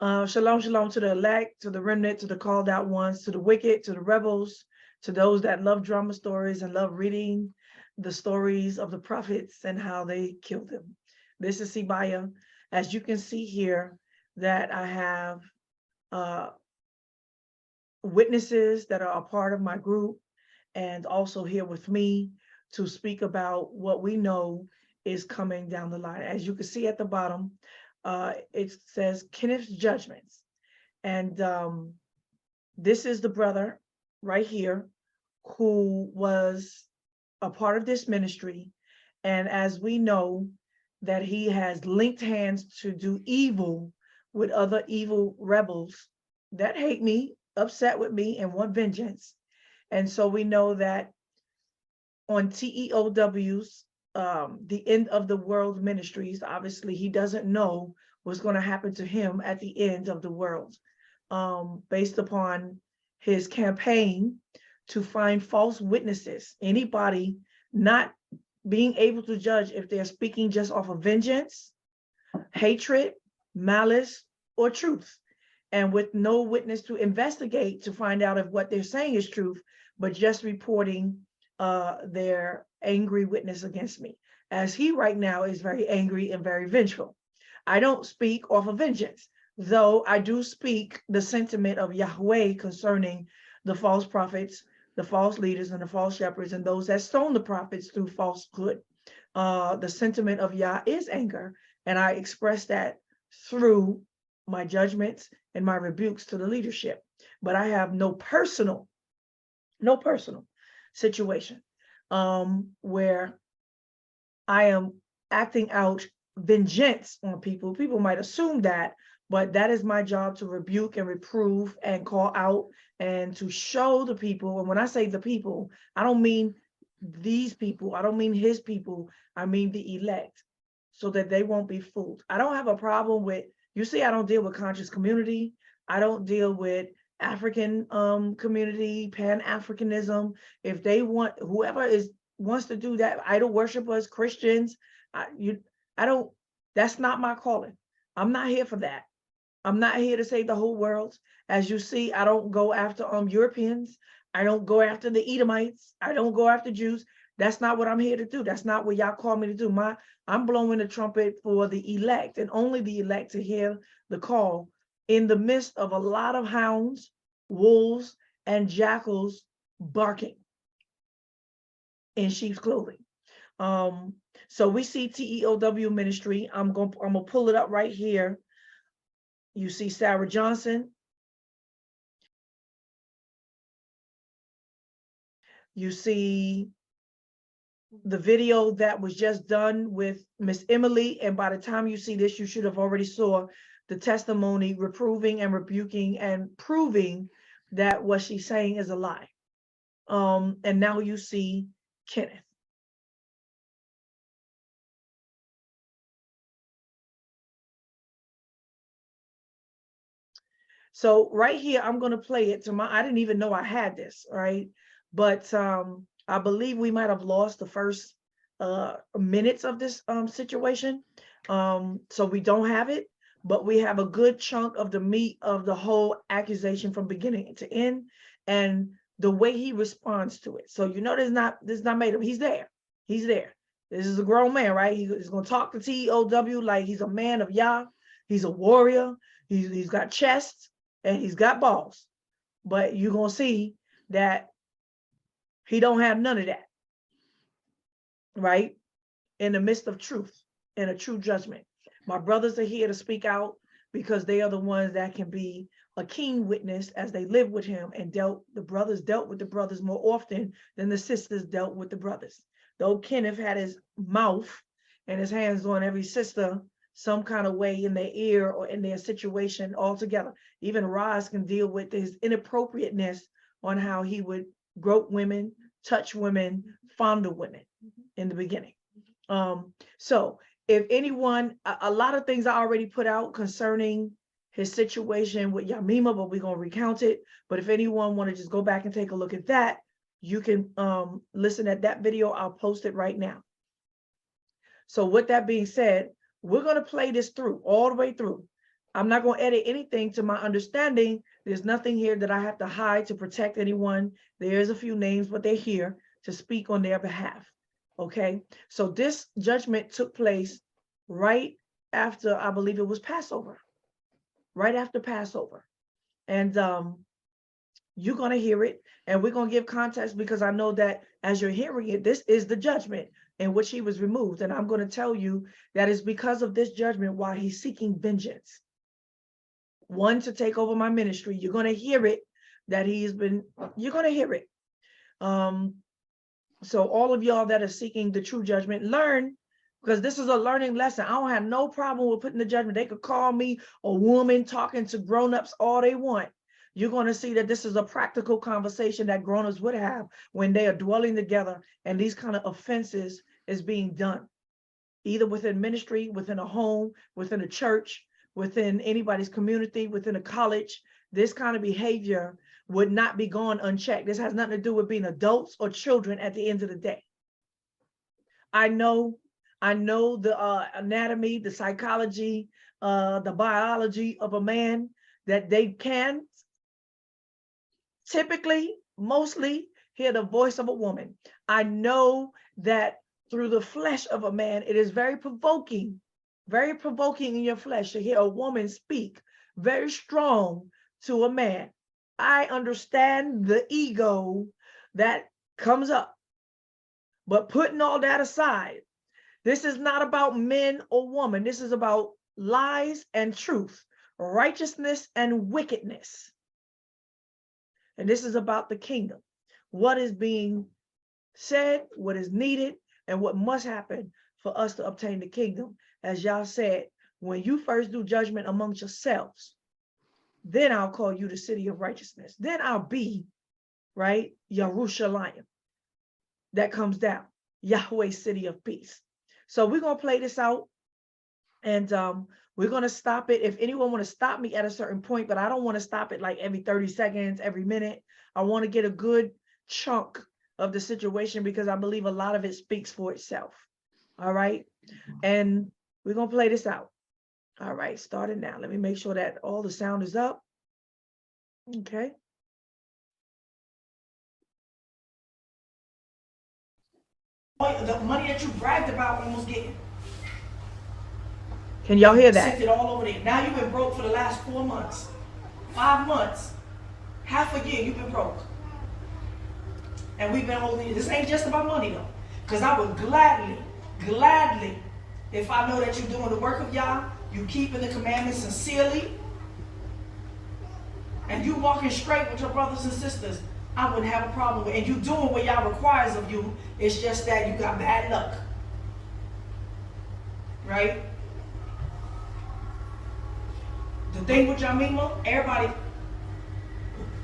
Shalom, shalom to the elect, to the remnant, to the called out ones, to the wicked, to the rebels, to those that love drama stories and love reading the stories of the prophets and how they killed them. This is Sibaya. As you can see here, that I have witnesses that are a part of my group and also here with me to speak about what we know is coming down the line. As you can see at the bottom, it says Kenneth's judgments. And this is the brother right here who was a part of this ministry. And as we know that he has linked hands to do evil with other evil rebels that hate me, upset with me, and want vengeance. And so we know that on TEOW's, the end of the world ministries, obviously he doesn't know what's going to happen to him at the end of the world, based upon his campaign to find false witnesses, anybody not being able to judge if they're speaking just off of vengeance, hatred, malice, or truth, and with no witness to investigate to find out if what they're saying is truth, but just reporting their angry witness against me, as he right now is very angry and very vengeful. I don't speak off of vengeance, though I do speak the sentiment of Yahweh concerning the false prophets, the false leaders, and the false shepherds, and those that stone the prophets through falsehood. The sentiment of Yah is anger, and I express that through my judgments and my rebukes to the leadership. But I have no personal situation where I am acting out vengeance on people. People might assume that, but that is my job, to rebuke and reprove and call out and to show the people. And when I say the people, I don't mean these people, I don't mean his people, I mean the elect, so that they won't be fooled. I don't have a problem with, you see, I don't deal with conscious community. I don't deal with African community, Pan-Africanism. If they want, whoever wants to do that, idol worshipers, Christians, that's not my calling. I'm not here for that. I'm not here to save the whole world. As you see, I don't go after Europeans. I don't go after the Edomites. I don't go after Jews. That's not what I'm here to do. That's not what y'all call me to do. I'm blowing the trumpet for the elect, and only the elect to hear the call in the midst of a lot of hounds, wolves, and jackals barking in sheep's clothing. So we see TEOW ministry. I'm gonna pull it up right here. You see Sarah Johnson. You see the video that was just done with Miss Emily, and by the time you see this, you should have already saw the testimony reproving and rebuking and proving that what she's saying is a lie. And now you see Kenneth. So right here, I'm going to play it to I didn't even know I had this, right? But I believe we might have lost the first minutes of this situation. So we don't have it, but we have a good chunk of the meat of the whole accusation from beginning to end, and the way he responds to it. So you know, this is not made up. He's there. He's there. This is a grown man, right? He's going to talk to TEOW like he's a man of Yah. He's a warrior. He's got chest and he's got balls. But you're going to see that he don't have none of that, right? In the midst of truth and a true judgment. My brothers are here to speak out because they are the ones that can be a keen witness as they live with him, and the brothers dealt with the brothers more often than the sisters dealt with the brothers. Though Kenneth had his mouth and his hands on every sister some kind of way in their ear or in their situation altogether. Even Roz can deal with his inappropriateness on how he would grope women, touch women, fondle women in the beginning. So if anyone, a lot of things I already put out concerning his situation with Yamima, but we're going to recount it. But if anyone want to just go back and take a look at that, you can listen at that video. I'll post it right now. So with that being said, we're going to play this through all the way through. I'm not going to edit anything to my understanding. There's nothing here that I have to hide to protect anyone. There's a few names, but they're here to speak on their behalf. Okay, so this judgment took place right after, I believe it was Passover, right after Passover. And you're going to hear it, and we're going to give context, because I know that as you're hearing it, this is the judgment in which he was removed. And I'm going to tell you that it's because of this judgment why he's seeking vengeance. One, to take over my ministry. You're going to hear it, that you're going to hear it. So all of y'all that are seeking the true judgment, learn, because this is a learning lesson. I don't have no problem with putting the judgment. They could call me a woman talking to grownups all they want. You're going to see that this is a practical conversation that grownups would have when they are dwelling together and these kind of offenses is being done, either within ministry, within a home, within a church, within anybody's community, within a college. This kind of behavior would not be gone unchecked. This has nothing to do with being adults or children at the end of the day. I know the anatomy, the psychology, the biology of a man, that they can typically, mostly hear the voice of a woman. I know that through the flesh of a man, it is very provoking in your flesh to hear a woman speak very strong to a man. I understand the ego that comes up, but putting all that aside, this is not about men or women. This is about lies and truth, righteousness and wickedness. And this is about the kingdom. What is being said, what is needed, and what must happen for us to obtain the kingdom. As y'all said, when you first do judgment amongst yourselves, then I'll call you the city of righteousness. Then I'll be, right, Yerushalayim. That comes down, Yahweh, city of peace. So we're going to play this out, and we're going to stop it. If anyone want to stop me at a certain point, but I don't want to stop it like every 30 seconds, every minute. I want to get a good chunk of the situation, because I believe a lot of it speaks for itself. All right. And we're going to play this out. All right. Starting now. Let me make sure that all the sound is up. Okay. The money that you bragged about almost getting. Can y'all hear that? Sent it all over there. Now you've been broke for the last 4 months, 5 months, half a year you've been broke. And we've been holding you. This ain't just about money though. Because I would gladly, if I know that you're doing the work of Yah, you keeping the commandments sincerely, and you walking straight with your brothers and sisters, I wouldn't have a problem with it. And you doing what Yah requires of you. It's just that you got bad luck. Right? The thing with Jamima, everybody,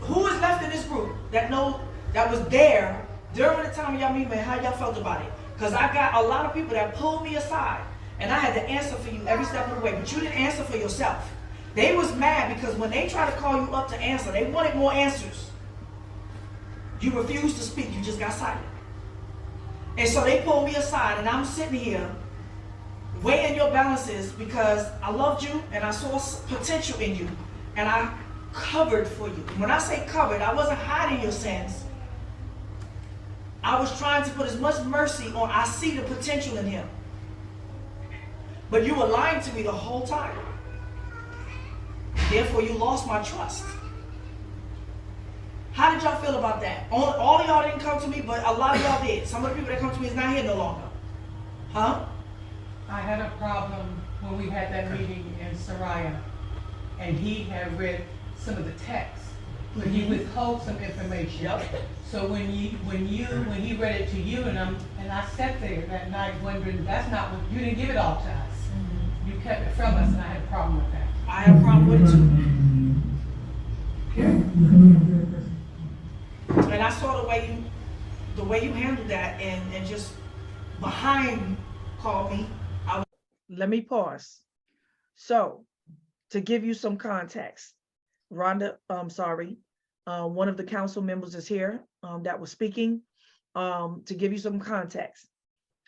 who is left in this group that was there during the time of Yamima and how y'all felt about it? Because I got a lot of people that pulled me aside, and I had to answer for you every step of the way, but you didn't answer for yourself. They was mad because when they tried to call you up to answer, they wanted more answers. You refused to speak, you just got silent. And so they pulled me aside, and I'm sitting here weighing your balances because I loved you and I saw potential in you, and I covered for you. When I say covered, I wasn't hiding your sins. I was trying to put as much mercy on, I see the potential in him. But you were lying to me the whole time. Therefore, you lost my trust. How did y'all feel about that? All of y'all didn't come to me, but a lot of y'all did. Some of the people that come to me is not here no longer. Huh? I had a problem when we had that meeting in Sariah, and he had read some of the text, but he withheld some information. Yep. So when he read it to you, and I sat there that night wondering, that's not what, you didn't give it all to us. You kept it from us, and I had a problem with that. I have a problem with it too. And I saw the way you handled that, and just behind called me. Let me pause. So, to give you some context, Rhonda, one of the council members is here that was speaking. To give you some context,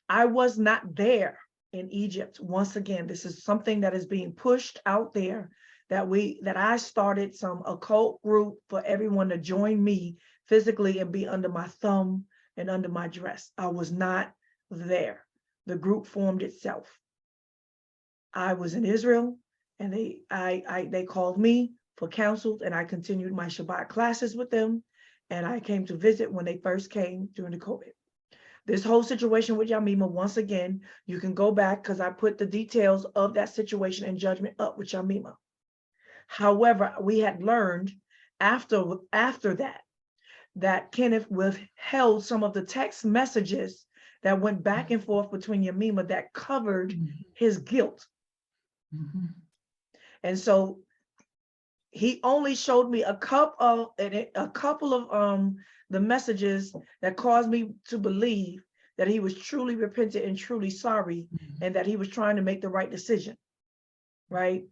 I was not there in Egypt. Once again, this is something that is being pushed out there that I started some occult group for everyone to join me physically and be under my thumb and under my dress. I was not there. The group formed itself. I was in Israel, and they called me for counsel, and I continued my Shabbat classes with them, and I came to visit when they first came during the COVID. This whole situation with Yamima, once again, you can go back because I put the details of that situation and judgment up with Yamima. However, we had learned after that Kenneth withheld some of the text messages that went back and forth between Yamima that covered his guilt. And so he only showed me a couple of the messages that caused me to believe that he was truly repentant and truly sorry, and that he was trying to make the right decision, right?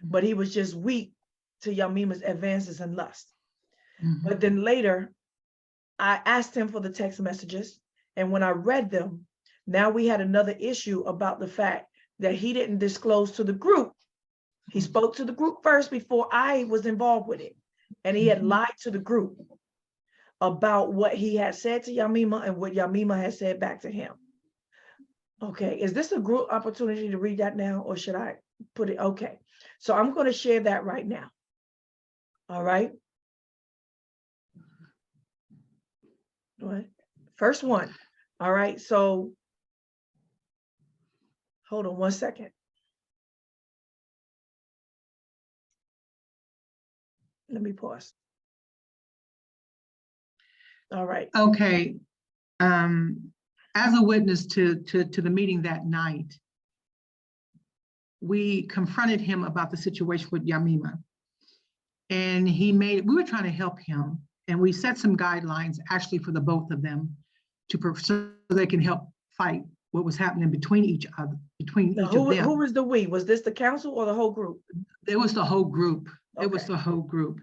But he was just weak to Yamima's advances and lust. But then later, I asked him for the text messages, and when I read them, now we had another issue about the fact that he didn't disclose to the group. He spoke to the group first before I was involved with it. And he had lied to the group about what he had said to Yamima and what Yamima had said back to him. Okay, is this a group opportunity to read that now, or should I put it? Okay, so I'm going to share that right now. All right. What? First one. All right, so hold on one second. Let me pause. All right. Okay. As a witness to the meeting that night, we confronted him about the situation with Yamima. And we were trying to help him. And we set some guidelines actually for the both of them so they can help fight what was happening between each other, between each of them. Who was the we? Was this the council or the whole group? It was the whole group. Okay. It was the whole group.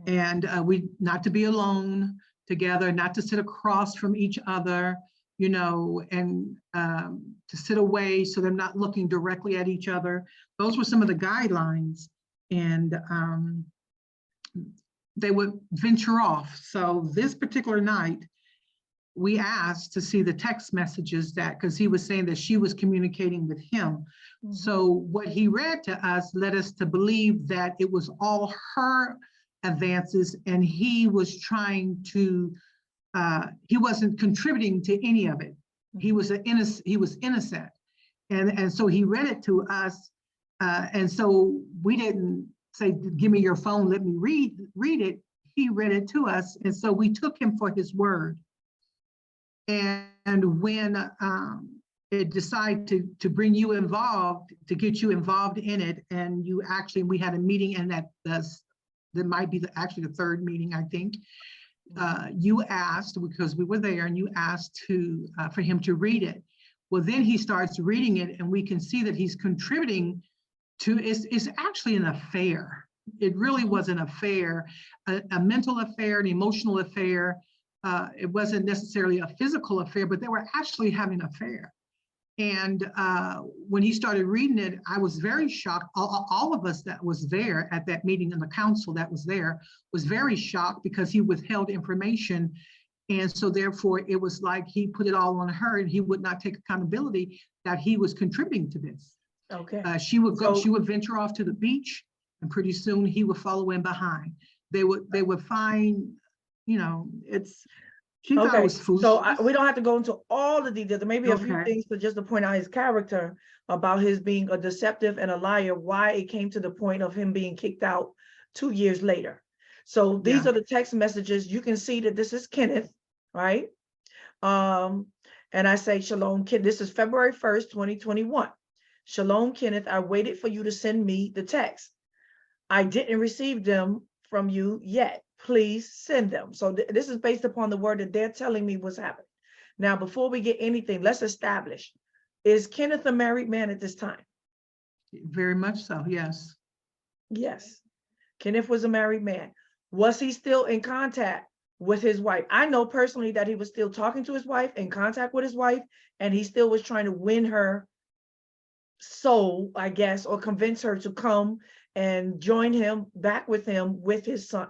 And we, not to be alone together, not to sit across from each other, you know, and to sit away so they're not looking directly at each other. Those were some of the guidelines. And they would venture off. So this particular night, we asked to see the text messages because he was saying that she was communicating with him. So what he read to us led us to believe that it was all her advances, and he was trying to, he wasn't contributing to any of it. He was innocent. And so he read it to us. And so we didn't say, give me your phone, let me read it. He read it to us. And so we took him for his word. And when it decided to bring you involved, to get you involved in it, and we had a meeting, and that might be actually the third meeting, I think. You asked, because we were there, and you asked for him to read it. Well, then he starts reading it, and we can see that he's contributing to, it's actually an affair. It really was an affair, a mental affair, an emotional affair. It wasn't necessarily a physical affair, but they were actually having an affair. And when he started reading it, I was very shocked. All of us that was there at that meeting, and the council that was there was very shocked, because he withheld information. And so therefore it was like he put it all on her, and he would not take accountability that he was contributing to this. Okay. She would venture off to the beach, and pretty soon he would follow in behind. They would find, you know, she thought it was foolish. So we don't have to go into all the details. There may be a few things, but just to point out his character, about his being a deceptive and a liar, why it came to the point of him being kicked out 2 years later. So these are the text messages. You can see that this is Kenneth, right? And I say, Shalom, Kenneth. This is February 1st, 2021. Shalom, Kenneth. I waited for you to send me the text. I didn't receive them from you yet. Please send them. So this is based upon the word that they're telling me was happening. Now, before we get anything, let's establish, is Kenneth a married man at this time? Very much so, yes. Yes. Kenneth was a married man. Was he still in contact with his wife? I know personally that he was still talking to his wife, in contact with his wife, and he still was trying to win her soul, I guess, or convince her to come and join him back with him with his son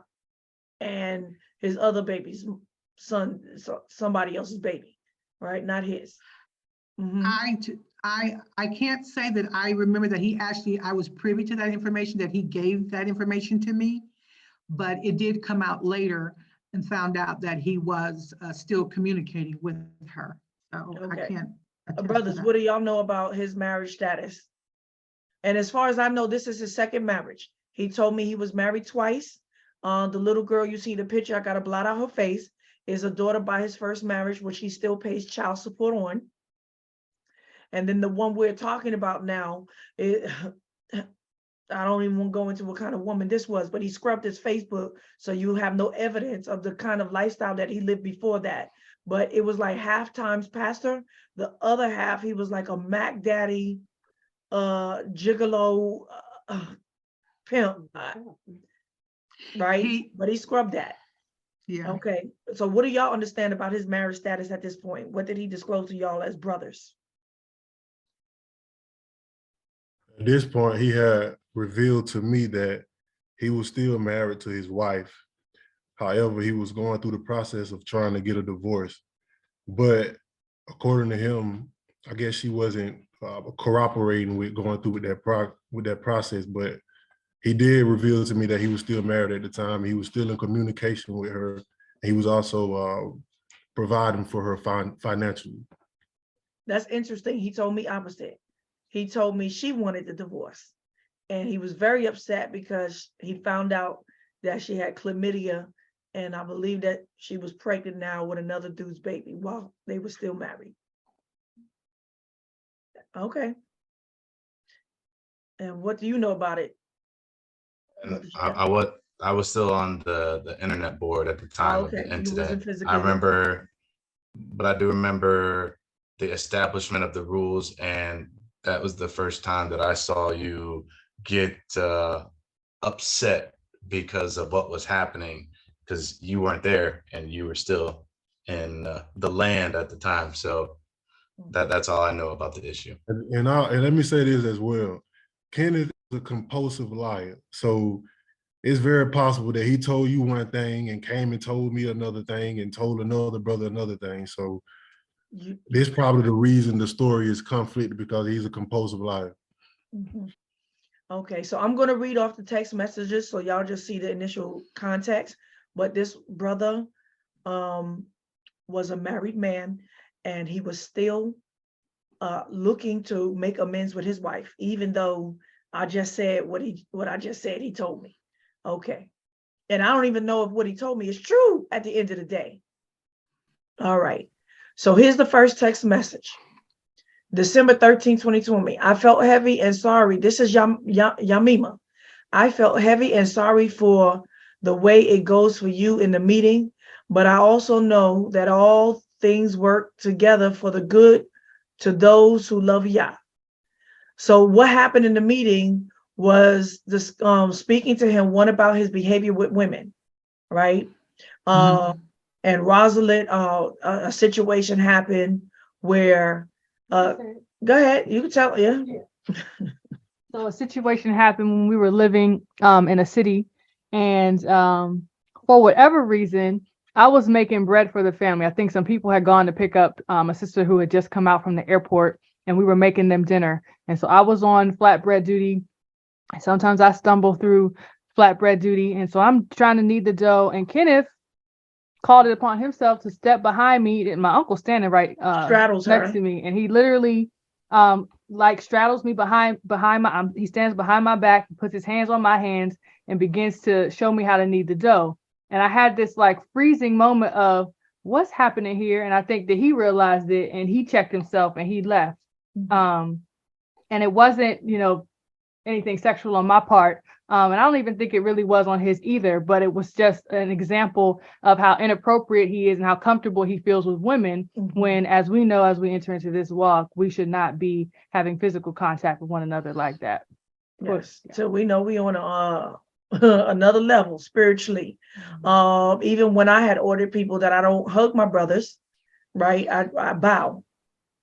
and his other baby's son, somebody else's baby, right? Not his. Mhm. I can't say that I remember that he actually, I was privy to that information, that he gave that information to me, but it did come out later and found out that he was still communicating with her. So I Okay. can't attest to Brothers, that. what do y'all know about his marriage status? And as far as I know, this is his second marriage. He told me he was married twice. The little girl you see the picture, I got to blot out her face, is a daughter by his first marriage, which he still pays child support on. And then the one we're talking about now, I don't even want to go into what kind of woman this was, but he scrubbed his Facebook, so you have no evidence of the kind of lifestyle that he lived before that. But it was like half times pastor, the other half he was like a Mac Daddy, gigolo, pimp, right? But he scrubbed that. Yeah. Okay, so what do y'all understand about his marriage status at this point? What did he disclose to y'all as brothers? At this point, he had revealed to me that he was still married to his wife. However, he was going through the process of trying to get a divorce. But according to him, I guess she wasn't cooperating with going through with that process. But he did reveal to me that he was still married at the time. He was still in communication with her. He was also providing for her financially. That's interesting. He told me opposite. He told me she wanted the divorce. And he was very upset because he found out that she had chlamydia. And I believe that she was pregnant now with another dude's baby while they were still married. Okay. And what do you know about it? And I was still on the internet board at the time of Okay, the you wasn't incident. physically I there. remember, but I do remember the establishment of the rules, and that was the first time that I saw you get upset because of what was happening, because you weren't there and you were still in the land at the time. So that's all I know about the issue. And let me say this as well. Kenneth is a compulsive liar. So it's very possible that he told you one thing and came and told me another thing and told another brother another thing. So this is probably the reason the story is conflicted, because he's a compulsive liar. Mhm. Okay, so I'm gonna read off the text messages so y'all just see the initial context. But this brother was a married man, and he was still looking to make amends with his wife, even though I just said what I just said he told me. Okay. And I don't even know if what he told me is true at the end of the day. All right. So here's the first text message. December 13, 2020. I felt heavy and sorry. This is Yamima. I felt heavy and sorry for the way it goes for you in the meeting, but I also know that all things work together for the good to those who love Yah. So what happened in the meeting was this speaking to him, one about his behavior with women, right? And Rosalind, a situation happened where go ahead, you can tell. Yeah. So a situation happened when we were living in a city, and for whatever reason, I was making bread for the family. I think some people had gone to pick up a sister who had just come out from the airport, and we were making them dinner. And so I was on flatbread duty. Sometimes I stumble through flatbread duty, and so I'm trying to knead the dough, and Kenneth called it upon himself to step behind me, and my uncle's standing right Straddles next her. to me, and he literally like straddles me behind my he stands behind my back, puts his hands on my hands, and begins to show me how to knead the dough. And I had this like freezing moment of what's happening here, and I think that he realized it, and he checked himself and he left. And it wasn't, anything sexual on my part. And I don't even think it really was on his either, but it was just an example of how inappropriate he is and how comfortable he feels with women when, as we know, as we enter into this walk, we should not be having physical contact with one another like that. Yes. So we know we on another level spiritually. Even when I had ordered people that I don't hug my brothers, right? I bow.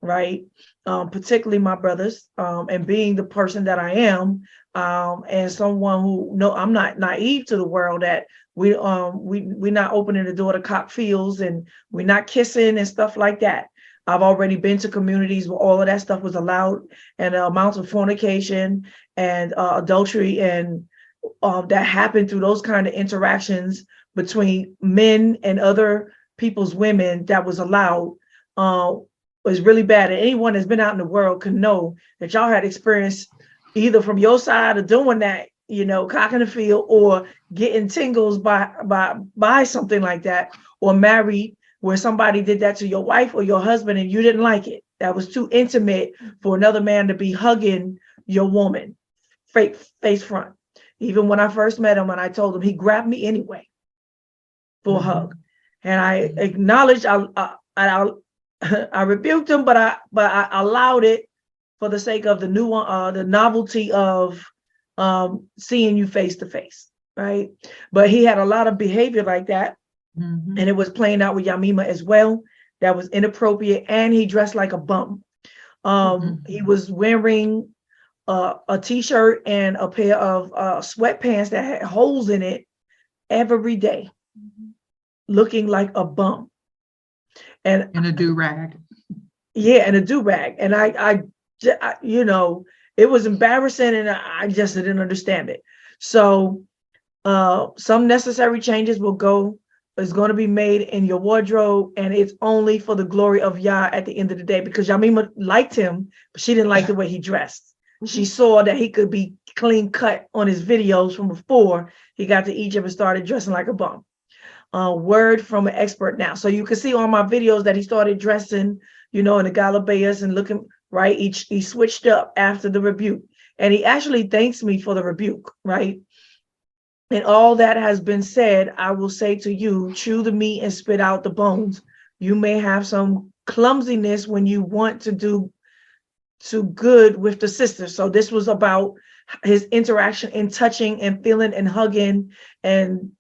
right? Particularly my brothers, and being the person that I am, and someone who, no, I'm not naive to the world, that we're not opening the door to cock fields, and we're not kissing and stuff like that. I've already been to communities where all of that stuff was allowed, and the amounts of fornication and adultery and that happened through those kind of interactions between men and other people's women that was allowed, was really bad. And anyone that's been out in the world can know that y'all had experience either from your side of doing that, cocking the field, or getting tingles by something like that, or married where somebody did that to your wife or your husband and you didn't like it. That was too intimate for another man to be hugging your woman, face front. Even when I first met him and I told him, he grabbed me anyway for a hug. And I acknowledged, I rebuked him, but I allowed it for the sake of the novelty of seeing you face to face, right? But he had a lot of behavior like that, and it was playing out with Yamima as well. That was inappropriate, and he dressed like a bum. He was wearing a t-shirt and a pair of sweatpants that had holes in it every day, looking like a bum. And a do-rag. Yeah, and a do-rag. And I it was embarrassing, and I just didn't understand it. So some necessary changes is going to be made in your wardrobe, and it's only for the glory of Yah at the end of the day, because Yamima liked him, but she didn't like the way he dressed. She saw that he could be clean cut on his videos from before he got to Egypt and started dressing like a bum. Word from an expert now. So you can see on my videos that he started dressing, in the galabayas and looking right. He switched up after the rebuke, and he actually thanks me for the rebuke, right? And all that has been said, I will say to you, chew the meat and spit out the bones. You may have some clumsiness when you want to do too good with the sister. So this was about his interaction and touching and feeling and hugging and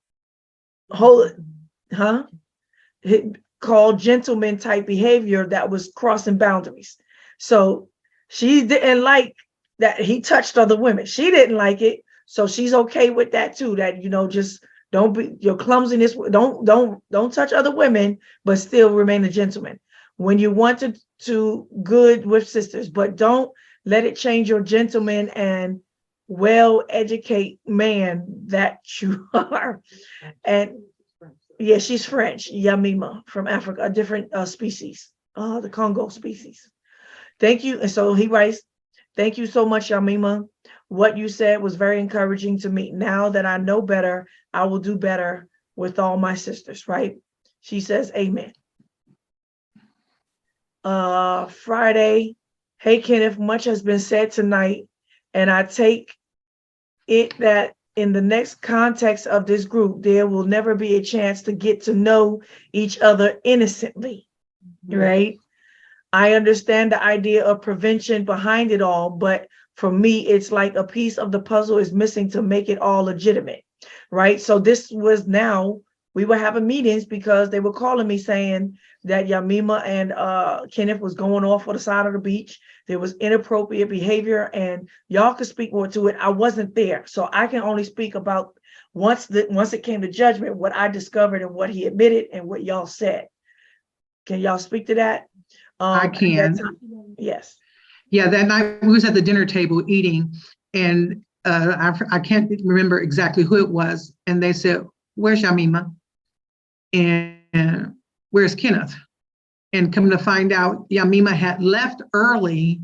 called gentleman type behavior that was crossing boundaries. So she didn't like that he touched other women. She didn't like it. So she's okay with that too, that, just don't be your clumsiness. Don't touch other women, but still remain a gentleman. When you want to good with sisters, but don't let it change your gentleman and well-educated man that you are. And yeah, she's French, Yamima, from Africa, a different species, the Congo species. Thank you. And so he writes, thank you so much, Yamima. What you said was very encouraging to me. Now that I know better, I will do better with all my sisters, right? She says, amen. Friday, hey, Kenneth, much has been said tonight, and I take it that in the next context of this group, there will never be a chance to get to know each other innocently, right? I understand the idea of prevention behind it all, but for me, it's like a piece of the puzzle is missing to make it all legitimate, right? So this was now, we were having meetings because they were calling me saying that Yamima and Kenneth was going off on the side of the beach. There was inappropriate behavior, and y'all could speak more to it. I wasn't there, so I can only speak about once it came to judgment, what I discovered and what he admitted and what y'all said. Can y'all speak to that? I can. Yes. Yeah, that night we was at the dinner table eating, and I can't remember exactly who it was. And they said, "Where's Yamima? And where's Kenneth?" And come to find out, Yamima had left early.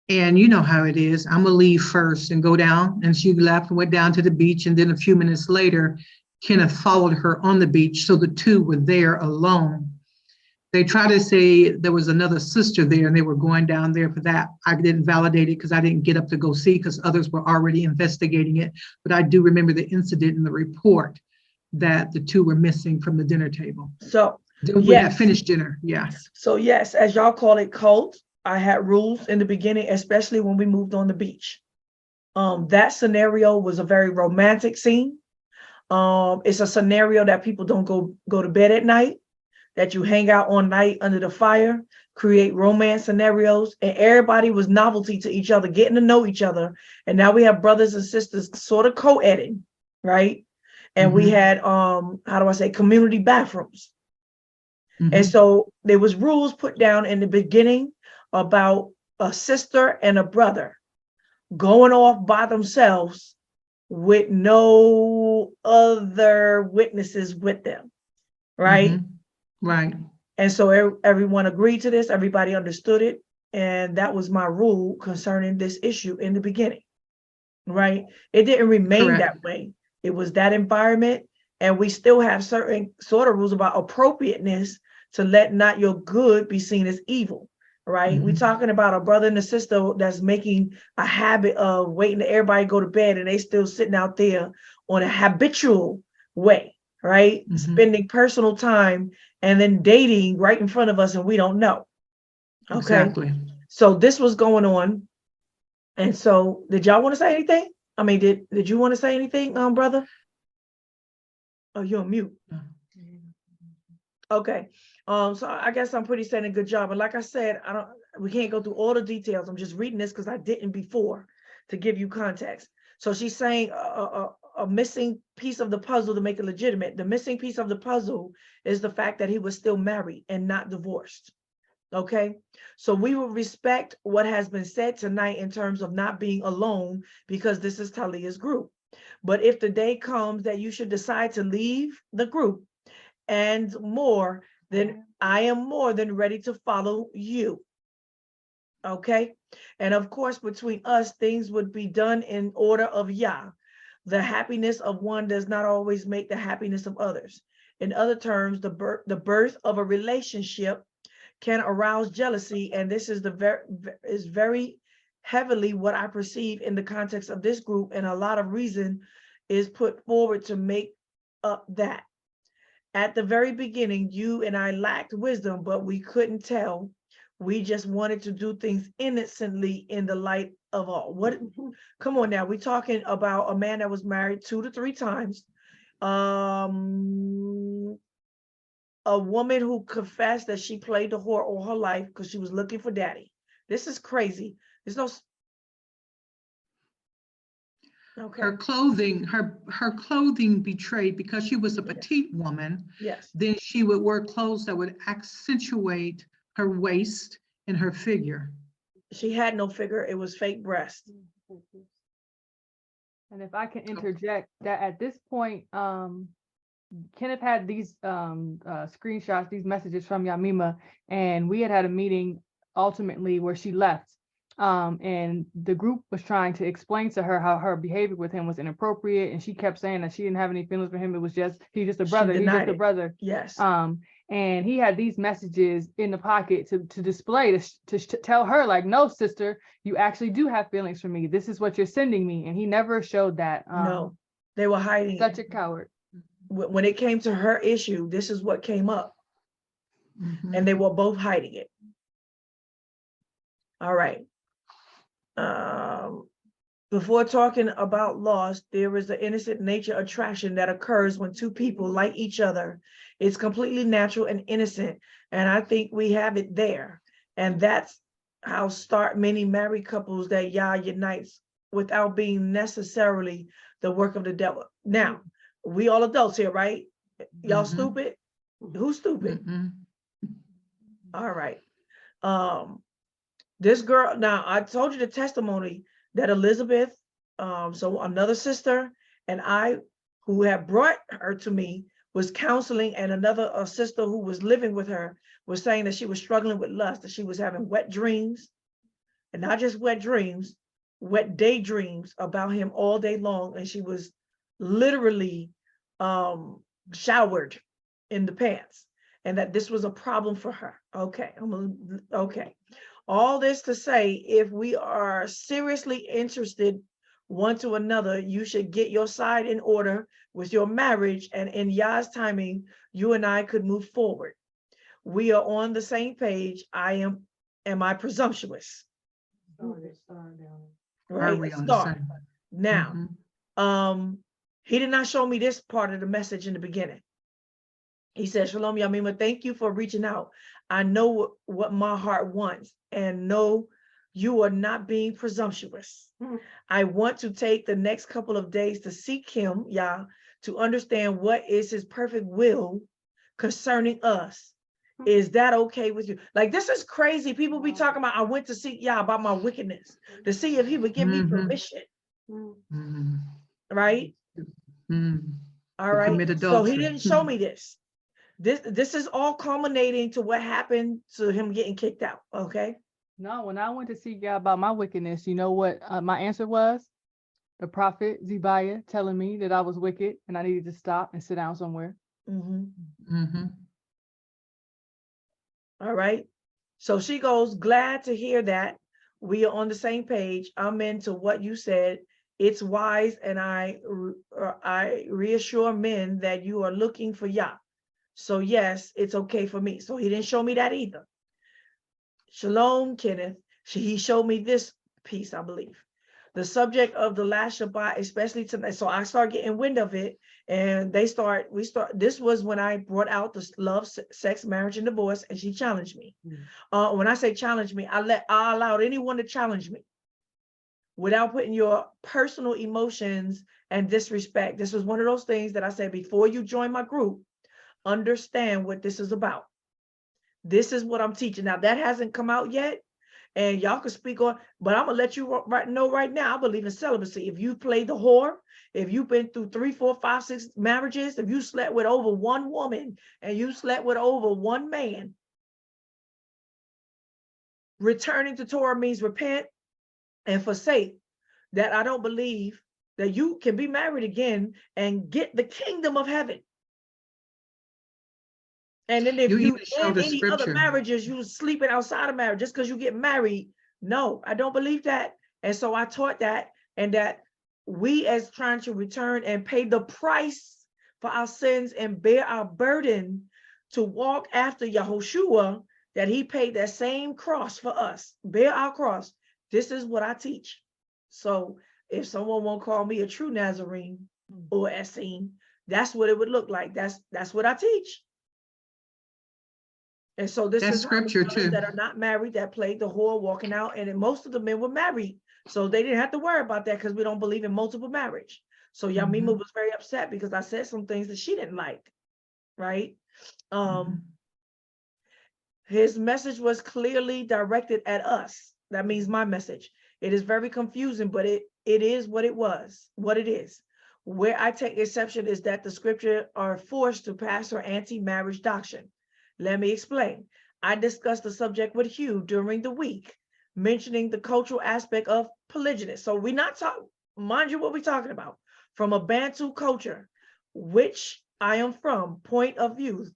And you know how it is. I'm gonna leave first and go down. And she left and went down to the beach. And then a few minutes later, Kenneth followed her on the beach. So the two were there alone. They tried to say there was another sister there and they were going down there for that. I didn't validate it because I didn't get up to go see because others were already investigating it. But I do remember the incident in the report that the two were missing from the dinner table. So we had finished dinner, yes. So yes, as y'all call it, cult, I had rules in the beginning, especially when we moved on the beach. That scenario was a very romantic scene. It's a scenario that people don't go to bed at night, that you hang out all night under the fire. create romance scenarios, and everybody was novelty to each other, getting to know each other. And now we have brothers and sisters sort of co-eding, right? And we had, how do I say, community bathrooms. And so there was rules put down in the beginning about a sister and a brother going off by themselves with no other witnesses with them, right? Right. And so everyone agreed to this, everybody understood it, and that was my rule concerning this issue in the beginning, right? It didn't remain Correct. that way. It was that environment, and we still have certain sort of rules about appropriateness to let not your good be seen as evil, right? We're talking about a brother and a sister that's making a habit of waiting till everybody go to bed and they still sitting out there on a habitual way, right? Spending personal time and then dating right in front of us and we don't know. Okay. Exactly. So this was going on. And so did y'all want to say anything? I mean, did you want to say anything, brother? Oh, you're on mute. Okay. So I guess I'm pretty saying a good job. But like I said, we can't go through all the details. I'm just reading this because I didn't before to give you context. So she's saying a missing piece of the puzzle to make it legitimate. The missing piece of the puzzle is the fact that he was still married and not divorced. Okay, so we will respect what has been said tonight in terms of not being alone because this is Talia's group. But if the day comes that you should decide to leave the group and more, then I am more than ready to follow you. Okay, and of course, between us, things would be done in order of Yah. The happiness of one does not always make the happiness of others. In other terms, the birth of a relationship can arouse jealousy, and this is very heavily what I perceive in the context of this group, and a lot of reason is put forward to make up that. At the very beginning, you and I lacked wisdom, but we couldn't tell. We just wanted to do things innocently in the light of all. What? Come on now, we're talking about a man that was married 2 to 3 times. A woman who confessed that she played the whore all her life because she was looking for daddy. This is crazy. There's no. Okay. Her clothing betrayed, because she was a petite woman. Yes. Then she would wear clothes that would accentuate her waist and her figure. She had no figure. It was fake breast. And if I can interject, that at this point, Kenneth had these screenshots, these messages from Yamima, and we had a meeting ultimately where she left. And the group was trying to explain to her how her behavior with him was inappropriate, and she kept saying that she didn't have any feelings for him. It was just, he's just a brother. He's just a brother. Yes. And he had these messages in the pocket to display, to tell her, like, no, sister, you actually do have feelings for me. This is what you're sending me. And he never showed that. No, they were hiding. Such a coward. When it came to her issue, this is what came up. And they were both hiding it. All right. Before talking about loss, there is an innocent nature attraction that occurs when 2 people like each other. It's completely natural and innocent. And I think we have it there. And that's how start many married couples that Yah unites without being necessarily the work of the devil. Now, we all adults here, right? Y'all stupid? Who's stupid? All right. This girl, now I told you the testimony that Elizabeth, so another sister and I, who had brought her to me, was counseling, and another sister who was living with her was saying that she was struggling with lust, that she was having wet dreams, and not just wet dreams, wet daydreams about him all day long, and she was literally showered in the pants, and that this was a problem for her. Okay, okay. All this to say, if we are seriously interested one to another, you should get your side in order with your marriage, and in Yah's timing, you and I could move forward. We are on the same page. Am I presumptuous? Right, we on the star. same? Now, he did not show me this part of the message in the beginning. He said, Shalom, Yamima, thank you for reaching out. I know what my heart wants, and no, you are not being presumptuous. I want to take the next couple of days to seek him, Yah, to understand what is his perfect will concerning us. Is that okay with you? Like, this is crazy. People be talking about, I went to seek Yah about my wickedness to see if he would give me permission, Mhm. right? Mhm. All To right. commit So he adultery. didn't show me this. This is all culminating to what happened to him getting kicked out. Okay. No, when I went to see God about my wickedness, you know what my answer was? The prophet Zebiah telling me that I was wicked and I needed to stop and sit down somewhere. Mm-hmm. Mhm. All right. So she goes, glad to hear that we are on the same page. I'm into what you said. It's wise, and I reassure men that you are looking for Yah. So yes, it's okay for me. So he didn't show me that either. Shalom, Kenneth. He showed me this piece, I believe. The subject of the last Shabbat, especially tonight. So I start getting wind of it, and this was when I brought out the love, sex, marriage, and divorce, and she challenged me. When I say challenge me, I allowed anyone to challenge me without putting your personal emotions and disrespect. This was one of those things that I said, before you join my group, understand what this is about. This is what I'm teaching. Now, that hasn't come out yet, and y'all can speak on, but I'm gonna let you know right now, I believe in celibacy. If you played the whore, if you've been through 3, 4, 5, 6 marriages, if you slept with over one woman and you slept with over one man, returning to Torah means repent and forsake. That I don't believe that you can be married again and get the kingdom of heaven. And then if You you even show in the any other scripture. marriages, you sleeping outside of marriage just because you get married. No, I don't believe that. And so I taught that, and that we, as trying to return and pay the price for our sins and bear our burden to walk after Yahushua, that he paid that same cross for us, bear our cross. This is what I teach. So if someone won't call me a true Nazarene or Essene, that's what it would look like. That's what I teach. And so this That's is how the scripture brothers too. that are not married, that played the whore, walking out, and then most of the men were married. So they didn't have to worry about that, because we don't believe in multiple marriage. So Yamima was very upset because I said some things that she didn't like, right? His message was clearly directed at us. That means my message. It is very confusing, but it is what it was, what it is. Where I take exception is that the scripture are forced to pass her anti-marriage doctrine. Let me explain. I discussed the subject with Hugh during the week, mentioning the cultural aspect of polygyny. So we're not talking, mind you, what we're talking about, from a Bantu culture, which I am from, point of view.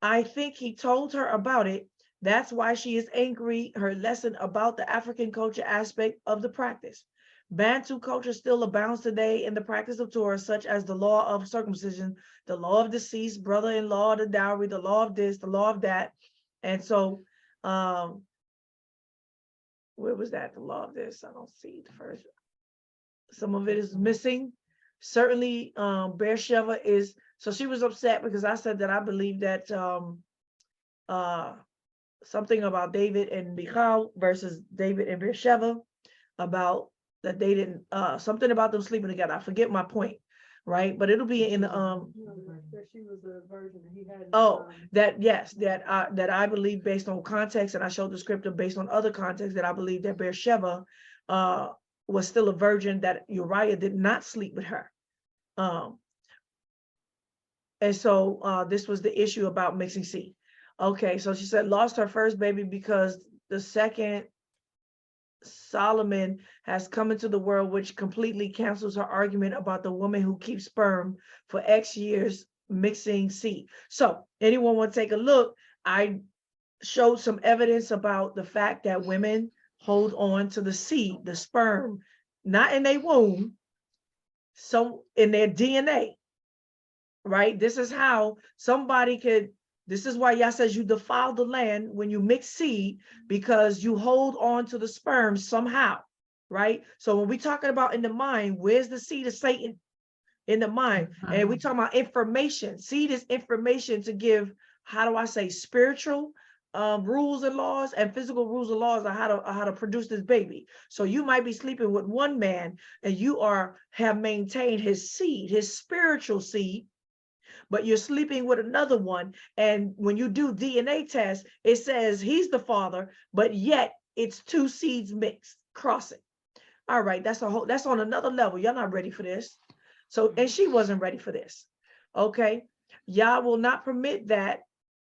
I think he told her about it. That's why she is angry, her lesson about the African culture aspect of the practice. Bantu culture still abounds today in the practice of Torah, such as the law of circumcision, the law of deceased, brother-in-law, the dowry, the law of this, the law of that. And so, where was that? The law of this, I don't see the first. Some of it is missing. Certainly, Beersheba is, so she was upset because I said that I believe that something about David and Michal versus David and Beersheba, about that they didn't, something about them sleeping together. I forget my point, right? But it'll be in That she was a virgin and he had. that, yes, that I believe based on context, and I showed the scripture based on other context, that I believe that Beersheba was still a virgin, that Uriah did not sleep with her. And so this was the issue about mixing seed. Okay, so she said lost her first baby because the second Solomon has come into the world, which completely cancels her argument about the woman who keeps sperm for X years mixing seed. So anyone want to take a look? I showed some evidence about the fact that women hold on to the seed, the sperm, not in their womb, so in their DNA, right? This is how somebody could, this is why Yah says you defile the land when you mix seed, because you hold on to the sperm somehow, right? So when we're talking about in the mind, where's the seed of Satan? In the mind. And we talking about information. Seed is information to give, how do I say, spiritual rules and laws and physical rules and laws on how to produce this baby. So you might be sleeping with one man and you have maintained his seed, his spiritual seed, but you're sleeping with another one. And when you do DNA tests, it says he's the father, but yet it's two seeds mixed, crossing. All right, that's on another level. You're not ready for this. So, and she wasn't ready for this. Okay. Yah will not permit that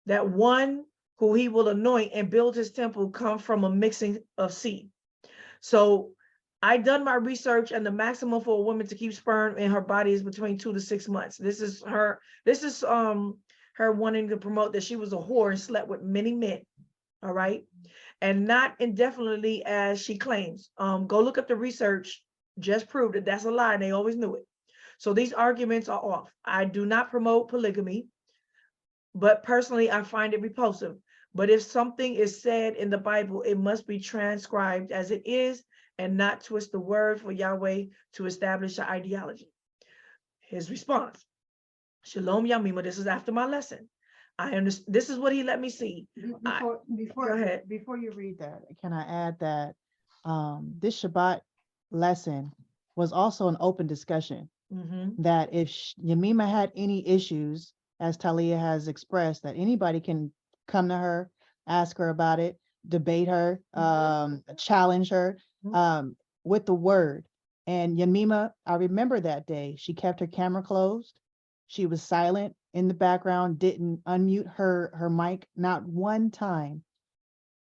one who he will anoint and build his temple come from a mixing of seed. So I done my research, and the maximum for a woman to keep sperm in her body is between 2 to 6 months. This is her wanting to promote that she was a whore and slept with many men. All right. And not indefinitely as she claims. Go look up the research, just proved that that's a lie, and they always knew it. So these arguments are off. I do not promote polygamy, but personally, I find it repulsive. But if something is said in the Bible, it must be transcribed as it is and not twist the word for Yahweh to establish an ideology. His response, Shalom Yamima, this is after my lesson. I understand. This is what he let me see. Go ahead. Before you read that, can I add that this Shabbat lesson was also an open discussion, that if Yamima had any issues, as Talia has expressed, that anybody can come to her, ask her about it, debate her, challenge her with the word. And Yamima, I remember that day, she kept her camera closed. She was silent in the background, didn't unmute her mic, not one time.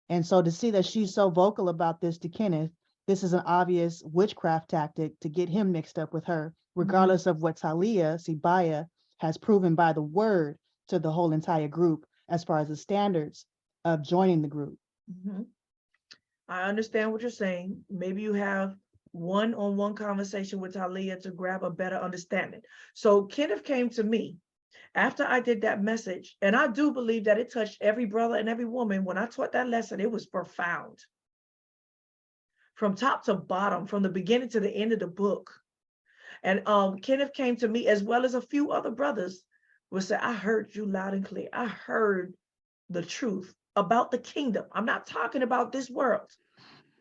And so to see that she's so vocal about this to Kenneth, this is an obvious witchcraft tactic to get him mixed up with her, regardless of what Talia Sibaya has proven by the word to the whole entire group as far as the standards of joining the group. I understand what you're saying. Maybe you have one-on-one conversation with Talia to grab a better understanding. So Kenneth came to me after I did that message, and I do believe that it touched every brother and every woman. When I taught that lesson, it was profound. From top to bottom, from the beginning to the end of the book. And Kenneth came to me, as well as a few other brothers, would say, I heard you loud and clear. I heard the truth about the kingdom. I'm not talking about this world,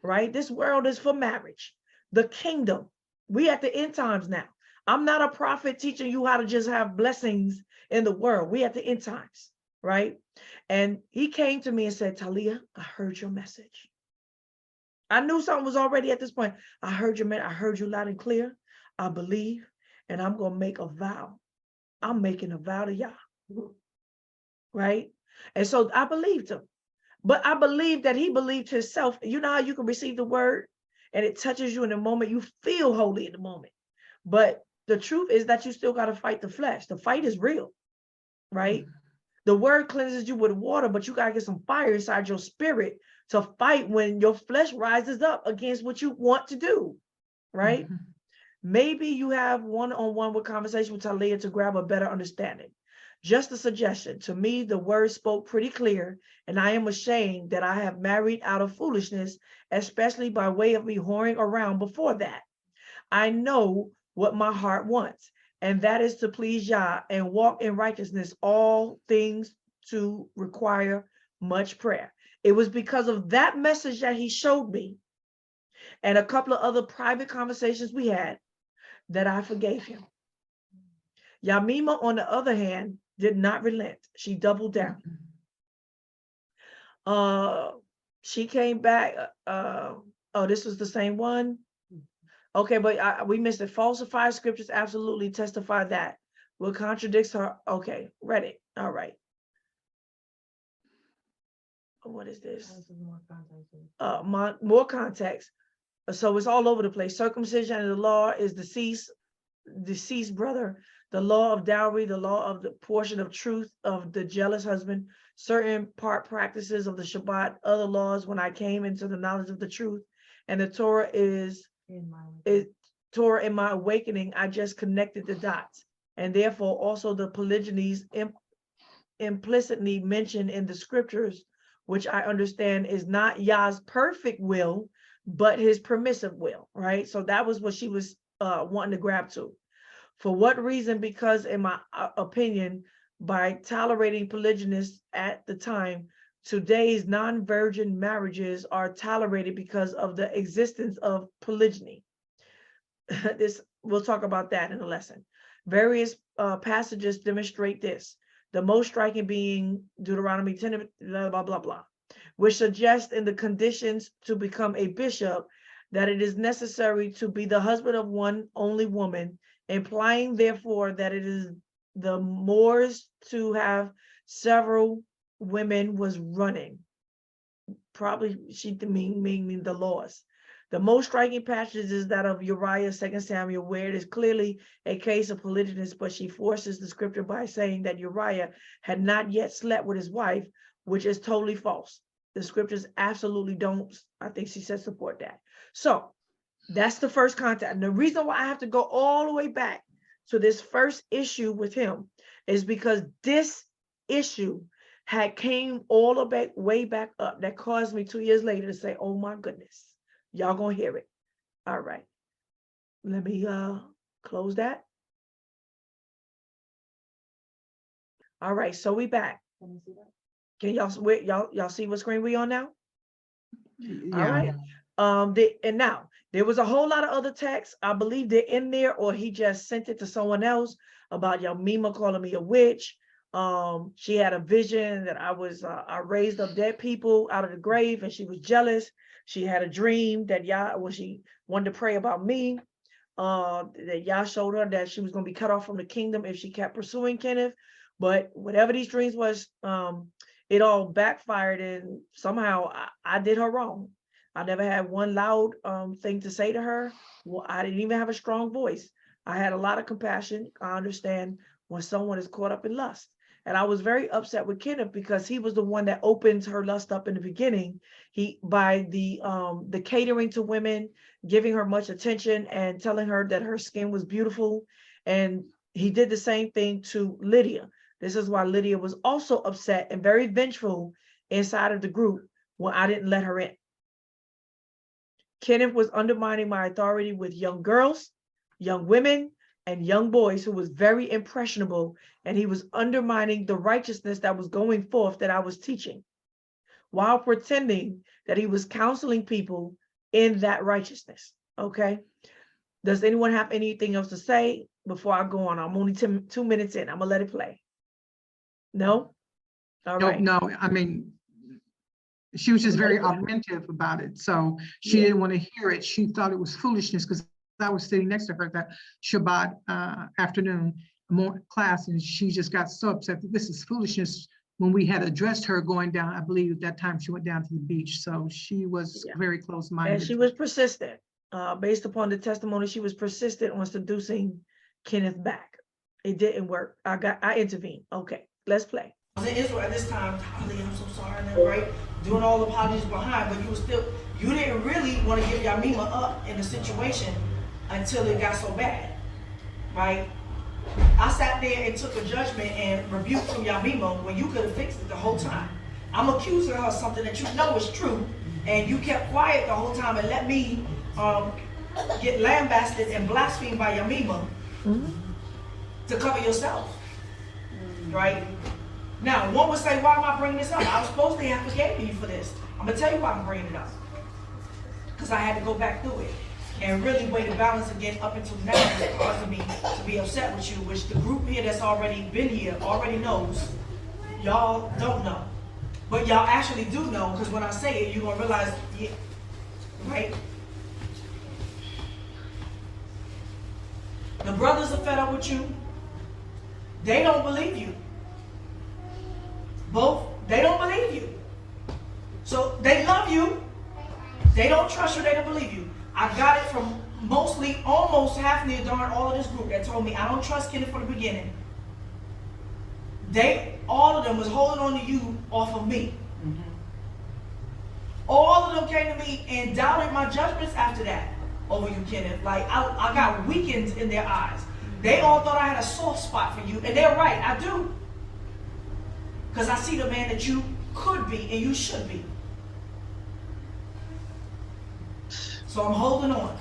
right? This world is for marriage. The kingdom, we at the end times now. I'm not a prophet teaching you how to just have blessings in the world. We at the end times, right? And he came to me and said, Talia, I heard your message. I knew something was already at this point. I heard you loud and clear. I believe, and I'm going to make a vow. I'm making a vow to Yah, right? And so I believed him, but I believe that he believed himself. You know how you can receive the word and it touches you in the moment. You feel holy in the moment, but the truth is that you still got to fight the flesh. The fight is real, right? The word cleanses you with water, but you got to get some fire inside your spirit to fight when your flesh rises up against what you want to do, right? Maybe you have one-on-one with conversation with Talia to grab a better understanding. Just a suggestion. To me, the word spoke pretty clear, and I am ashamed that I have married out of foolishness, especially by way of me whoring around before that. I know what my heart wants, and that is to please Yah and walk in righteousness, all things to require much prayer. It was because of that message that he showed me and a couple of other private conversations we had that I forgave him. Yamima, on the other hand, did not relent. She doubled down. She came back. Oh, this was the same one. Okay, but we missed it. Falsified scriptures absolutely testify that. What contradicts her? Okay, read it. All right. What is this? More context. So it's all over the place. Circumcision and the law is deceased brother, the law of dowry, the law of the portion of truth of the jealous husband, certain part practices of the Shabbat, other laws when I came into the knowledge of the truth, and the Torah is Torah in my awakening. I just connected the dots, and therefore also the polygynies implicitly mentioned in the scriptures, which I understand is not Yah's perfect will, but his permissive will, right? So that was what she was wanting to grab to. For what reason? Because in my opinion, by tolerating polygynists at the time, today's non-virgin marriages are tolerated because of the existence of polygyny. We'll talk about that in a lesson. Various passages demonstrate this. The most striking being Deuteronomy 10, blah, blah, blah, blah, which suggests in the conditions to become a bishop that it is necessary to be the husband of one only woman, implying therefore that it is the mores to have several women was running. Probably she meaning the laws. The most striking passage is that of Uriah, 2 Samuel, where it is clearly a case of polygynous, but she forces the scripture by saying that Uriah had not yet slept with his wife, which is totally false. The scriptures absolutely don't, I think she said, support that. So that's the first contact. And the reason why I have to go all the way back to this first issue with him is because this issue had came all the way back up. That caused me 2 years later to say, oh my goodness. Y'all gonna hear it. All right. Let me close that. All right, so we back. Can y'all see what screen we on now? All right. And now there was a whole lot of other texts. I believe they're in there, or he just sent it to someone else about Yamima calling me a witch. She had a vision that I raised up dead people out of the grave, and she was jealous. She had a dream that she wanted to pray about me. That Yah showed her that she was going to be cut off from the kingdom if she kept pursuing Kenneth. But whatever these dreams was, it all backfired, and somehow I did her wrong. I never had one loud thing to say to her. Well, I didn't even have a strong voice. I had a lot of compassion. I understand when someone is caught up in lust. And I was very upset with Kenneth because he was the one that opened her lust up in the beginning. By the catering to women, giving her much attention and telling her that her skin was beautiful. And he did the same thing to Lydia. This is why Lydia was also upset and very vengeful inside of the group when I didn't let her in. Kenneth was undermining my authority with young girls, young women, and young boys who was very impressionable, and he was undermining the righteousness that was going forth that I was teaching, while pretending that he was counseling people in that righteousness. Okay. Does anyone have anything else to say before I go on? I'm only 2 minutes in. I'm gonna let it play. No? All right. No, I mean, she was just very argumentative about it. So she didn't want to hear it. She thought it was foolishness because I was sitting next to her that Shabbat afternoon class, and she just got so upset that this is foolishness when we had addressed her going down. I believe at that time she went down to the beach. So she was very close-minded. And she was persistent. Based upon the testimony, she was persistent on seducing Kenneth back. It didn't work. I intervened. Okay, let's play. I was in Israel at this time. Holly, I'm so sorry, and then, right? Doing all the apologies behind, but you didn't really want to give Yamima up in the situation until it got so bad, right? I sat there and took a judgment and rebuked from Yamima when you could have fixed it the whole time. I'm accusing her of something that you know is true, and you kept quiet the whole time and let me get lambasted and blasphemed by Yamima to cover yourself, right? Now, one would say, why am I bringing this up? I was supposed to have forgiven you for this. I'm going to tell you why I'm bringing it up. Because I had to go back through it and really weigh the balance again up until now. It's causing me to be upset with you, which the group here that's already been here already knows. Y'all don't know. But y'all actually do know, because when I say it, you're going to realize, yeah, right? The brothers are fed up with you. They don't believe you. Both, they don't believe you. So they love you. They don't trust you. They don't believe you. I got it from mostly, almost half near darn all of this group that told me I don't trust Kenneth from the beginning. All of them was holding on to you off of me. All of them came to me and doubted my judgments after that over you, Kenneth. Like I got weakened in their eyes. They all thought I had a soft spot for you, and they're right, I do. Because I see the man that you could be and you should be. So I'm holding on.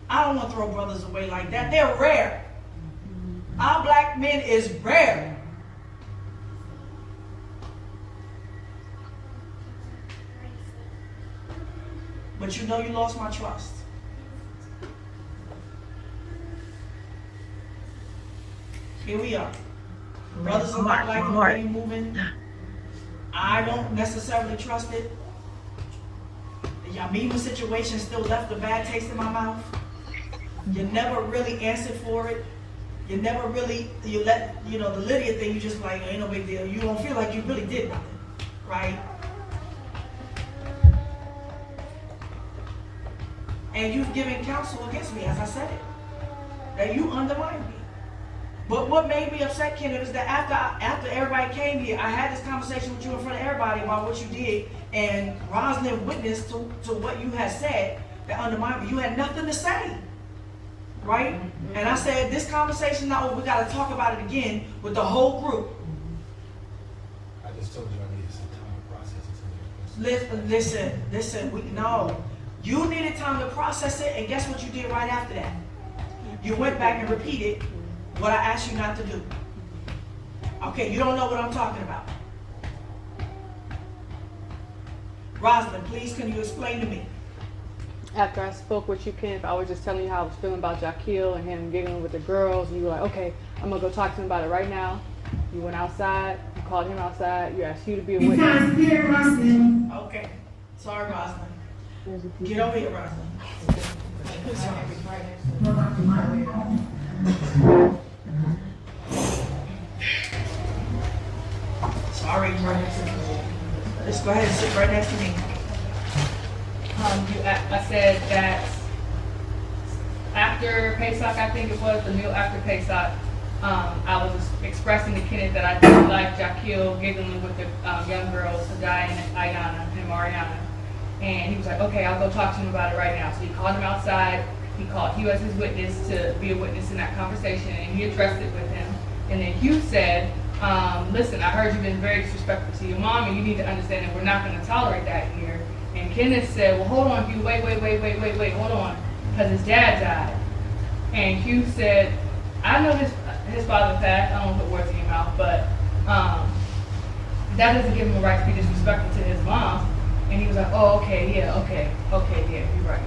I don't want to throw brothers away like that. They're rare. Our black men is rare. but you know you lost my trust. Here we are. Brothers in my life are really moving. I don't necessarily trust it. The Yamima situation still left a bad taste in my mouth. You never really answered for it. You never really, you let, the Lydia thing, you just like, ain't no big deal. You don't feel like you really did nothing, right? And you've given counsel against me, as I said it, that you undermined me. But what made me upset, Kenneth, is that after everybody came here, I had this conversation with you in front of everybody about what you did, and Rosalind witnessed to what you had said that undermined me. You had nothing to say, right? And I said, this conversation now, we got to talk about it again with the whole group. I just told you I needed some time to process it. Listen, no. You needed time to process it, and guess what you did right after that? You went back and repeated what I asked you not to do. Okay, you don't know what I'm talking about. Rosalind, please, can you explain to me? After I spoke with you, Kenneth, I was just telling you how I was feeling about Jaquil and him giggling with the girls, and you were like, okay, I'm gonna go talk to him about it right now. You went outside, you called him outside, you asked you to be a witness. Okay, sorry, Rosalind. Get over here, Rosalind. Sorry, just go ahead and sit right next to me. I said that after Pesach, I think it was, the meal after Pesach, I was expressing to Kenneth that I didn't like Jaquil giggling with the young girls, Sadai and Ayana and Mariana. And he was like, okay, I'll go talk to him about it right now. So he called him outside. He called Hugh as his witness to be a witness in that conversation, and he addressed it with him. And then Hugh said, listen, I heard you've been very disrespectful to your mom, and you need to understand that we're not going to tolerate that here. And Kenneth said, well, hold on, Hugh, wait, hold on, because his dad died. And Hugh said, I know his father passed, I don't want to put words in your mouth, but that doesn't give him a right to be disrespectful to his mom. And he was like, oh, okay, yeah, you're right.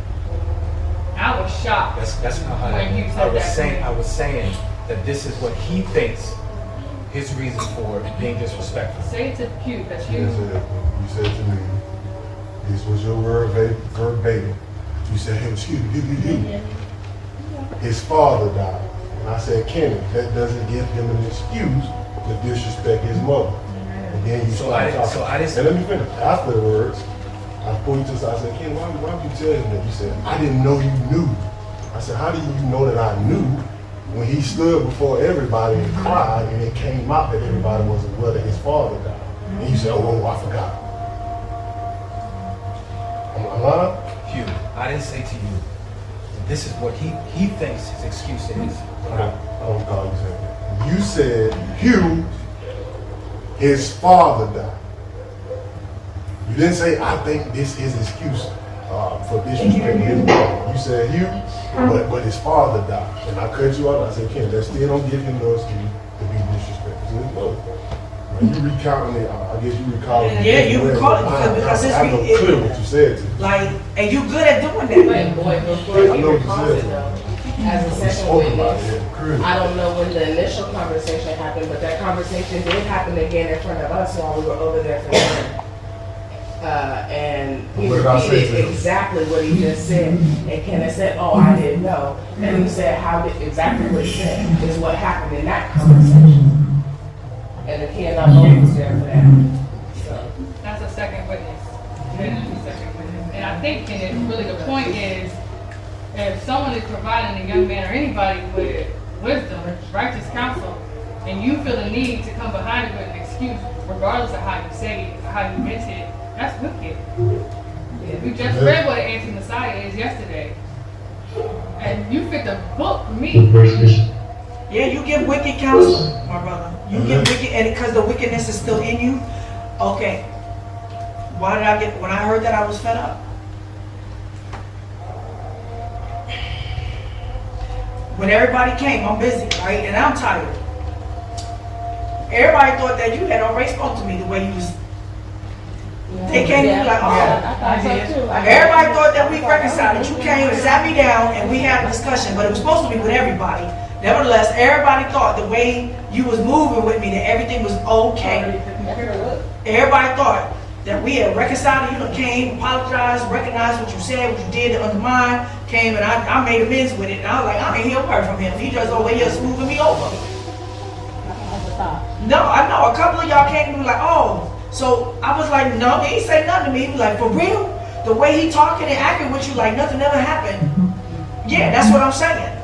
I was shocked. That's not how when you said that. I was saying that this is what he thinks his reason for being disrespectful. Say it to Hugh, that's you. You said to me, this was your word verbatim. You said, hey, excuse me, his father died. And I said, Kenneth, that doesn't give him an excuse to disrespect his mother. And then you started talking. And let me finish. Afterwards, I pulled you to the side. I said, Ken, why would you tell him that? You said, I didn't know you knew. I said, how do you know that I knew when he stood before everybody and cried and it came out that everybody was aware that his father died? And you said, oh, I forgot. Am I lying? Hugh, I didn't say to you, this is what he thinks his excuse is. I don't call you saying that. You said, Hugh, his father died. You didn't say, I think this is excuse for disrespecting his mother. You said, Hugh, but his father died. And I cut you out. I said, Ken, that still don't give him no excuse to be disrespectful to his mother. When you recounting it, I guess you recall it. Yeah, you recall it because I know clear what you said to me. like, and you good at doing that. But boy, before I know you what you recall said. it though, as a We second spoke about witness, it, clearly. I don't know when the initial conversation happened, but that conversation did happen again in front of us while we were over there for dinner. And he What did I say to repeated him? exactly what he just said. And Kenneth said, oh, I didn't know. And he said, exactly what he said is what happened in that conversation. And the kid not both was there for that. So. That's a second witness. And I think, Kenneth, really the point is, if someone is providing a young man or anybody with wisdom, righteous counsel, and you feel the need to come behind it with an excuse, regardless of how you say it, or how you meant it, that's wicked. We just read what an anti-Messiah is yesterday. And you fit the book for me. Yeah, you give wicked counsel, my brother. You give wicked, and because the wickedness is still in you. Okay. Why did when I heard that, I was fed up. When everybody came, I'm busy, right? And I'm tired. Everybody thought that you had already spoke to me the way you was They came to me like, oh. Everybody thought that we reconciled, that you came and sat me down and we had a discussion, but it was supposed to be with everybody. Nevertheless, everybody thought the way you was moving with me, that everything was okay. Everybody thought that we had reconciled, you know, came, apologized, recognized what you said, what you did to undermine, came and I made amends with it. And I was like, I ain't hear a word from him. He just over here smoothing me over. No, I know. A couple of y'all came to me like, oh. So I was like, no, he ain't say nothing to me. He was like, for real? The way he talking and acting with you like nothing ever happened. Yeah, that's what I'm saying.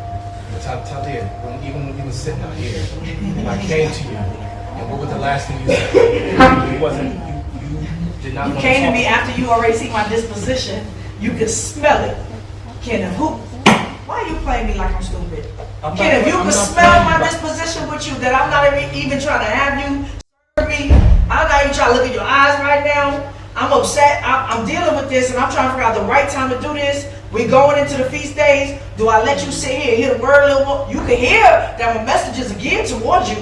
Talia, even when you were sitting out here, and I came to you, and what was the last thing you said? It wasn't, you did not You want came to talk. me after you already see my disposition. You could smell it. Kenneth, why are you playing me like I'm stupid? Kenneth, you can smell my disposition with you, that I'm not even trying to have you serve me. I'm not even trying to look at your eyes right now. I'm upset. I'm dealing with this, and I'm trying to figure out the right time to do this. We going into the feast days. Do I let you sit here and hear the word a little more? You can hear that my messages are geared towards you.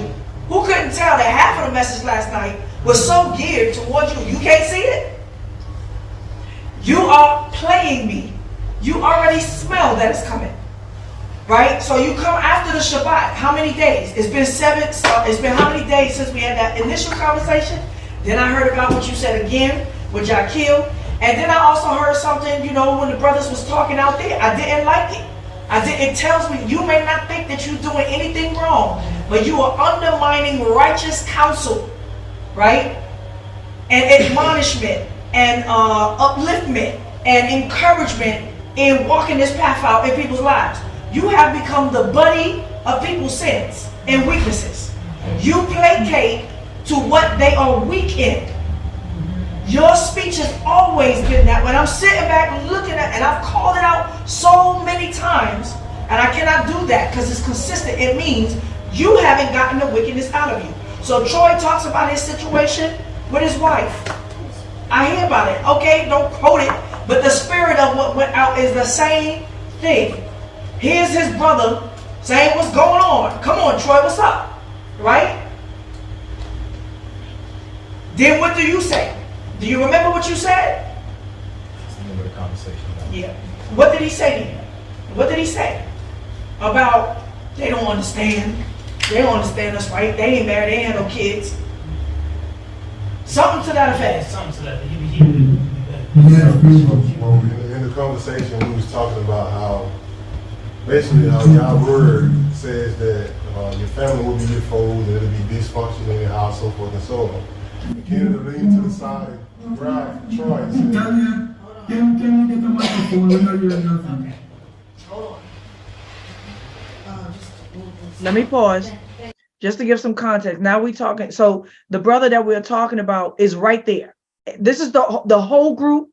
Who couldn't tell that half of the message last night was so geared towards you? You can't see it? You are playing me. You already smell that it's coming. Right? So you come after the Shabbat. How many days? It's been it's been how many days since we had that initial conversation? Then I heard about what you said again with Jaquil. And then I also heard something, you know, when the brothers was talking out there. I didn't like it. It tells me you may not think that you're doing anything wrong, but you are undermining righteous counsel, right? And admonishment and upliftment and encouragement in walking this path out in people's lives. You have become the buddy of people's sins and weaknesses. You placate to what they are weak in. Your speech has always been that. When I'm sitting back looking at, and I've called it out so many times, and I cannot do that because it's consistent. It means you haven't gotten the wickedness out of you. So Troy talks about his situation with his wife. I hear about it. Okay, don't quote it, but the spirit of what went out is the same thing. Here's his brother saying what's going on. Come on, Troy, what's up? Right? Then what do you say? Do you remember what you said? I remember the conversation. Yeah. What did he say to you? What did he say? About they don't understand. They don't understand us, right? They ain't married, they ain't have no kids. Something to that effect. Something to that. In the conversation, we was talking about how basically how y'all word says that your family will be your foes and it'll be dysfunctional in your house, so forth and so on. Kenneth leaned to the side, grabbed Troy and said, Can you get the microphone? We're not hearing nothing. Hold on. Let me pause just to give some context. Now we talking. So the brother that we're talking about is right there. This is the whole group,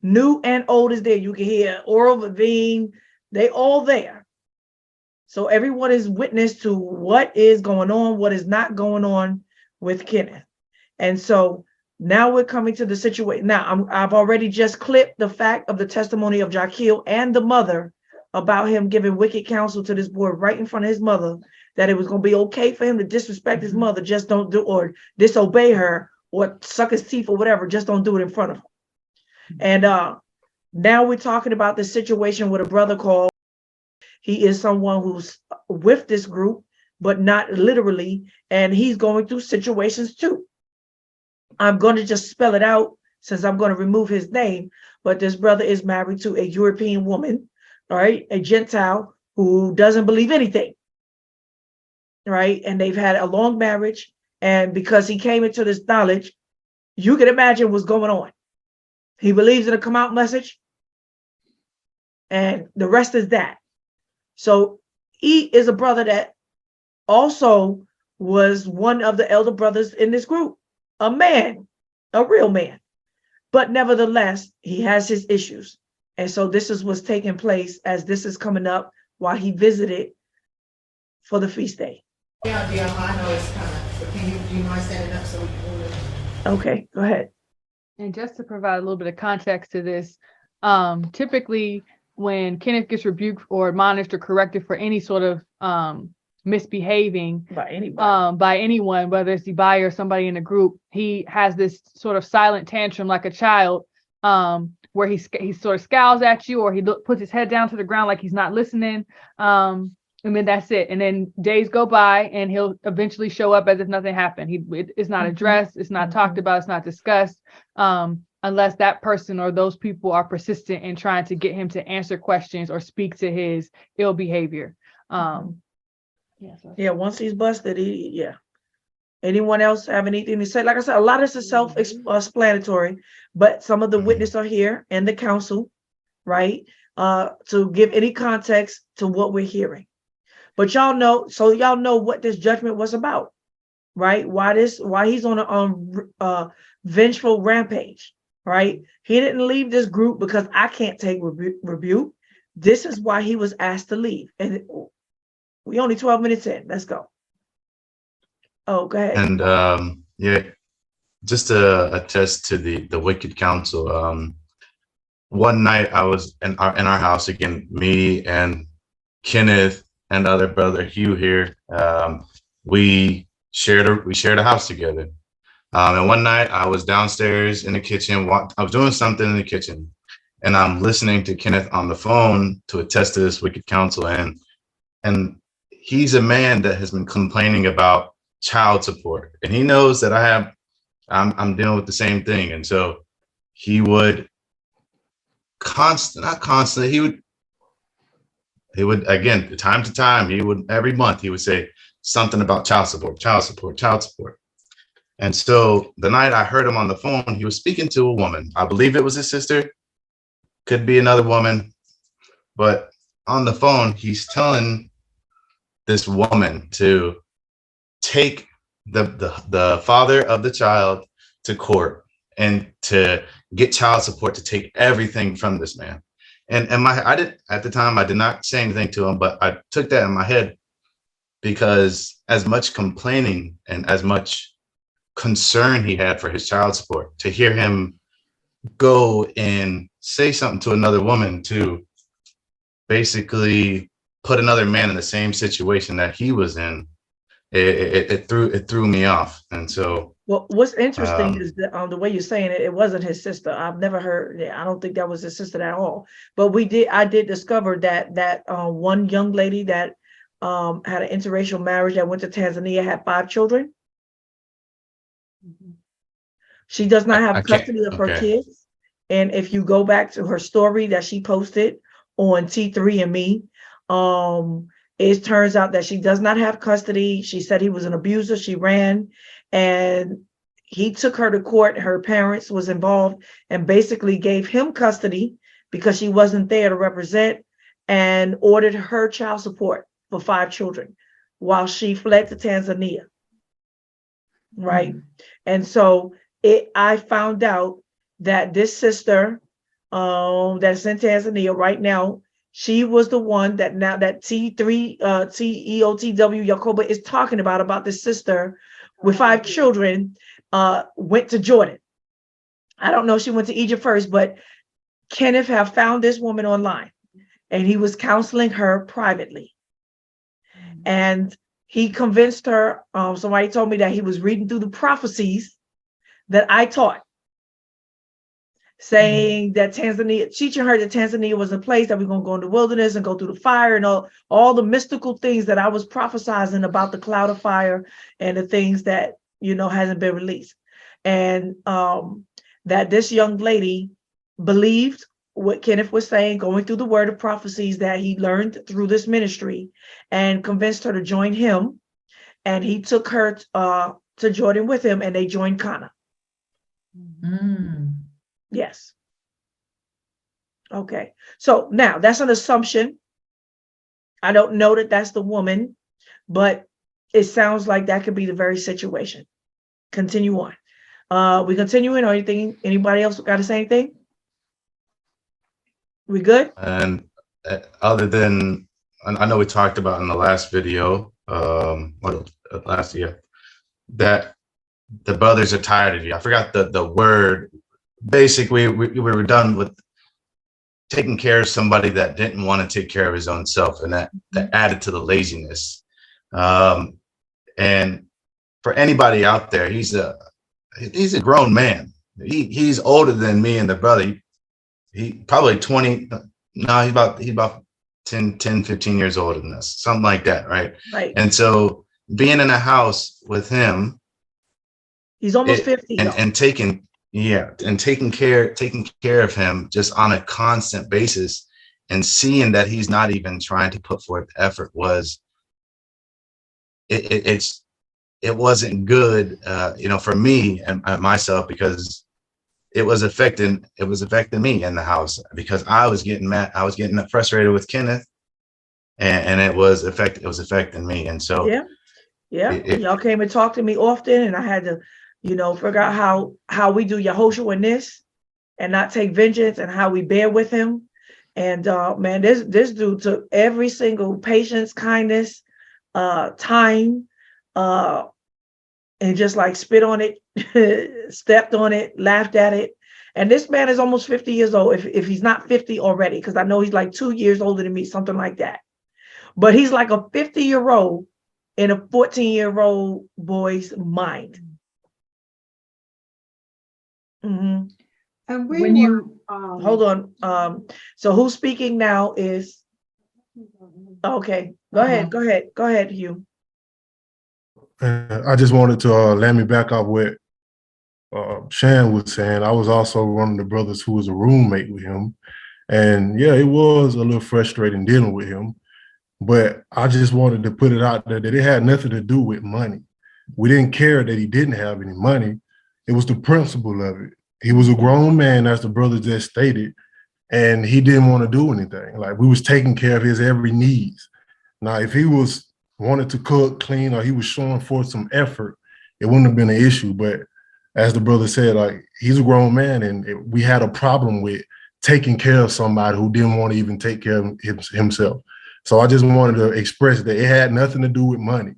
new and old, is there. You can hear Oral, Vavine, they all there. So everyone is witness to what is going on, what is not going on with Kenneth. And so now we're coming to the situation. Now I've already just clipped the fact of the testimony of Jaquil and the mother about him giving wicked counsel to this boy right in front of his mother, that it was going to be okay for him to disrespect his mother, just don't do, or disobey her or suck his teeth or whatever, just don't do it in front of her. And now we're talking about the situation with a brother called, he is someone who's with this group, but not literally, and he's going through situations too. I'm going to just spell it out since I'm going to remove his name, but this brother is married to a European woman, right? A Gentile who doesn't believe anything, right? And they've had a long marriage, and because he came into this knowledge, you can imagine what's going on. He believes in a come out message, and the rest is that. So he is a brother that also was one of the elder brothers in this group, a man, a real man. But nevertheless, he has his issues. And so this is what's taking place as this is coming up while he visited for the feast day. Yeah, I know it's kind of, but do you mind standing up so we can move it? Okay, go ahead. And just to provide a little bit of context to this, typically when Kenneth gets rebuked or admonished or corrected for any sort of misbehaving By anybody. by anyone, whether it's the buyer or somebody in the group, he has this sort of silent tantrum like a child, where he sort of scowls at you, or he puts his head down to the ground like he's not listening. And then that's it. And then days go by and he'll eventually show up as if nothing happened. It's not addressed, it's not talked about, it's not discussed, unless that person or those people are persistent in trying to get him to answer questions or speak to his ill behavior. Yeah, once he's busted, yeah. Anyone else have anything to say? Like I said, a lot of this is self-explanatory, but some of the witnesses are here and the counsel, right? To give any context to what we're hearing. But y'all know what this judgment was about, right? Why he's on a vengeful rampage, right? He didn't leave this group because I can't take rebuke. This is why he was asked to leave. And we only 12 minutes in. Let's go. Oh, go ahead. And yeah, just to attest to the wicked counsel. One night I was in our house again, me and Kenneth and other brother Hugh here. We shared a house together. And one night I was downstairs in the kitchen. I was doing something in the kitchen, and I'm listening to Kenneth on the phone to attest to this wicked counsel. And he's a man that has been complaining about child support, and he knows that I'm dealing with the same thing. And so he would he would again, time to time, every month he would say something about child support. And so the night I heard him on the phone, he was speaking to a woman. I believe it was his sister, could be another woman, but on the phone, he's telling this woman to take the father of the child to court and to get child support, to take everything from this man. And at the time I did not say anything to him, but I took that in my head, because as much complaining and as much concern he had for his child support, to hear him go and say something to another woman to basically put another man in the same situation that he was in, it threw me off. And so, well, what's interesting is that the way you're saying it, it wasn't his sister. I've never heard. I don't think that was his sister at all. But I did discover that one young lady that had an interracial marriage that went to Tanzania had 5 children. She does not have custody of her kids. And if you go back to her story that she posted on T3 and Me, it turns out that she does not have custody. She said he was an abuser. She ran, and he took her to court. Her parents was involved and basically gave him custody because she wasn't there to represent, and ordered her child support for 5 children while she fled to Tanzania. Right. And so I found out that this sister that's in Tanzania right now, she was the one that now that T3 TEOTW Yakoba is talking about this sister with 5 children went to Jordan. I don't know if she went to Egypt first, but Kenneth have found this woman online, and he was counseling her privately. And he convinced her, somebody told me that he was reading through the prophecies that I taught, saying that Tanzania, teaching her that Tanzania was a place that we're going to go in the wilderness and go through the fire, and all the mystical things that I was prophesizing about the cloud of fire and the things that, hasn't been released. And that this young lady believed what Kenneth was saying, going through the word of prophecies that he learned through this ministry, and convinced her to join him. And he took her to Jordan with him, and they joined Kana. Yes. Okay. So now that's an assumption. I don't know that that's the woman, but it sounds like that could be the very situation. Continue on. We continuing or anything? Anybody else got to say anything? We good? And other than, I know we talked about in the last video, last year, that the brothers are tired of you. I forgot the word. Basically, we were done with taking care of somebody that didn't want to take care of his own self, and that added to the laziness. And for anybody out there, he's a grown man. He's older than me and the brother. He probably 20. No, he's about 10, 15 years older than us, something like that, right? Right. And so being in a house with him, He's almost 50. and taking care of him just on a constant basis, and seeing that he's not even trying to put forth effort was it wasn't good, for me and myself, because it was affecting me in the house, because I was getting mad. I was getting frustrated with Kenneth, and it was affecting me. And so y'all came and talked to me often, and I had to, figure out how we do YHWH in this and not take vengeance, and how we bear with him. And man, this dude took every single patience, kindness, time, and just like spit on it, stepped on it, laughed at it. And this man is almost 50 years old, if he's not 50 already, because I know he's like 2 years older than me, something like that. But he's like a 50-year-old in a 14-year-old boy's mind. Mm-hmm. And When you hold on. So who's speaking now is, okay, go ahead, Hugh. I just wanted to let me back up what Shan was saying. I was also one of the brothers who was a roommate with him. And yeah, it was a little frustrating dealing with him. But I just wanted to put it out there that it had nothing to do with money. We didn't care that he didn't have any money. It was the principle of it. He was a grown man, as the brother just stated, and he didn't want to do anything. Like, we was taking care of his every needs. Now, if he wanted to cook, clean, or he was showing forth some effort, it wouldn't have been an issue. But as the brother said, like, he's a grown man, and we had a problem with taking care of somebody who didn't want to even take care of himself. So I just wanted to express that it had nothing to do with money,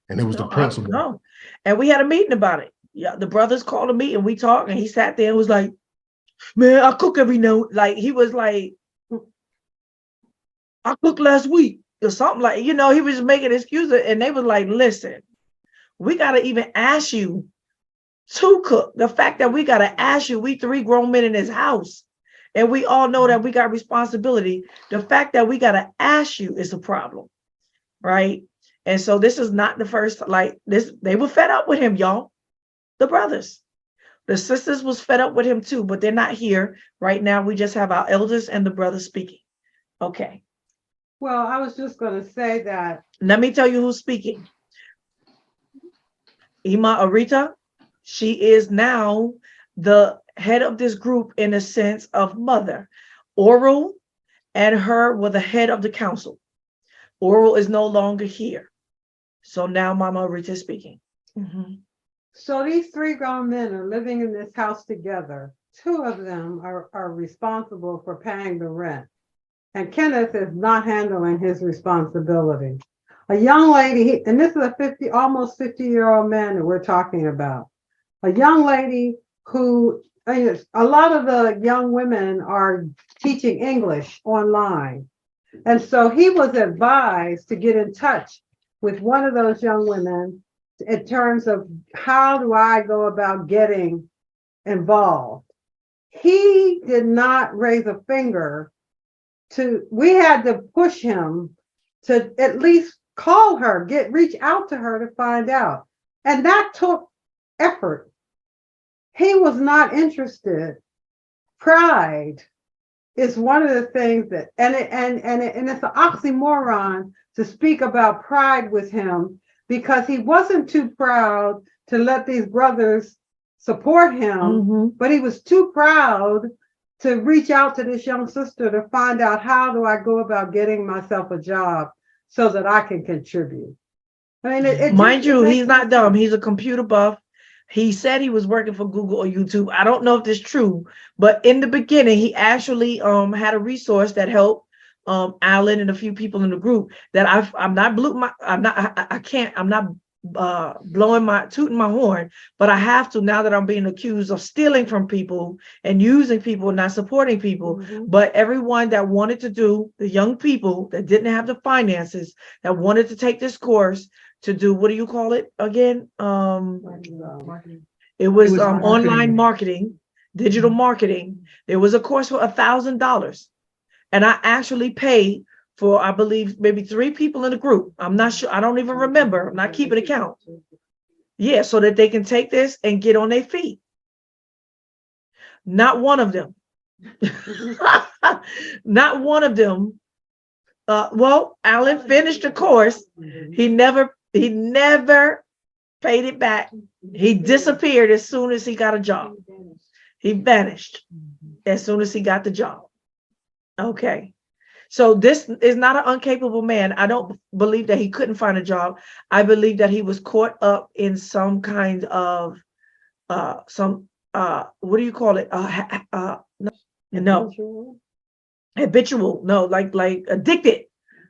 and it was the principle. No, and we had a meeting about it. Yeah, the brothers called a meeting, we talked, and he sat there and was like, man, I cook every night. Like, he was like, I cooked last week or something, like, he was making excuses, and they was like, listen, we got to even ask you to cook. The fact that we got to ask you, we 3 grown men in this house, and we all know that we got responsibility. The fact that we got to ask you is a problem, right? And so this is not the first, like, this, they were fed up with him, y'all. The brothers. The sisters was fed up with him too, but they're not here right now. We just have our elders and the brothers speaking. Okay. Well, I was just going to say that. Let me tell you who's speaking. Ima Arita. She is now the head of this group in a sense of mother. Oral and her were the head of the council. Oral is no longer here. So now Mama Arita is speaking. Mm-hmm. So these 3 grown men are living in this house together. 2 of them are responsible for paying the rent. And Kenneth is not handling his responsibility. A young lady, and this is a almost 50-year-old man that we're talking about. A young lady who, a lot of the young women are teaching English online. And so he was advised to get in touch with one of those young women in terms of how do I go about getting involved. He did not raise a finger we had to push him to at least call her, reach out to her to find out. And that took effort. He was not interested. Pride is one of the things that, and it's an oxymoron to speak about pride with him, because he wasn't too proud to let these brothers support him, but he was too proud to reach out to this young sister to find out, how do I go about getting myself a job so that I can contribute? I mean, mind you, he's not dumb. He's a computer buff. He said he was working for Google or YouTube. I don't know if this is true, but in the beginning, he actually had a resource that helped I'm not tooting my horn, but I have to now that I'm being accused of stealing from people and using people, not supporting people. But everyone that wanted to do, the young people that didn't have the finances, that wanted to take this course to do, what do you call it again? It was online marketing, digital marketing. There was a course for $1,000, and I actually paid for, I believe, maybe 3 people in the group. I'm not sure. I don't even remember. I'm not keeping account. Yeah, so that they can take this and get on their feet. Not one of them. Not one of them. Well, Alan finished the course. He never paid it back. He disappeared as soon as he got a job. He vanished as soon as he got the job. Okay. So this is not an incapable man. I don't believe that he couldn't find a job. I believe that he was caught up in some kind of what do you call it? Habitual. No, like addicted.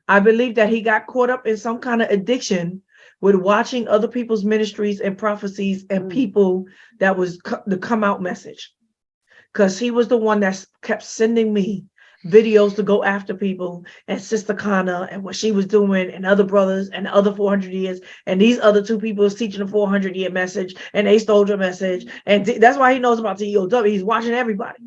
I believe that he got caught up in some kind of addiction with watching other people's ministries and prophecies and people that was the come out message. Because he was the one that kept sending me videos to go after people, and Sister Kana and what she was doing, and other brothers and the other 400 years, and these other 2 people is teaching the 400-year message, and they stole your message, and that's why he knows about the EOW. He's watching everybody,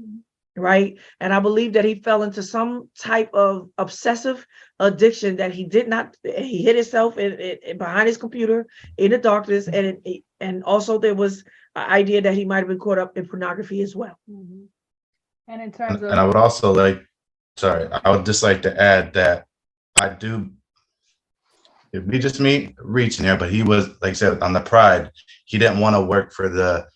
right? And I believe that he fell into some type of obsessive addiction that he did not. He hid himself in behind his computer in the darkness, and also there was an idea that he might have been caught up in pornography as well. And in terms of, And I would also I would just like to add that it'd be just me reaching there, but he was, like I said, on the pride, he didn't want to work for the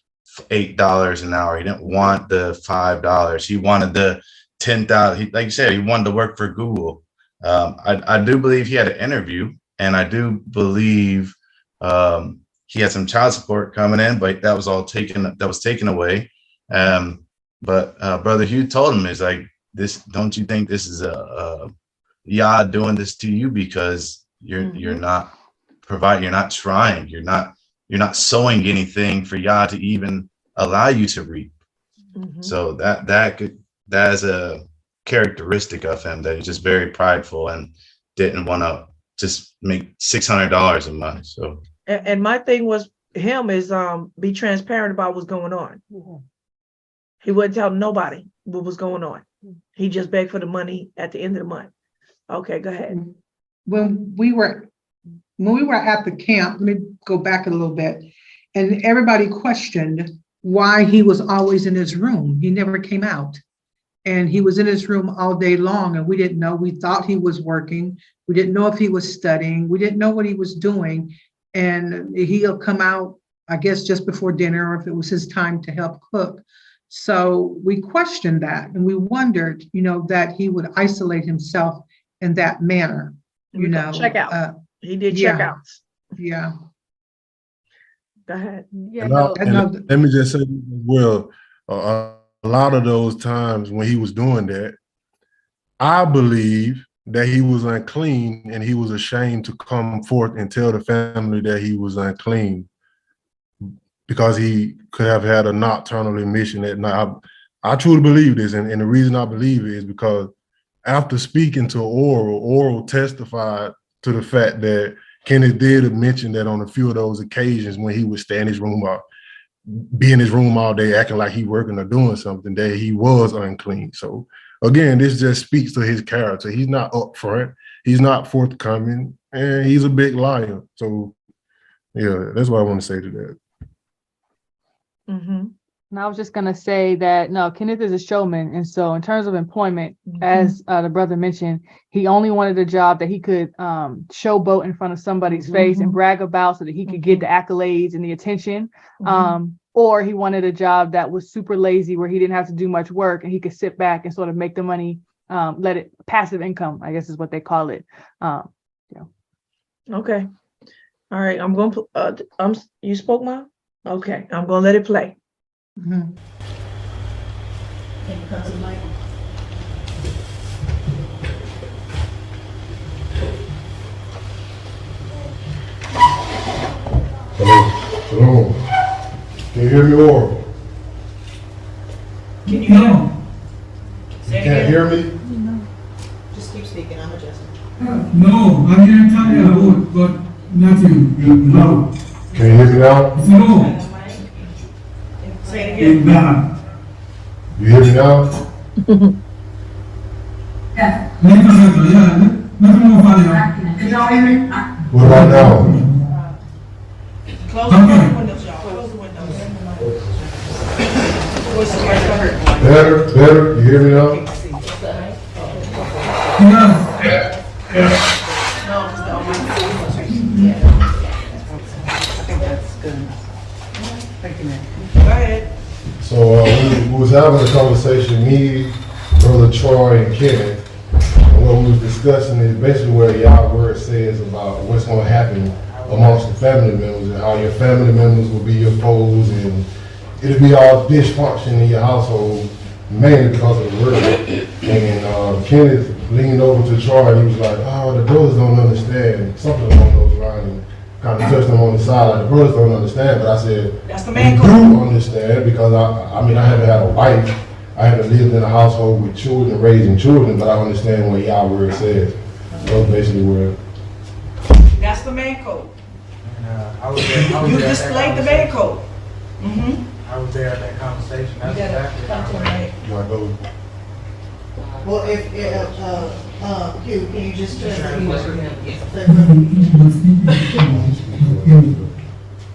$8 an hour. He didn't want the $5. He wanted the 10,000. Like you said, he wanted to work for Google. I do believe he had an interview, and I do believe he had some child support coming in, but that was all taken away. But Brother Hugh told him, is like, this, don't you think this is a Yah doing this to you because you're not providing, you're not trying, you're not sowing anything for Yah to even allow you to reap. So that is a characteristic of him, that he's just very prideful and didn't want to just make $600 a month. So and my thing was him is be transparent about what's going on. He wouldn't tell nobody what was going on. He just begged for the money at the end of the month. Okay, go ahead. When we were at the camp, let me go back a little bit, and everybody questioned why he was always in his room. He never came out, and he was in his room all day long, and we didn't know. We thought he was working. We didn't know if he was studying. We didn't know what he was doing, and he'll come out, I guess, just before dinner, or if it was his time to help cook. So we questioned that, and we wondered, that he would isolate himself in that manner, Check out. He did check outs. Yeah. Go ahead. yeah, And let me just say as well, a lot of those times when he was doing that, I believe that he was unclean and he was ashamed to come forth and tell the family that he was unclean, because he could have had a nocturnal emission at night. I truly believe this, and the reason I believe it is because after speaking to Oral testified to the fact that Kenneth did mention that on a few of those occasions when he would stay in his room or be in his room all day acting like he working or doing something, that he was unclean. So again, this just speaks to his character. He's not upfront, he's not forthcoming, and he's a big liar. So yeah, that's what I want to say to that. And I was just going to say that, no, Kenneth is a showman. And so in terms of employment, as the brother mentioned, he only wanted a job that he could showboat in front of somebody's face and brag about so that he could get the accolades and the attention. Or he wanted a job that was super lazy, where he didn't have to do much work and he could sit back and sort of make the money, let it passive income, I guess is what they call it. Okay. All right. I'm going to, you spoke, Mom? Okay. I'm going to let it play. Can you come to the mic? hear me, Oracle? Can you hear? No, Say it Can't again. hear me? Just keep speaking, I'm adjusting. no, I'm hearing Talia out, but not you. No, Can you hear me now? no, Say it again. nah. You hear me now? Make a circle, yeah. Nothing more for you. What about now? Close the windows, y'all. Close the windows. Better, better, you hear me now? Yeah, No, it's the Go ahead. So we was having a conversation, me, Brother Troy, and Kenneth. And what we was discussing is basically what y'all word says about what's gonna happen amongst the family members and how your family members will be your foes and it'll be all dysfunction in your household, mainly because of the word. And Kenneth leaned over to Troy and he was like, oh, the brothers don't understand, something along those lines. And kind of touched him on the side, like the brothers don't understand, but I said, That's the man we code. do understand because I mean, I haven't had a wife, I haven't lived in a household with children, raising children, but I understand what y'all word says. That's basically where. That's the man code. I was there. I was You there at that displayed the man conversation. code. Mm-hmm. I was there at that conversation. That's exactly how it went. You wanna go? Well, if, Q, can you just translate?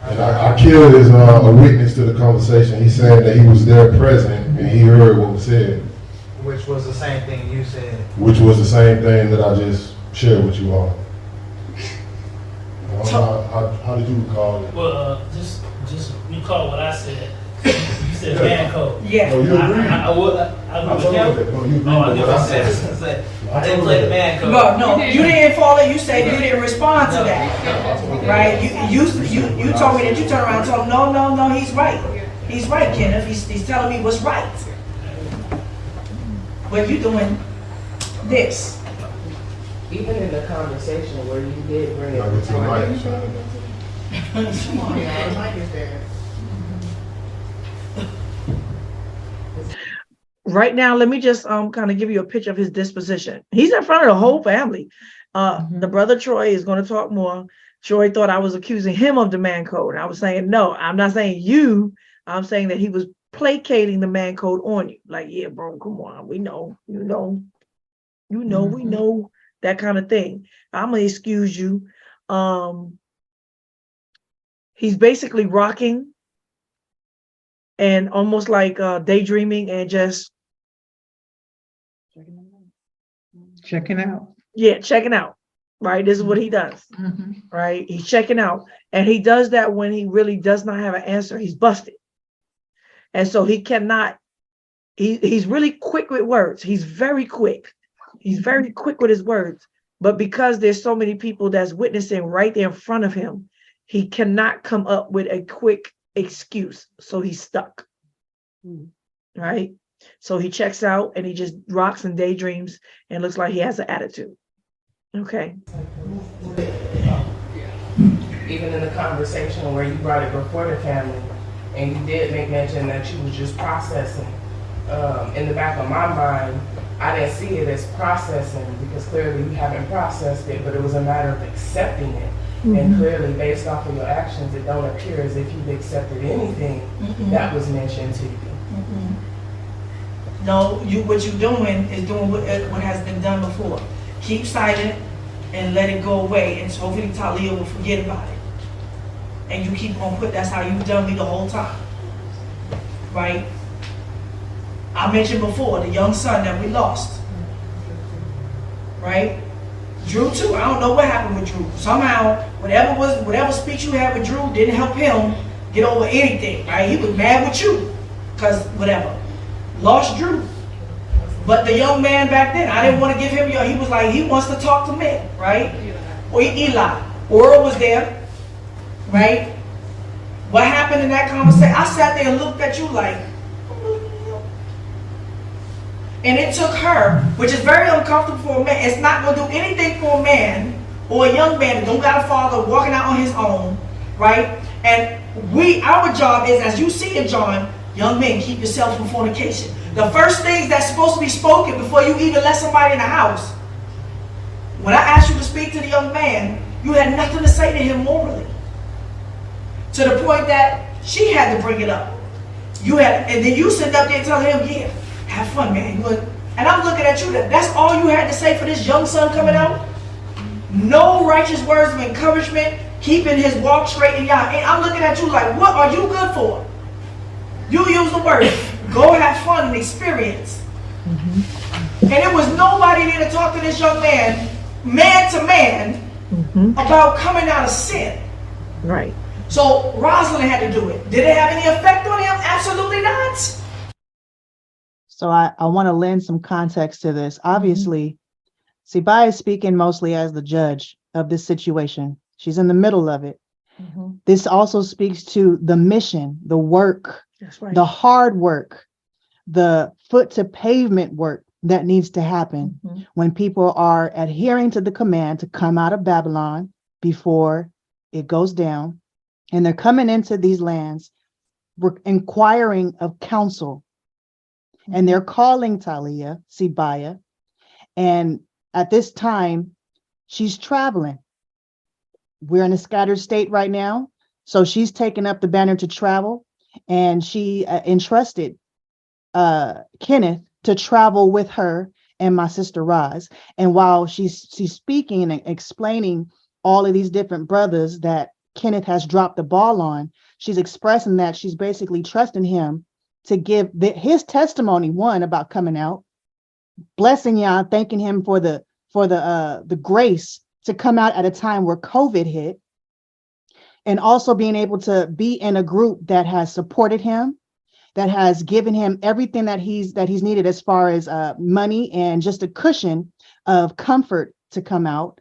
And I killed is a witness to the conversation. He said that he was there present and he heard what was said, Which was the same thing you said. which was the same thing that I just shared with you all. How did you recall it? Well, just recall what I said. You said man code. Yeah. No, you agree. I would. I I agree told with you him. that. No, you agree Oh, I with get what what I I said. said. I didn't play the man code. No, you didn't follow. You said you didn't respond to that, right? You told me that you turned around and told him, no, he's right. He's right, Kenneth. He's telling me what's right. But you doing this. Even in the conversation where you did bring it. I get to the mic, son. Come on, y'all, the mic is there. Right now, let me just kind of give you a picture of his disposition. He's in front of the whole family. The brother Troy is going to talk more. Troy thought I was accusing him of the man code. I was saying, no, I'm not saying you. I'm saying that he was placating the man code on you. Like, yeah, bro, come on. We know, we know that kind of thing. I'm going to excuse you. He's basically rocking and almost like daydreaming and just Checking out. yeah, checking out, right? This is what he does, right? He's checking out. And he does that when he really does not have an answer. He's busted. And so he cannot, he's really quick with words. He's very quick. He's very quick with his words. But because there's so many people that's witnessing right there in front of him, he cannot come up with a quick excuse. So he's stuck, right? So he checks out and he just rocks and daydreams and looks like he has an attitude. Okay. Even in the conversation where you brought it before the family, and you did make mention that you was just processing. In the back of my mind, I didn't see it as processing because clearly you haven't processed it, but it was a matter of accepting it. And clearly, based off of your actions, it don't appear as if you've accepted anything that was mentioned to you. No, what you're doing is doing what has been done before. Keep silent and let it go away, and so hopefully Talia will forget about it. And you keep on that's how you've done me the whole time, right? I mentioned before the young son that we lost, right? Drew too. I don't know what happened with Drew. Somehow, whatever speech you had with Drew didn't help him get over anything, right? He was mad with you, cause whatever. Lost Drew. But the young man back then, I didn't want to give him he was like, he wants to talk to men, right? Or Eli. Oral was there, right? What happened in that conversation? I sat there and looked at you like, and it took her, which is very uncomfortable for a man. It's not going to do anything for a man or a young man that don't got a father walking out on his own, right? And our job is, as you see in John, young men, keep yourself from fornication. The first things that's supposed to be spoken before you even let somebody in the house. When I asked you to speak to the young man, you had nothing to say to him morally. To the point that she had to bring it up. And then you sit up there telling him, yeah, have fun, man. And I'm looking at you, that's all you had to say for this young son coming out? No righteous words of encouragement, keeping his walk straight in y'all. And I'm looking at you like, what are you good for? You use the word, go have fun and experience. And there was nobody there to talk to this young man to man, about coming out of sin. Right. So Rosalind had to do it. Did it have any effect on him? Absolutely not. So I want to lend some context to this. Obviously, Sibai is speaking mostly as the judge of this situation. She's in the middle of it. This also speaks to the mission, the work, That's right. the hard work, the foot to pavement work that needs to happen when people are adhering to the command to come out of Babylon before it goes down. And they're coming into these lands, we're inquiring of counsel. And they're calling Talia, Sibaya. And at this time, she's traveling. We're in a scattered state right now. So she's taken up the banner to travel. And she entrusted Kenneth to travel with her and my sister Roz. And while she's speaking and explaining all of these different brothers that Kenneth has dropped the ball on, she's expressing that she's basically trusting him to give his testimony, one, about coming out, blessing y'all, thanking him for the grace to come out at a time where COVID hit, and also being able to be in a group that has supported him, that has given him everything that he's needed as far as money and just a cushion of comfort to come out.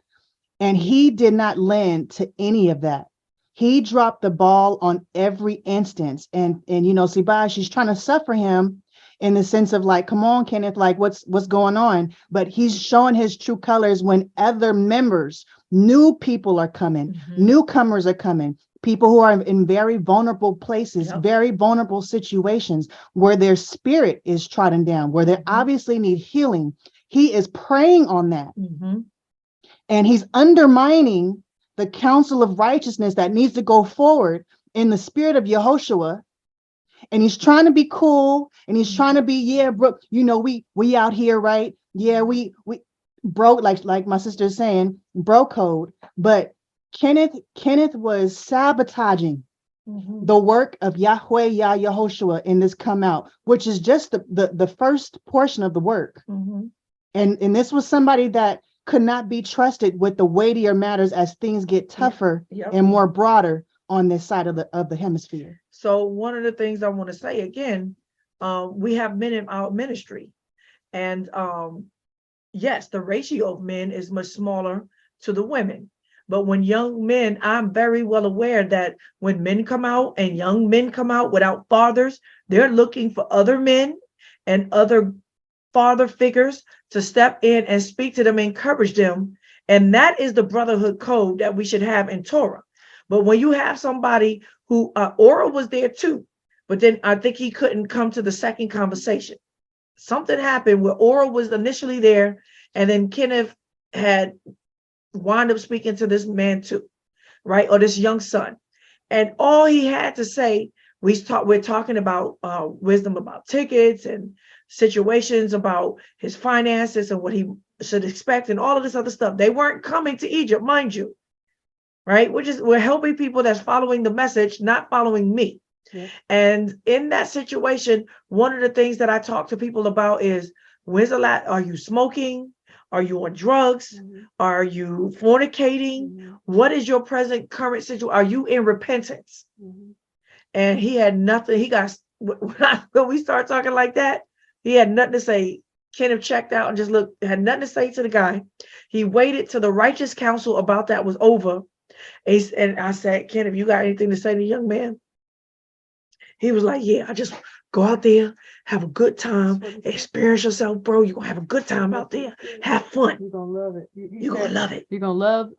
And he did not lend to any of that. He dropped the ball on every instance. And you know, Sibai, she's trying to suffer him in the sense of like, come on, Kenneth, like what's going on? But he's showing his true colors when other members, new people are coming, newcomers are coming, people who are in very vulnerable places, very vulnerable situations where their spirit is trodden down, where they obviously need healing. He is preying on that. And he's undermining the counsel of righteousness that needs to go forward in the spirit of Yehoshua. And he's trying to be cool, and he's trying to be, yeah, bro, you know, we out here, right? Yeah, we bro, like my sister's saying, bro code. But Kenneth was sabotaging the work of Yahweh Yah Yehoshua in this come out, which is just the first portion of the work. And this was somebody that could not be trusted with the weightier matters as things get tougher and more broader on this side of the hemisphere. So one of the things I want to say again, we have men in our ministry, and yes, the ratio of men is much smaller to the women. But when young men, I'm very well aware that when men come out and young men come out without fathers, they're looking for other men and other father figures to step in and speak to them, encourage them. And that is the brotherhood code that we should have in Torah. But when you have somebody who, Ora was there too, but then I think he couldn't come to the second conversation. Something happened where Ora was initially there, and then Kenneth had wound up speaking to this man too, right? Or this young son. And all he had to say, we're talking about wisdom about tickets and situations about his finances and what he should expect and all of this other stuff. They weren't coming to Egypt, mind you, right? We're helping people that's following the message, not following me. And in that situation, one of the things that I talk to people about is, are you smoking? Are you on drugs? Are you fornicating? What is your current situation? Are you in repentance? And he had nothing. He got, when we start talking like that, he had nothing to say. Kenneth checked out and just looked, had nothing to say to the guy. He waited till the righteous counsel about that was over. And I said, Kenneth, you got anything to say to the young man? He was like, yeah, I just Go out there, have a good time, experience yourself, bro. You're gonna have a good time out there. Have fun. You're gonna love it. You're gonna love it. You're gonna love,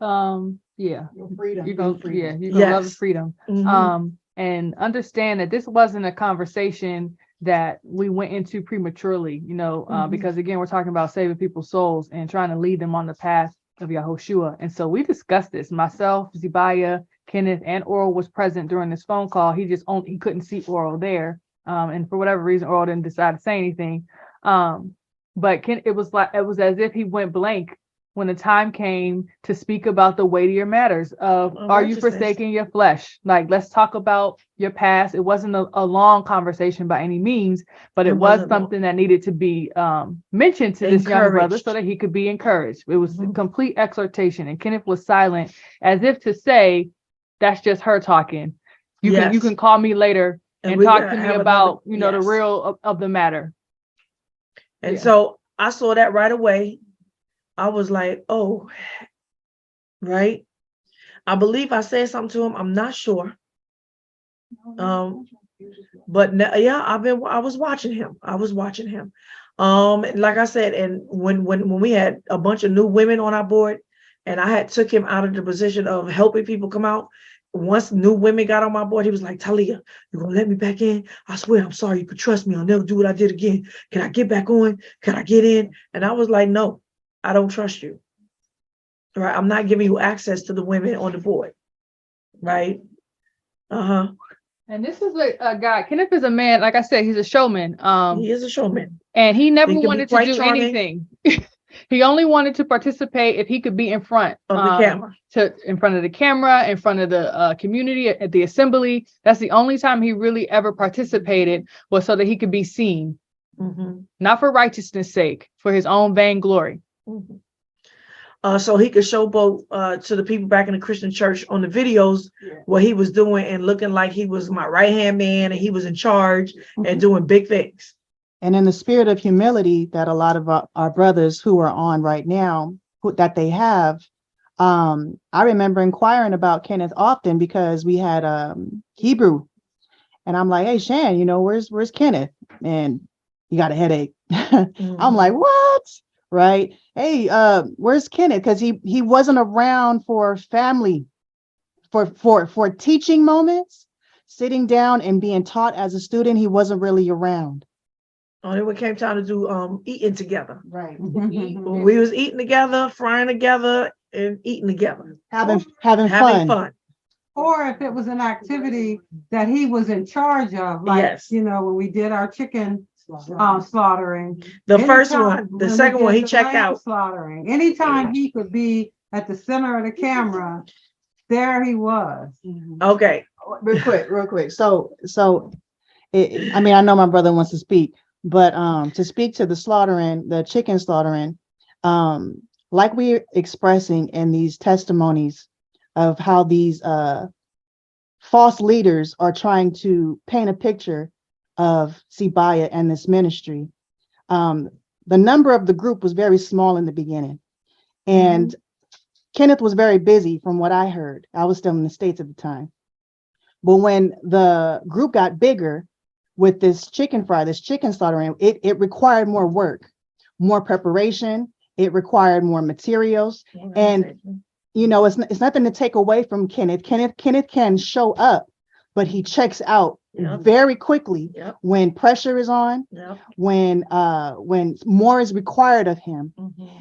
yeah. Your freedom. You're your gonna, freedom. yeah, you're gonna love the Yes. freedom. Mhm. And understand that this wasn't a conversation that we went into prematurely, you know, because again, we're talking about saving people's souls and trying to lead them on the path of YHWH. And so we discussed this. Myself, Zibiah, Kenneth, and Oral was present during this phone call. He couldn't see Oral there. And for whatever reason, Oral didn't decide to say anything. But it was as if he went blank when the time came to speak about the weightier matters of, are you righteousness. forsaking your flesh? Like, let's talk about your past. It wasn't a long conversation by any means, but it was wasn't long. something that needed to be mentioned to this young brother Encouraged. so that he could be encouraged. It was a complete exhortation, and Kenneth was silent as if to say, that's just her talking. You Yes. can call me later and we talk gotta to me have about, another- the yes. real of the matter. And Yeah. so I saw that right away. I was like, oh, right. I believe I said something to him. I'm not sure. But yeah, I was watching him. Like I said, and when we had a bunch of new women on our board, and I had took him out of the position of helping people come out. Once new women got on my board, he was like, Talia, you're gonna let me back in? I swear, I'm sorry. You could trust me. I'll never do what I did again. Can I get back on? Can I get in? And I was like, no, I don't trust you. Right? I'm not giving you access to the women on the board. Right? Uh-huh. And this is a guy, Kenneth is a man, like I said, he's a showman. He is a showman. And he never He can be wanted to quite do charming. anything. He only wanted to participate if he could be in front Of the camera. in front of the camera, in front of the community at the assembly. That's the only time he really ever participated, was so that he could be seen, not for righteousness' sake, for his own vainglory. So he could show both to the people back in the Christian church on the videos what he was doing and looking like he was my right-hand man and he was in charge and doing big things. And in the spirit of humility that a lot of our brothers who are on right now, that they have, I remember inquiring about Kenneth often because we had Hebrew. And I'm like, hey, Shan, where's Kenneth? And you got a headache. I'm like, what? Right? Hey, where's Kenneth? Because he wasn't around for family, for teaching moments, sitting down and being taught as a student, he wasn't really around. Only when it came time to do eating together. Right. When we was eating together, frying together, and eating together. Having fun. Or if it was an activity that he was in charge of, like, Yes. when we did our chicken slaughtering. The first Anytime- one, the when we second one, did he the checked lamb out. Slaughtering. Anytime he could be at the center of the camera, there he was. Okay. Real quick. So I mean, I know my brother wants to speak, but to speak to the chicken slaughtering, like we're expressing in these testimonies of how these false leaders are trying to paint a picture of Zibiah and this ministry. The number of the group was very small in the beginning, and Kenneth was very busy from what I heard. I was still in the States at the time. But when the group got bigger with this chicken slaughtering, it required more work, more preparation. It required more materials. And, it's nothing to take away from Kenneth. Kenneth can show up, but he checks out very quickly when pressure is on, when more is required of him.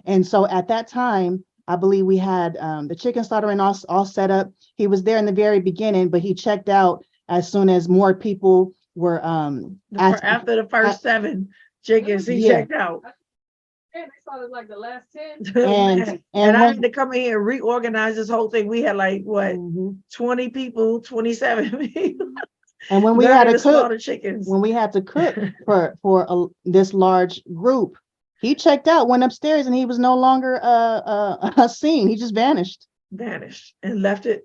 And so at that time, I believe we had the chicken slaughtering all set up. He was there in the very beginning, but he checked out as soon as more people were after the first 7 chickens, he checked out. Yeah, they started like the last 10. And I had to come in here and reorganize this whole thing. We had 20 people, 27 people. And when we had to cook chickens, when we had to cook for this large group, he checked out, went upstairs, and he was no longer seen. He just vanished and left it.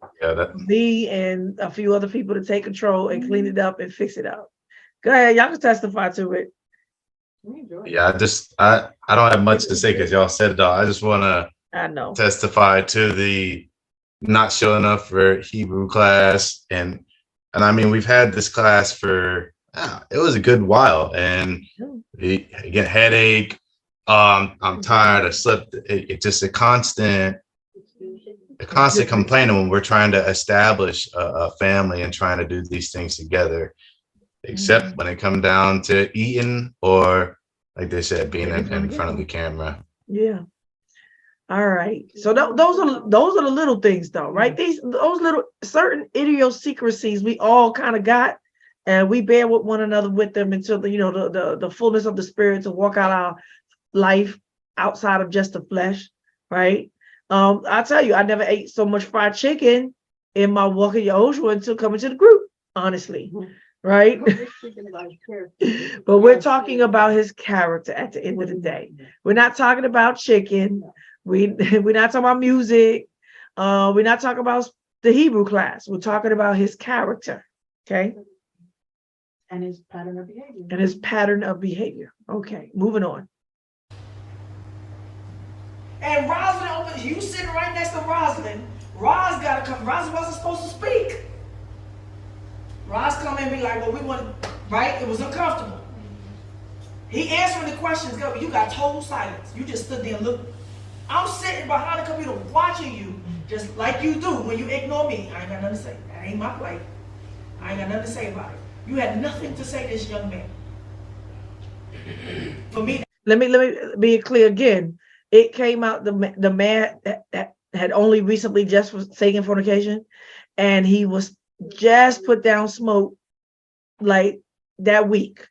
Me and a few other people to take control and clean it up and fix it up. Go ahead, y'all can testify to it. Yeah, I don't have much to say because y'all said it all. I just want to testify to the not showing up for Hebrew class, and I mean, we've had this class for It was a good while, and again, headache. I'm tired. I slept. It's just a constant complaining when we're trying to establish a family and trying to do these things together. Except when it comes down to eating, or like they said, being in front of the camera. Yeah. All right. So those are the little things, though, right? Those little certain idiosyncrasies we all kind of got, and we bear with one another with them until the fullness of the spirit to walk out our life outside of just the flesh, right? I tell you, I never ate so much fried chicken in my walk of Yahushua until coming to the group, honestly, right? But we're talking about his character at the end of the day. We're not talking about chicken. We're not talking about music. We're not talking about the Hebrew class. We're talking about his character, okay? And his pattern of behavior. And his pattern of behavior. Okay, moving on. And Rosalind, you sitting right next to Rosalind. Roz gotta come. Roz wasn't supposed to speak. Roz come in and be like, well, we want to, right? It was uncomfortable. He answering the questions, girl, you got total silence. You just stood there and looked. I'm sitting behind the computer watching you, just like you do when you ignore me. I ain't got nothing to say. That ain't my play. I ain't got nothing to say about it. You had nothing to say to this young man. For me. Let me be clear again. It came out the man that had only recently just was taken fornication, and he was just put down smoke like that week.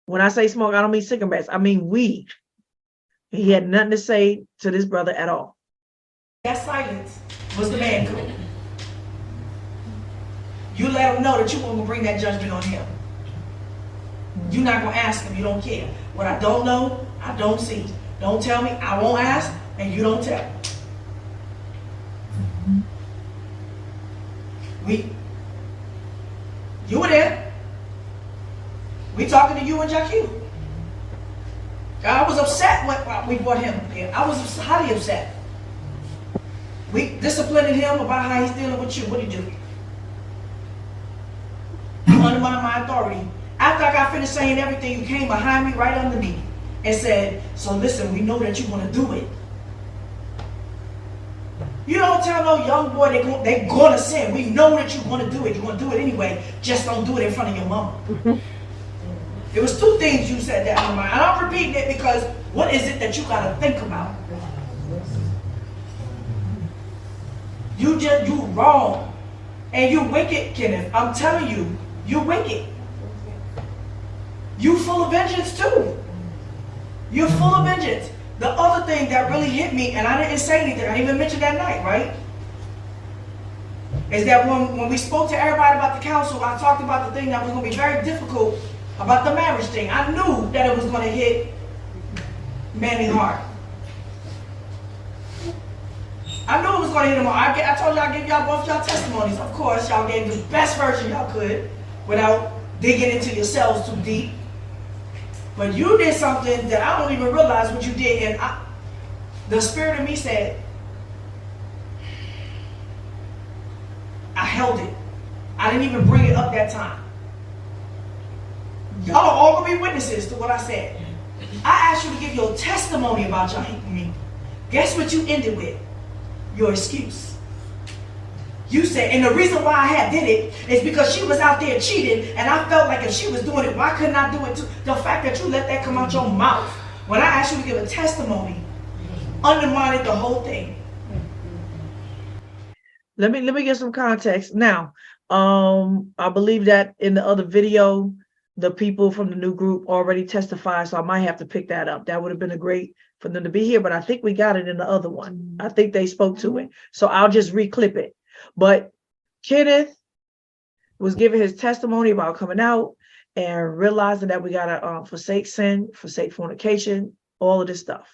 When I say smoke, I don't mean cigarettes. I mean weed. He had nothing to say to this brother at all. That silence was the man code. You let him know that you won't bring that judgment on him. You're not going to ask him. You don't care. What I don't know, I don't see. Don't tell me. I won't ask, and you don't tell. You were there. We talking to you and Jackie. I was upset when we brought him here. I was highly upset. We disciplining him about how he's dealing with you. What did he do? You undermined my authority. After I got finished saying everything, you came behind me, right under me, and said, so listen, we know that you want to do it. You don't tell no young boy they're going to sin. We know that you want to do it. You want to do it anyway. Just don't do it in front of your mama. It was two things you said that in mind. And I'm repeating it because what is it that you got to think about? You wrong. And you wicked, Kenneth. I'm telling you, you wicked. You full of vengeance too. You're full of vengeance. The other thing that really hit me, and I didn't say anything, I didn't even mention that night, right? Is that when we spoke to everybody about the council, I talked about the thing that was going to be very difficult about the marriage thing. I knew that it was going to hit Manny hard. I knew it was going to hit him hard. I told y'all I'd give y'all both y'all testimonies. Of course, y'all gave the best version y'all could without digging into yourselves too deep. But you did something that I don't even realize what you did. And the spirit of me said, I held it. I didn't even bring it up that time. Y'all are all going to be witnesses to what I said. I asked you to give your testimony about y'all hating me. Guess what you ended with? Your excuse. You said, and the reason why I did it is because she was out there cheating, and I felt like if she was doing it, why couldn't I do it too? The fact that you let that come out your mouth when I asked you to give a testimony undermined the whole thing. Let me get some context. Now, I believe that in the other video, the people from the new group already testified, so I might have to pick that up. That would have been a great for them to be here, but I think we got it in the other one. I think they spoke to it. So I'll just reclip it. But Kenneth was giving his testimony about coming out and realizing that we gotta forsake sin, forsake fornication, all of this stuff.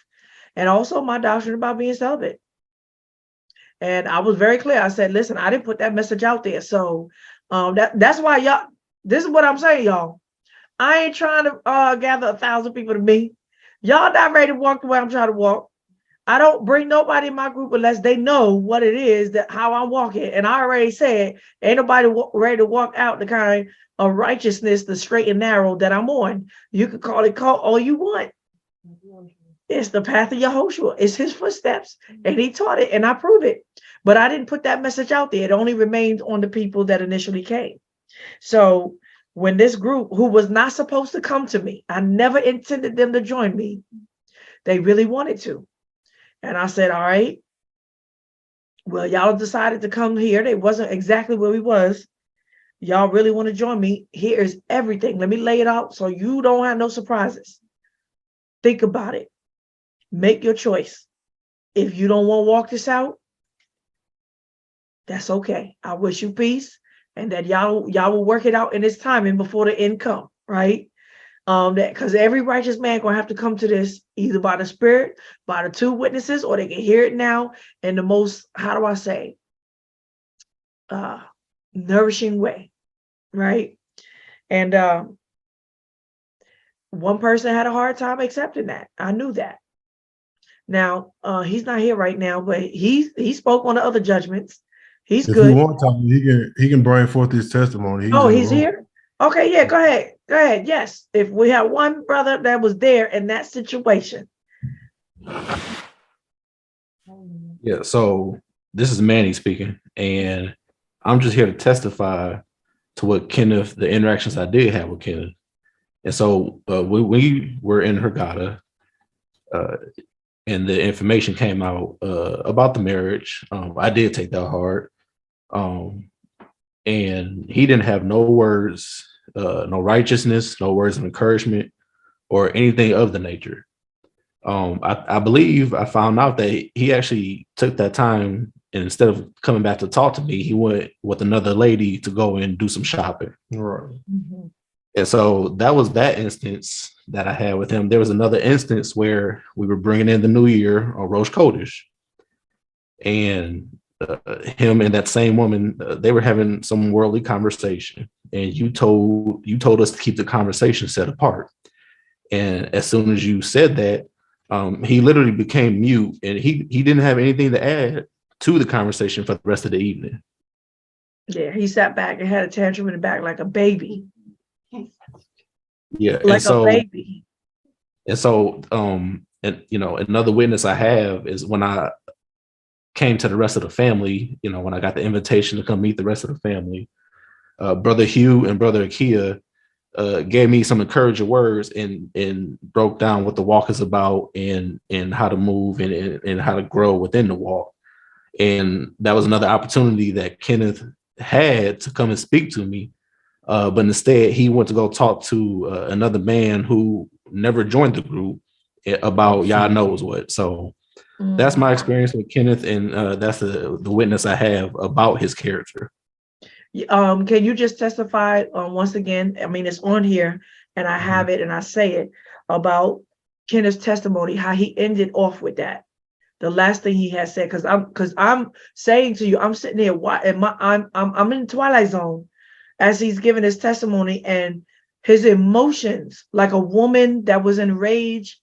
And also my doctrine about being celibate. And I was very clear. I said, listen, I didn't put that message out there. So that's why y'all, this is what I'm saying, y'all. I ain't trying to gather 1,000 people to me. Y'all not ready to walk the way I'm trying to walk. I don't bring nobody in my group unless they know what it is that how I'm walking. And I already said, ain't nobody ready to walk out the kind of righteousness, the straight and narrow that I'm on. You can call it cult all you want. It's the path of YHWH. It's his footsteps. And he taught it and I prove it. But I didn't put that message out there. It only remained on the people that initially came. So when this group, who was not supposed to come to me, I never intended them to join me. They really wanted to. And I said, all right, well, y'all decided to come here. They wasn't exactly where we was. Y'all really want to join me. Here is everything. Let me lay it out so you don't have no surprises. Think about it. Make your choice. If you don't want to walk this out, that's okay. I wish you peace and that y'all will work it out in its timing before the end come, right? That because every righteous man gonna have to come to this either by the Spirit, by the two witnesses, or they can hear it now in the most, how do I say, nourishing way, right? And one person had a hard time accepting that. I knew that. Now he's not here right now, but he spoke on the other judgments. He's If good. you want to, he can bring forth his testimony. He's here. Okay, yeah, go ahead. Go ahead. Yes. If we have one brother that was there in that situation. Yeah, so this is Manny speaking, and I'm just here to testify to what Kenneth, the interactions I did have with Kenneth. And so we were in Hurghada, and the information came out about the marriage. I did take that hard. And he didn't have no words, no righteousness, no words of encouragement or anything of the nature. I believe I found out that he actually took that time, and instead of coming back to talk to me, he went with another lady to go and do some shopping. Right. Mm-hmm. And so that was that instance that I had with him. There was another instance where we were bringing in the new year on Rosh Chodesh, and him and that same woman, they were having some worldly conversation, and you told us to keep the conversation set apart. And as soon as you said that, he literally became mute, and he didn't have anything to add to the conversation for the rest of the evening. Yeah, he sat back and had a tantrum in the back like a baby. Yeah, like a baby. And so, and you know, another witness I have is when I came to the rest of the family, you know, when I got the invitation to come meet the rest of the family, Brother Hugh and Brother Akia gave me some encouraging words and broke down what the walk is about and how to move and how to grow within the walk. And that was another opportunity that Kenneth had to come and speak to me. But instead, he went to go talk to another man who never joined the group about y'all knows what. So that's my experience with Kenneth, and that's the witness I have about his character. Can you just testify once again? I mean, it's on here, and I have it, and I say it about Kenneth's testimony, how he ended off with that. The last thing he had said, because I'm saying to you, I'm sitting there, I'm in the twilight zone as he's giving his testimony, and his emotions, like a woman that was enraged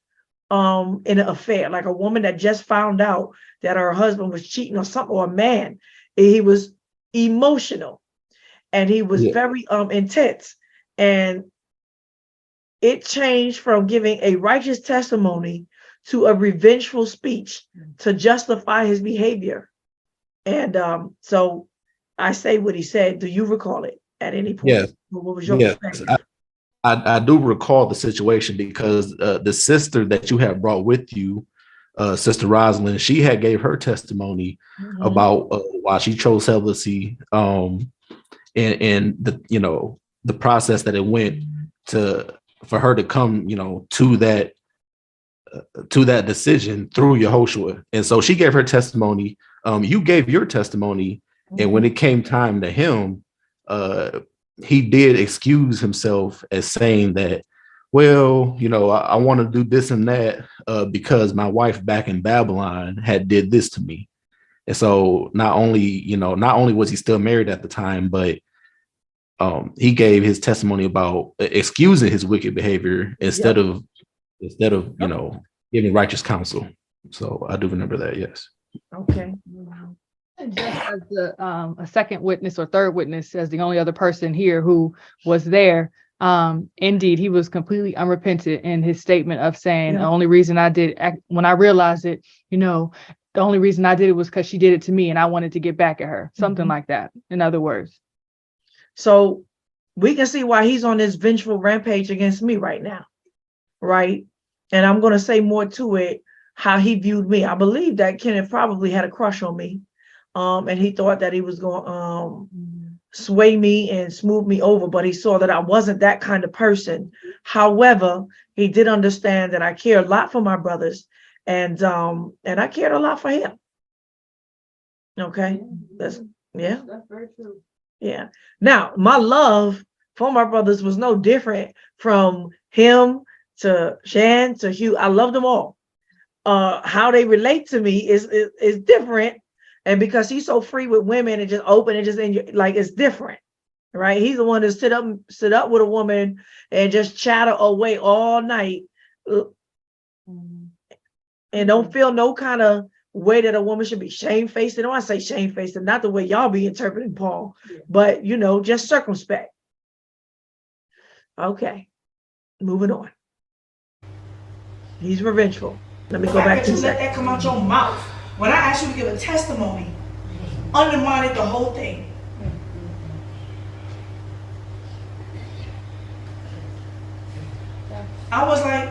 in an affair, like a woman that just found out that her husband was cheating or something, or a man. He was emotional and he was very intense, and it changed from giving a righteous testimony to a revengeful speech to justify his behavior. And so I say what he said. Do you recall it at any point? Yes. What was your perspective? I do recall the situation because the sister that you had brought with you, Sister Rosalind, she had gave her testimony about why she chose celibacy, and the, you know, the process that it went for her to come, you know, to that decision through YHWH. And so she gave her testimony. You gave your testimony, and when it came time to him, he did excuse himself as saying that, well, you know, I want to do this and that because my wife back in Babylon had did this to me. And so not only was he still married at the time, but he gave his testimony about excusing his wicked behavior instead of, you know, giving righteous counsel. So I do remember that, yes. Okay. And just as a second witness or third witness, as the only other person here who was there, indeed, he was completely unrepentant in his statement of saying, the only reason I did, when I realized it, the only reason I did it was because she did it to me and I wanted to get back at her. Something like that, in other words. So we can see why he's on this vengeful rampage against me right now, right? And I'm going to say more to it, how he viewed me. I believe that Kenneth probably had a crush on me, and he thought that he was going to sway me and smooth me over, but he saw that I wasn't that kind of person. However, he did understand that I care a lot for my brothers, and I cared a lot for him. Okay, that's very true. Yeah. Now, my love for my brothers was no different from him to Shan to Hugh. I love them all. How they relate to me is different. And because he's so free with women and just open and just it's different, right? He's the one that sit up with a woman and just chatter away all night and don't feel no kind of way that a woman should be shamefaced. And when I say shamefaced, and not the way y'all be interpreting Paul, but just circumspect. Okay, moving on. He's revengeful. Let me go back to let that come out your mouth. When I asked you to give a testimony, undermined the whole thing. I was like,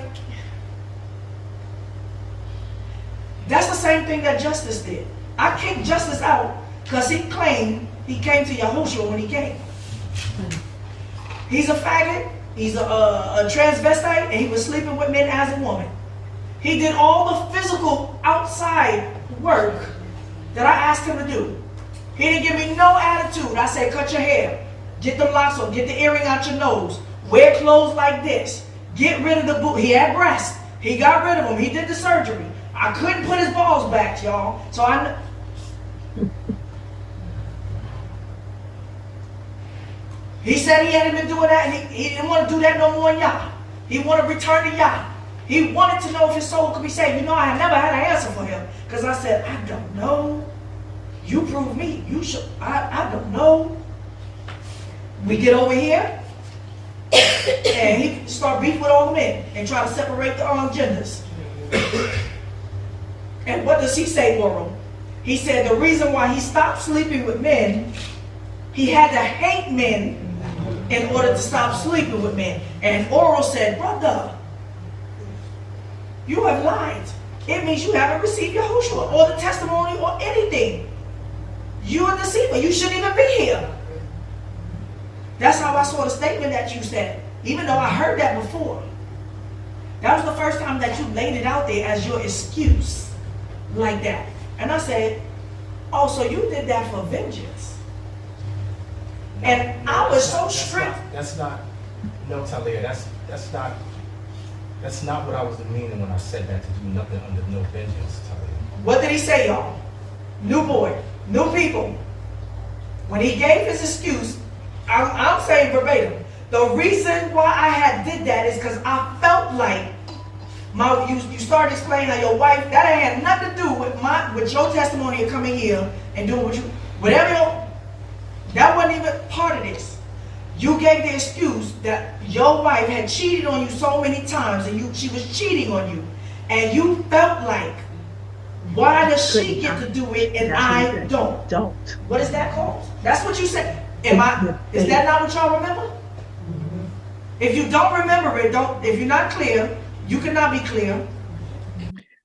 that's the same thing that Justice did. I kicked Justice out because he claimed he came to Yahushua when he came. He's a faggot, he's a transvestite, and he was sleeping with men as a woman. He did all the physical outside work that I asked him to do. He didn't give me no attitude. I said, cut your hair, get the locks on, get the earring out your nose, wear clothes like this, get rid of the boot. He had breasts. He got rid of them. He did the surgery. I couldn't put his balls back, y'all. So he said he hadn't been doing that, and he didn't want to do that no more in Yah. He wanted to return to Yah. He wanted to know if his soul could be saved. I have never had an answer for him. Because I said, I don't know. You prove me. You should. I don't know. We get over here, and he start beef with all the men and try to separate the genders. And what does he say, Oral? He said the reason why he stopped sleeping with men, he had to hate men in order to stop sleeping with men. And Oral said, brother, you have lied. It means you haven't received Yahushua or the testimony or anything. You're a deceiver. You shouldn't even be here. That's how I saw the statement that you said, even though I heard that before. That was the first time that you laid it out there as your excuse like that. And I said, oh, so you did that for vengeance. No, and no, I was so strict. No, Talia, that's not what I was meaning when I said that, to do nothing under no vengeance, Talia. What did he say, y'all? New boy, new people. When he gave his excuse, I'm saying verbatim, the reason why I did that is because I felt like you started explaining how your wife, that had nothing to do with your testimony of coming here and doing that wasn't even part of this. You gave the excuse that your wife had cheated on you so many times and she was cheating on you. And you felt like, why does she get to do it and I don't? What is that called? That's what you said. Is that not what y'all remember? If you don't remember it, if you're not clear, you cannot be clear.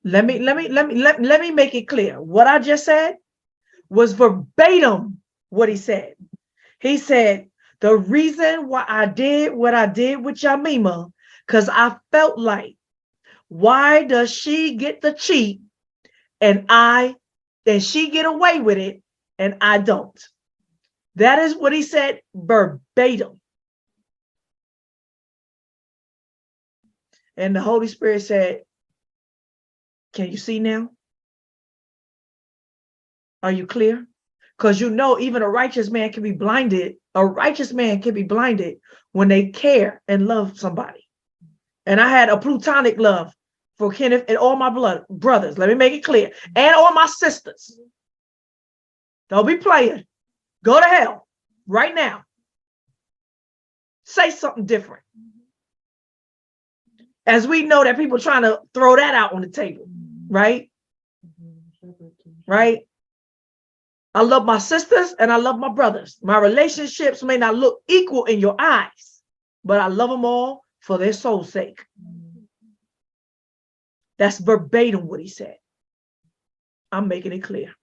Let me make it clear. What I just said was verbatim what he said. He said, the reason why I did what I did with Yamima, because I felt like, why does she get to cheat and she get away with it and I don't? That is what he said verbatim. And the Holy Spirit said, can you see now? Are you clear? Because even a righteous man can be blinded. A righteous man can be blinded when they care and love somebody. And I had a plutonic love for Kenneth and all my brothers. Let me make it clear. And all my sisters. Don't be playing. Go to hell right now. Say something different. As we know that people trying to throw that out on the table, right? Right? I love my sisters and I love my brothers. My relationships may not look equal in your eyes, but I love them all for their soul's sake. That's verbatim what he said. I'm making it clear.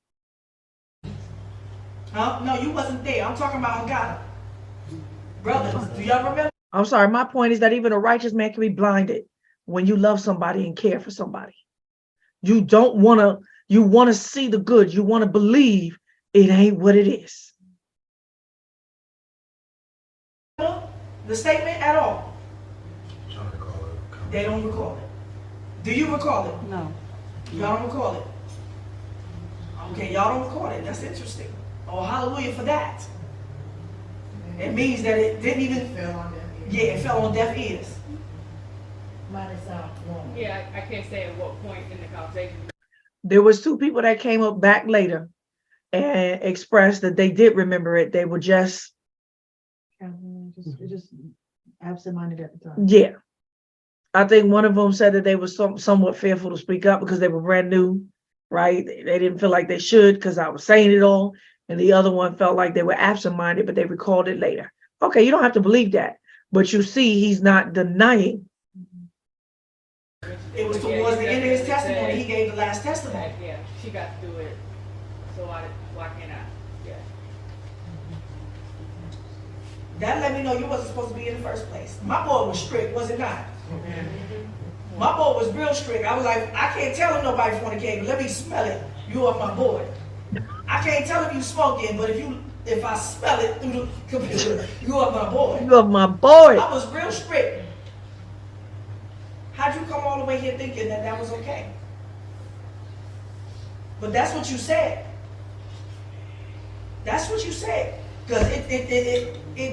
No, you wasn't there. I'm talking about Agata. Brothers, do y'all remember? I'm sorry. My point is that even a righteous man can be blinded when you love somebody and care for somebody. You don't want to, you want to see the good. You want to believe it ain't what it is. The statement at all? They don't recall it. Do you recall it? No. Y'all don't recall it? Okay, y'all don't recall it. That's interesting. Oh, hallelujah for that. It means that it didn't even, it fell on deaf ears. Yeah, I can't say at what point in the conversation. There was two people that came up back later and expressed that they did remember it. They were just absent-minded at the time. yeah. I think one of them said that they were somewhat fearful to speak up because they were brand new, right? They didn't feel like they should because I was saying it all. And the other one felt like they were absent-minded, but they recalled it later. Okay, you don't have to believe that. But you see, he's not denying. It was towards the end of his testimony, he gave the last testimony. Yeah, she got to do it. So why can't I? Yeah. That let me know you wasn't supposed to be in the first place. My boy was strict, was it not? My boy was real strict. I was like, I can't tell him nobody fornicated. Let me smell it. You are my boy. I can't tell if you smoking, but if I smell it through the computer, you are my boy. You are my boy. I was real strict. How'd you come all the way here thinking that that was okay? But that's what you said. That's what you said. Because it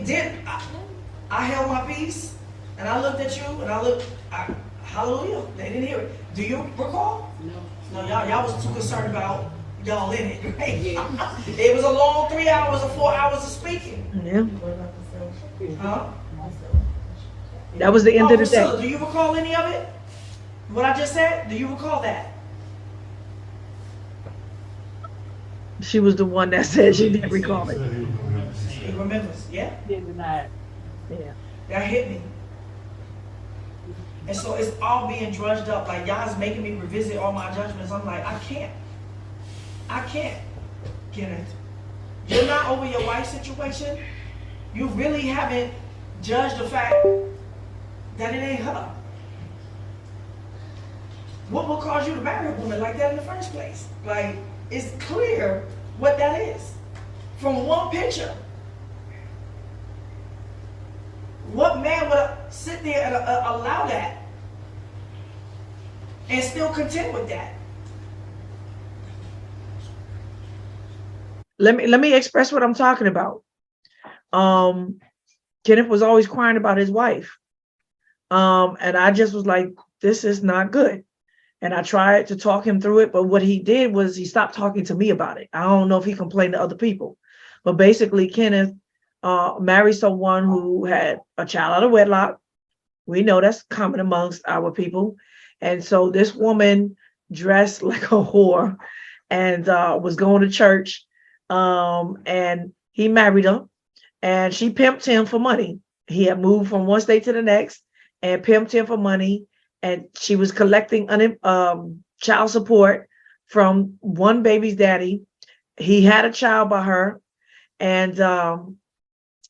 did. I held my peace, and I looked at you, and I looked. Hallelujah. They didn't hear it. Do you recall? No. No, y'all was too concerned about y'all in it, right? Yeah. It was a long 3 hours or 4 hours of speaking. Yeah. Huh? That was the end of the day. Priscilla, do you recall any of it? What I just said? Do you recall that? She was the one that said she didn't recall it. He remembers, yeah? Didn't deny it. Yeah. That hit me. And so it's all being drudged up. Like y'all is making me revisit all my judgments. I'm like, I can't. Kenneth. You're not over your wife's situation. You really haven't judged the fact that it ain't her. What will cause you to marry a woman like that in the first place? Like, it's clear what that is from one picture. What man would sit there and allow that and still contend with that? Let me express what I'm talking about. Kenneth was always crying about his wife. And I just was like, this is not good. And I tried to talk him through it, but what he did was he stopped talking to me about it. I don't know if he complained to other people, but basically Kenneth married someone who had a child out of wedlock. We know that's common amongst our people. And so this woman dressed like a whore and was going to church. And he married her and she pimped him for money. He had moved from one state to the next and pimped him for money. And she was collecting child support from one baby's daddy. He had a child by her, and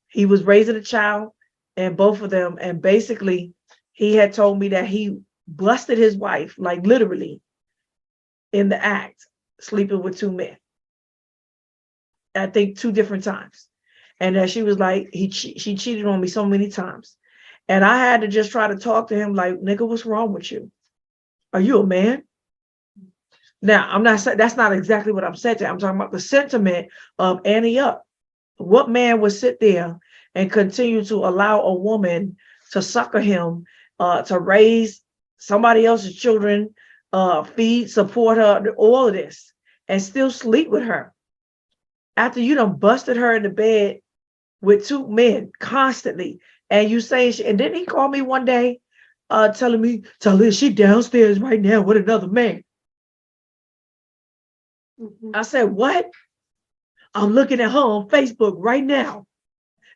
he was raising a child, and both of them. And basically, he had told me that he busted his wife, like literally, in the act, sleeping with two men. I think 2 different times, and that she was like, she cheated on me so many times. And I had to just try to talk to him like, nigga, what's wrong with you? Are you a man? Now, I'm not saying that's not exactly what I'm saying. I'm talking about the sentiment of Annie up. What man would sit there and continue to allow a woman to sucker him, to raise somebody else's children, feed, support her, all of this, and still sleep with her. After you done busted her in the bed with 2 men constantly, and you saying, and then he called me one day, telling me, Talia, she downstairs right now with another man. I said, what? I'm looking at her on Facebook right now,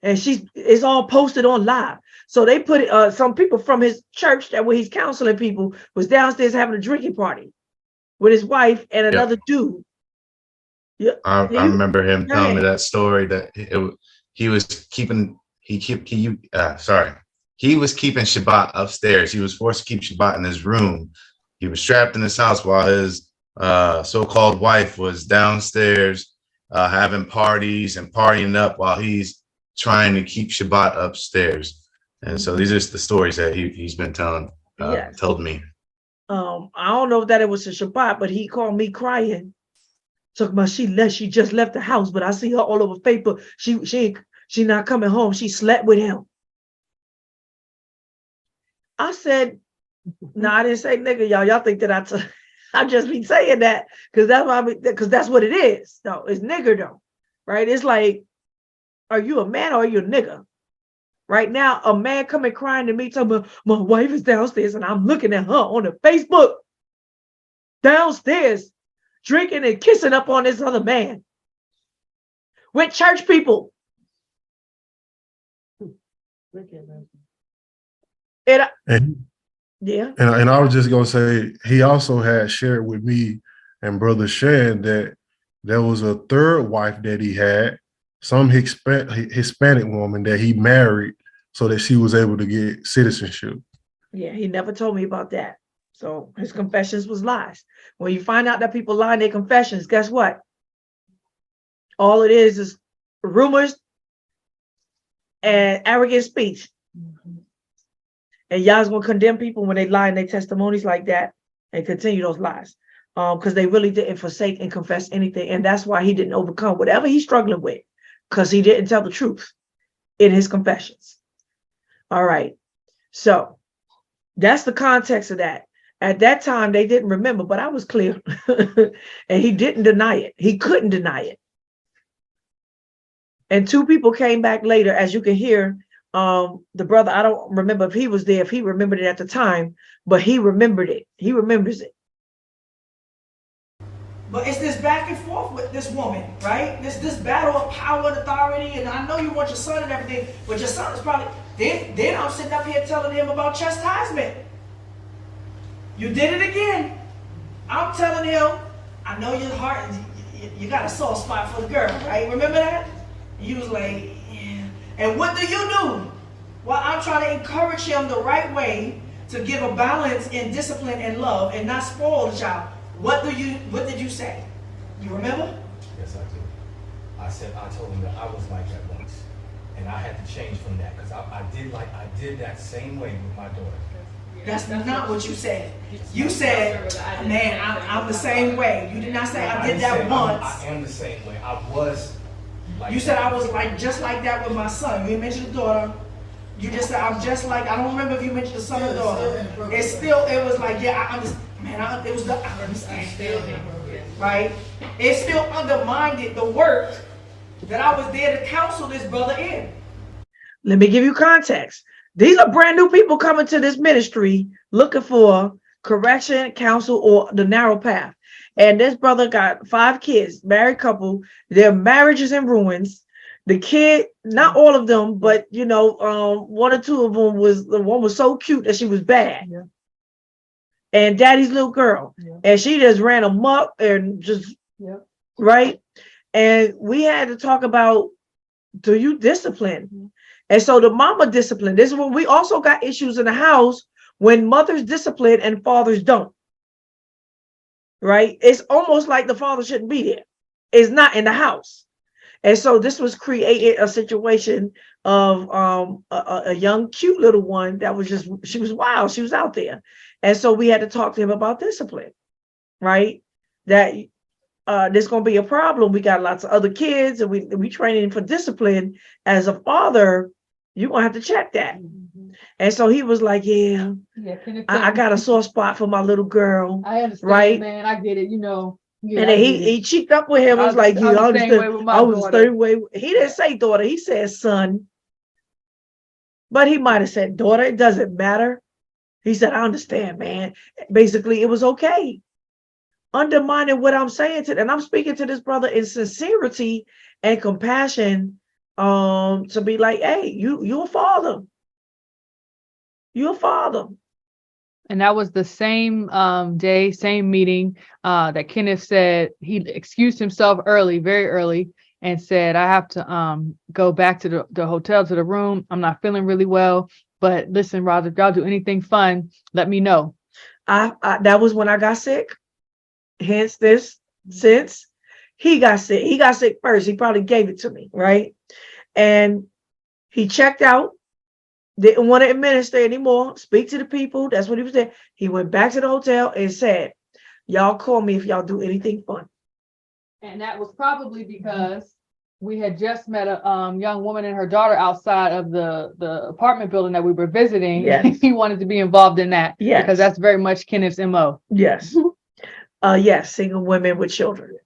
and it's all posted on live. So they put it, some people from his church that where he's counseling people was downstairs having a drinking party with his wife and another dude. Yeah, I remember him telling me that story that he was keeping Shabbat upstairs. He was forced to keep Shabbat in his room. He was trapped in his house while his so-called wife was downstairs having parties and partying up while he's trying to keep Shabbat upstairs. And so these are the stories that he's been telling, told me. I don't know if that it was a Shabbat, but he called me crying. Talking about she just left the house, but I see her all over Facebook. She not coming home. She slept with him. I said, no, I didn't say nigga, y'all. Y'all think that I just be saying that because that's what it is. No, it's nigger though, right? It's like, are you a man or are you a nigga? Right now, a man coming crying to me, talking about my wife is downstairs and I'm looking at her on the Facebook downstairs, drinking and kissing up on this other man with church people. Yeah. And I was just gonna say, he also had shared with me and Brother Shan that there was a third wife that he had, some Hispanic woman that he married so that she was able to get citizenship. Yeah, he never told me about that. So his confessions was lies. When you find out that people lie in their confessions, guess what? All it is rumors and arrogant speech. And y'all's gonna condemn people when they lie in their testimonies like that and continue those lies. Because they really didn't forsake and confess anything. And that's why he didn't overcome whatever he's struggling with, because he didn't tell the truth in his confessions. All right. So that's the context of that. At that time, they didn't remember, but I was clear. And he didn't deny it. He couldn't deny it. And 2 people came back later, as you can hear. The brother, I don't remember if he was there, if he remembered it at the time, but he remembered it. He remembers it. But it's this back and forth with this woman, right? This battle of power and authority, and I know you want your son and everything, but your son is probably, then I'm sitting up here telling him about chastisement. You did it again. I'm telling him, I know your heart, you got a soft spot for the girl, right? Remember that? He was like, yeah. And what do? Well, I'm trying to encourage him the right way to give a balance in discipline and love and not spoil the child. What did you say? You remember? Yes, I did. I told him that I was like that once, and I had to change from that because I did that same way with my daughter. That's not what you said. You said, man, I'm the same way. You did not say I did that once. I am the same way. I was like you said I was like just like that with my son. You didn't mention the daughter. You just said I'm just like, I don't remember if you mentioned the son or daughter. It was like, yeah, I understand. Man, I understand. Right? It still undermined the work that I was there to counsel this brother in. Let me give you context. These are brand new people coming to this ministry looking for correction, counsel, or the narrow path. And this brother got 5 kids, married couple. Their marriage is in ruins. The kid, not all of them, but 1 or 2 of them one was so cute that she was bad. Yeah. And daddy's little girl. Yeah. And she just ran amok and just, right? And we had to talk about, do you discipline? Mm-hmm. And so the mama discipline. This is when we also got issues in the house when mothers discipline and fathers don't. Right? It's almost like the father shouldn't be there. It's not in the house. And so this was created a situation of a young, cute little one that was she was wild. She was out there. And so we had to talk to him about discipline, right? That there's going to be a problem. We got lots of other kids and we training for discipline. As a father, you're going to have to check that. Mm-hmm. And so he was like, yeah, Yeah, Kenneth I got a sore spot for my little girl. I understand, right? man. I get it. You know. Yeah, And I then get it. he cheeked up with him. I was like, I yeah, was I the same way understood. with my I was the daughter. same way. He didn't say daughter, he said son. But he might have said daughter, it doesn't matter. He said, I understand, man. Basically, it was okay. Undermining what I'm saying to, and I'm speaking to this brother in sincerity and compassion, to be like, hey, you're a father. You're a father. And that was the same day, same meeting that Kenneth said he excused himself early, very early, and said, I have to go back to the hotel, to the room. I'm not feeling really well. But listen, Roger, if y'all do anything fun, let me know. That was when I got sick. Hence this, since he got sick. He got sick first. He probably gave it to me, right? And he checked out. Didn't want to administer anymore, speak to the people. That's what he was there. He went back to the hotel and said, y'all call me if y'all do anything fun. And that was probably because we had just met a young woman and her daughter outside of the apartment building that we were visiting. Yes. He wanted to be involved in that. Yes. Because that's very much Kenneth's MO. Yes. Yes, single women with children.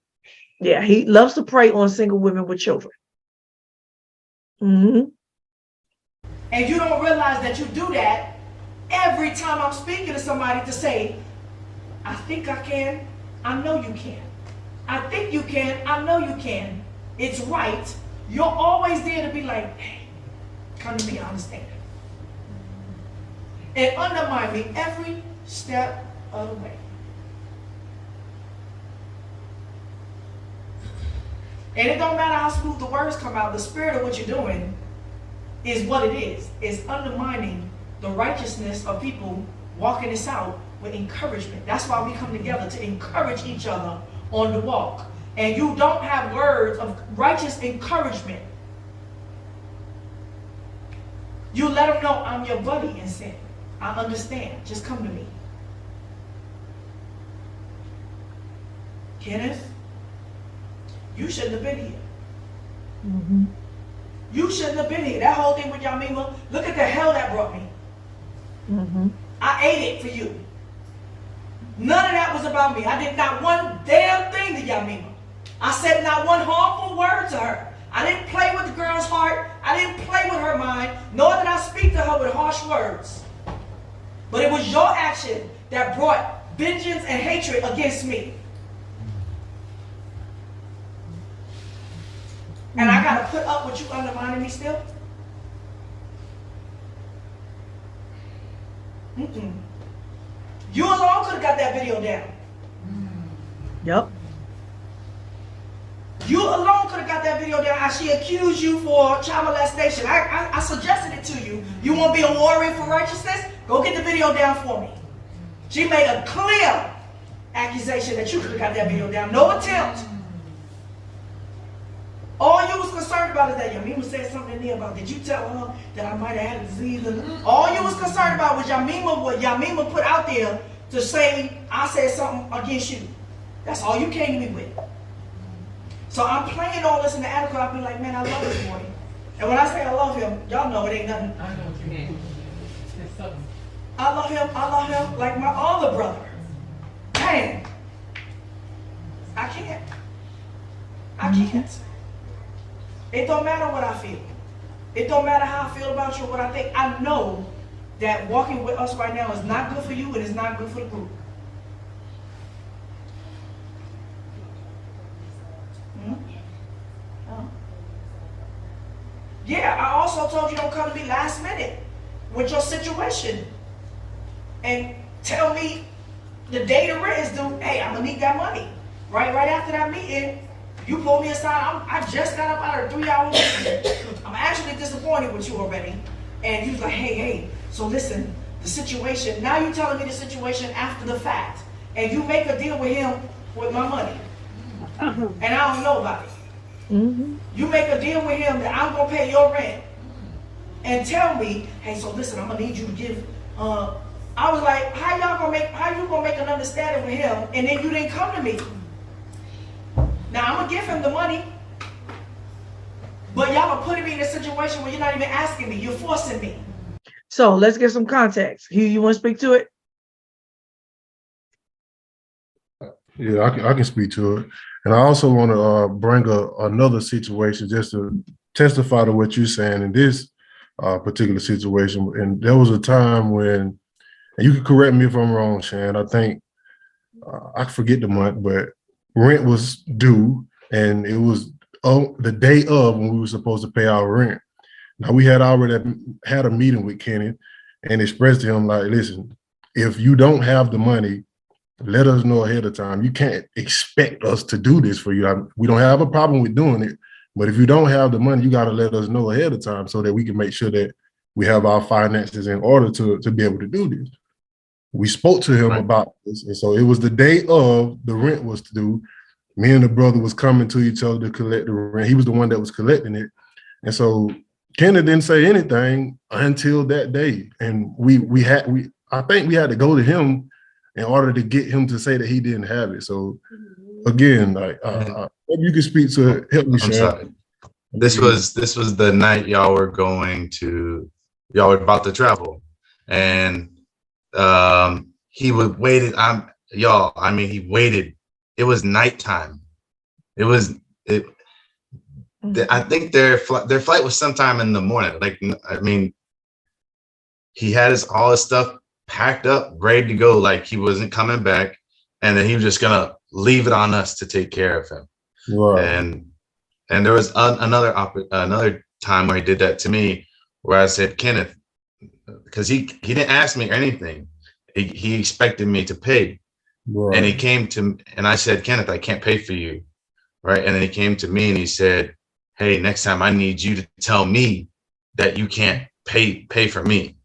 Yeah, he loves to prey on single women with children. Mm-hmm. And you don't realize that you do that every time I'm speaking to somebody to say, I think I can, I know you can. I think you can, I know you can. It's right. You're always there to be like, hey, come to me, I understand. And undermine me every step of the way. And it don't matter how smooth the words come out, the spirit of what you're doing is what it is. It's undermining the righteousness of people walking this out with encouragement. That's why we come together, to encourage each other on the walk. And you don't have words of righteous encouragement. You let them know, I'm your buddy in sin. I understand. Just come to me. Kenneth, you shouldn't have been here. Mm-hmm. You shouldn't have been here. That whole thing with Yamima, look at the hell that brought me. Mm-hmm. I ate it for you. None of that was about me. I did not one damn thing to Yamima. I said not one harmful word to her. I didn't play with the girl's heart. I didn't play with her mind, nor did I speak to her with harsh words. But it was your action that brought vengeance and hatred against me. And I gotta put up with you undermining me still? Mm-mm. You alone could have got that video down. Yep. You alone could have got that video down. She accused you for child molestation. I suggested it to you. You want to be a warrior for righteousness? Go get the video down for me. She made a clear accusation that you could have got that video down. No attempt. All you was concerned about is that Yamima said something in there about, did you tell her that I might have had a disease? All you was concerned about was what Yamima put out there to say I said something against you. That's all you came to me with. So I'm playing all this in the attic. I'll be like, man, I love this boy. And when I say I love him, y'all know it ain't nothing. I know what you mean. There's something. I love him like my other brother. Dang. I can't. It don't matter what I feel. It don't matter how I feel about you or what I think. I know that walking with us right now is not good for you and it's not good for the group. Yeah, I also told you don't come to me last minute with your situation and tell me the day the rent is due, hey, I'm gonna need that money. Right after that meeting, you pulled me aside. I just got up out of a 3-hour meeting. I'm actually disappointed with you already. And you was like, hey, so listen, the situation, now you telling me the situation after the fact. And you make a deal with him with my money. And I don't know about it. Mm-hmm. You make a deal with him that I'm gonna pay your rent, and tell me, hey, so listen, I'm gonna need you to give. I was like, how you gonna make an understanding with him, and then you didn't come to me? Now I'm gonna give him the money, but y'all are putting me in a situation where you're not even asking me, you're forcing me. So let's get some context. Hugh, you want to speak to it? Yeah, I can speak to it. And I also want to bring another situation just to testify to what you're saying in this particular situation. And there was a time when, and you can correct me if I'm wrong, Shan, I think, I forget the month, but rent was due and it was the day of when we were supposed to pay our rent. Now we had already had a meeting with Kenneth and expressed to him like, listen, if you don't have the money, let us know ahead of time. You can't expect us to do this for you. We don't have a problem with doing it, but if you don't have the money, you got to let us know ahead of time so that we can make sure that we have our finances in order to be able to do this. We spoke to him about this, and so it was the day of the rent was due. Me and the brother was coming to each other to collect the rent. He was the one that was collecting it, and so Kenneth didn't say anything until that day, and I think we had to go to him in order to get him to say that he didn't have it. So again, like maybe you can speak to it. Help me, I'm Shan. sorry. This was the night y'all were about to travel, and he would waited. He waited. It was nighttime. I think their flight was sometime in the morning. He had all his stuff packed up, ready to go, like he wasn't coming back, and then he was just gonna leave it on us to take care of him. Right. And there was another time where he did that to me, where I said, Kenneth, because he didn't ask me anything. He expected me to pay. Right. And he came to, and I said, Kenneth, I can't pay for you. Right. And then he came to me and he said, hey, next time I need you to tell me that you can't pay for me.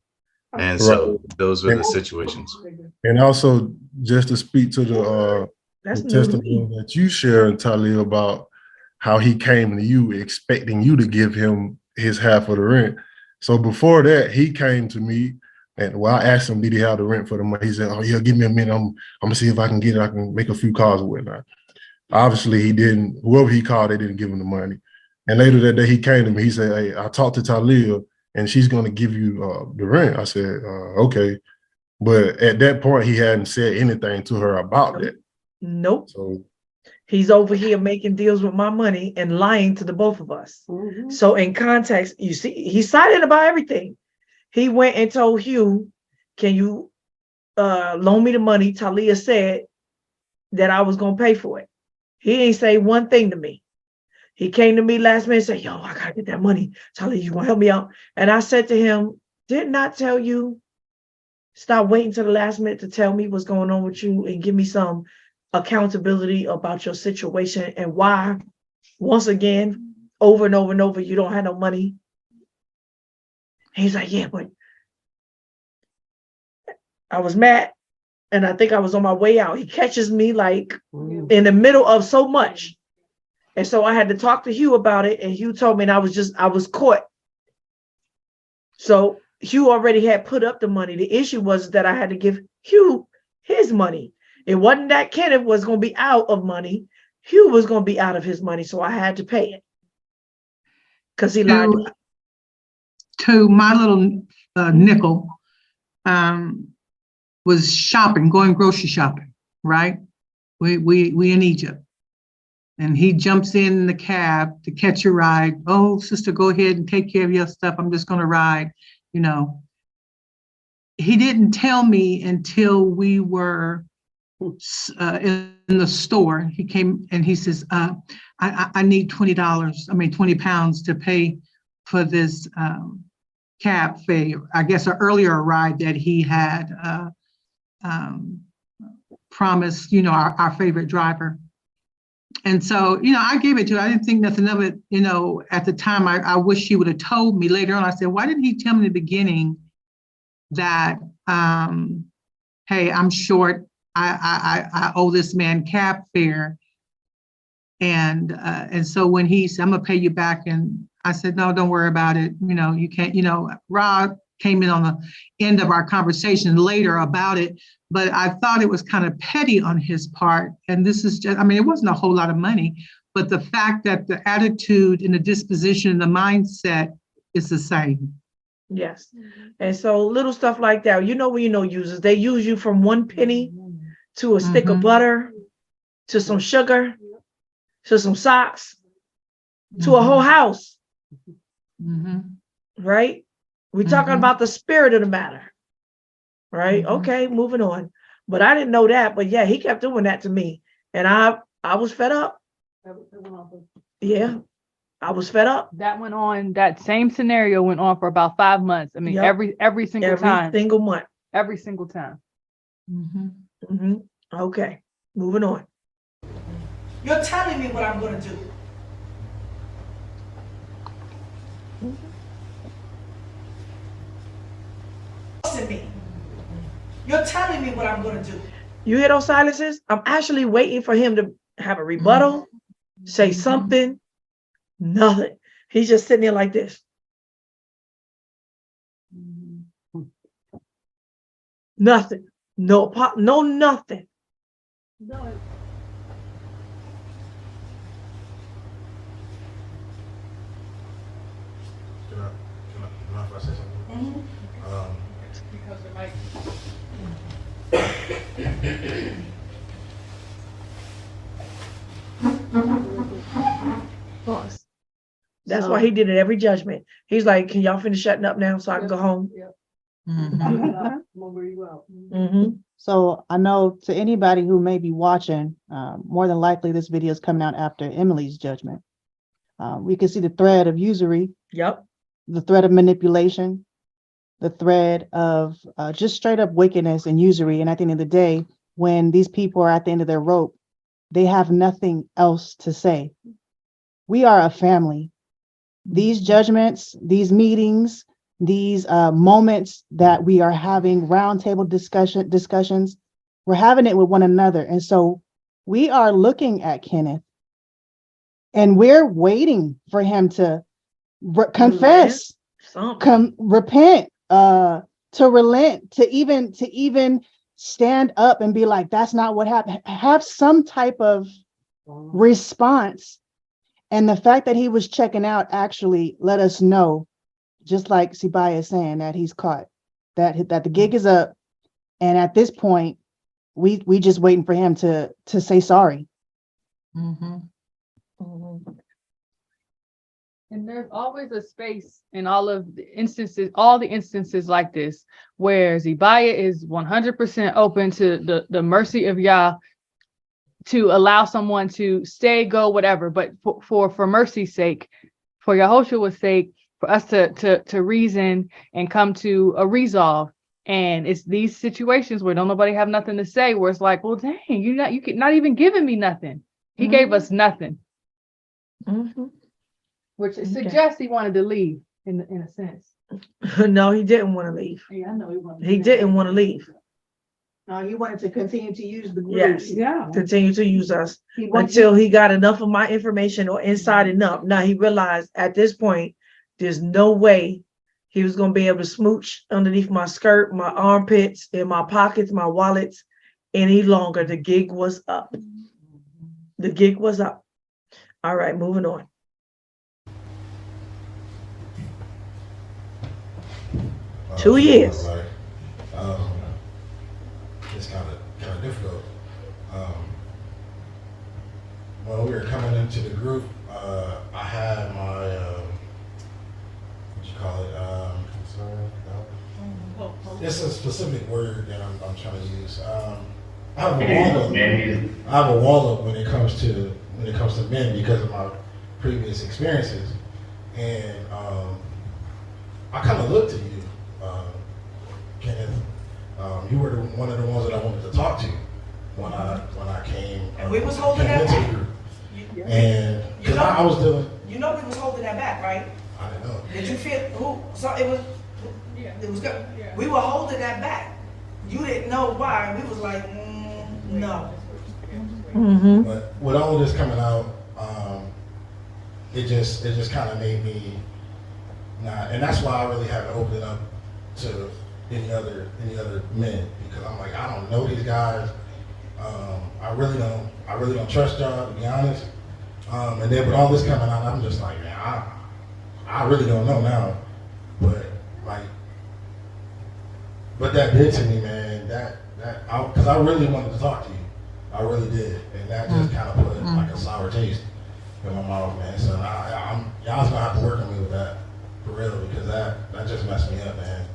And so those were the situations. And also just to speak to the testimony that you shared, Talia, about how he came to you expecting you to give him his half of the rent. So before that, he came to me and I asked him, did he have the rent for the month? He said, oh yeah, give me a minute. I'm gonna see if I can get it. I can make a few calls or whatnot. Obviously he didn't, whoever he called, they didn't give him the money. And later that day he came to me, he said, hey, I talked to Talia and she's gonna give you the rent. I said, okay. But at that point, he hadn't said anything to her about that. Nope. So he's over here making deals with my money and lying to the both of us. So in context, you see, he's silent about everything. He went and told Hugh, can you loan me the money? Talia said that I was going to pay for it. He ain't say one thing to me. He came to me last minute and said, yo, I got to get that money. Talia, you going to help me out? And I said to him, did not tell you, stop waiting till the last minute to tell me what's going on with you and give me some accountability about your situation and why, once again, over and over and over, you don't have no money. And he's like, yeah, but I was mad and I think I was on my way out. He catches me like in the middle of so much. And so I had to talk to Hugh about it, and Hugh told me, and I was caught. So Hugh already had put up the money. The issue was that I had to give Hugh his money. It wasn't that Kenneth was going to be out of money. Hugh was going to be out of his money, so I had to pay it. Because he lied. To my little nickel was shopping, going grocery shopping, right? We in Egypt. And he jumps in the cab to catch a ride. Oh, sister, go ahead and take care of your stuff. I'm just going to ride, you know. He didn't tell me until we were in the store. He came and he says, I need £20 to pay for this cab fare. I guess an earlier ride that he had promised, you know, our favorite driver. And so, you know, I gave it to her. I didn't think nothing of it, you know, at the time. I wish she would have told me later on. I said, why didn't he tell me in the beginning that, hey, I'm short. I owe this man cab fare. And so when he said, I'm gonna pay you back. And I said, no, don't worry about it. You know, you can't, you know, Rob came in on the end of our conversation later about it, but I thought it was kind of petty on his part. And this is just, I mean, it wasn't a whole lot of money, but the fact that the attitude and the disposition and the mindset is the same. Yes. And so little stuff like that, you know, when you know users, they use you from 1 penny to a stick of butter, to some sugar, to some socks, to a whole house, right? We're talking about the spirit of the matter, right? Okay, moving on. But I didn't know that, but yeah, he kept doing that to me. And I was fed up. Yeah, I was fed up. That went on, that same scenario went on for about 5 months. I mean, Yep. every single time. Every single month. Every single time. Okay, moving on. You're telling me what I'm gonna do. Listen to me. You're telling me what I'm gonna do. You hear those silences? I'm actually waiting for him to have a rebuttal, say something, nothing. He's just sitting there like this. Nothing. No pop, no nothing. Can I say something? Because it might. Boss. That's why he did it every judgment. He's like, can y'all finish shutting up now so I can go home? So I know to anybody who may be watching, more than likely this video is coming out after Emily's judgment. We can see the thread of usury. Yep. The thread of manipulation, the thread of just straight up wickedness and usury. And at the end of the day, when these people are at the end of their rope, they have nothing else to say. We are a family. These judgments, these meetings, these moments that we are having roundtable discussions, we're having it with one another. And so we are looking at Kenneth and we're waiting for him to confess, repent, to relent, to even stand up and be like, that's not what happened. Have some type of response. And the fact that he was checking out actually let us know, just like Sibaya is saying, that he's caught, that the gig is up. And at this point, we just waiting for him to say sorry. And there's always a space in all the instances like this, where Zibaya is 100% open to the mercy of Yah to allow someone to stay, go, whatever. But for mercy's sake, for Yahushua's sake, for us to reason and come to a resolve. And it's these situations where don't nobody have nothing to say, where it's like, well, dang, you not even giving me nothing. He gave us nothing. Which suggests he wanted to leave in a sense. No, he didn't want to leave. Yeah, I know he wanted. He didn't want to leave. No, he wanted to continue to use the group. Yes, Yeah. continue to use us He wanted- until he got enough of my information or inside enough. Now he realized at this point, there's no way he was going to be able to smooch underneath my skirt, my armpits, in my pockets, my wallets any longer. The gig was up. The gig was up. All right, moving on. Two years. It's kind of difficult. When we were coming into the group, I had my what you call it? It's a specific word that I'm trying to use. I have a wall up when it comes to men because of my previous experiences, and I kind of looked at you, Kenneth. You were one of the ones that I wanted to talk to when I came. And we was holding that into back. the group. And because I was doing. You know we was holding that back, right? I didn't know. Did you feel who? So it was. It was good. We were holding that back. You didn't know why. We was like, no. But with all of this coming out, it just kind of made me not, and that's why I really haven't opened it up to any other men, because I'm like, I don't know these guys. I really don't trust y'all, to be honest. And then with all this coming out, I'm just like, man, I really don't know now. But like, what that did to me, man, because I really wanted to talk to you. I really did. And that just kind of put like a sour taste in my mouth, man. So y'all's gonna have to work on me with that for real, because that just messed me up, man.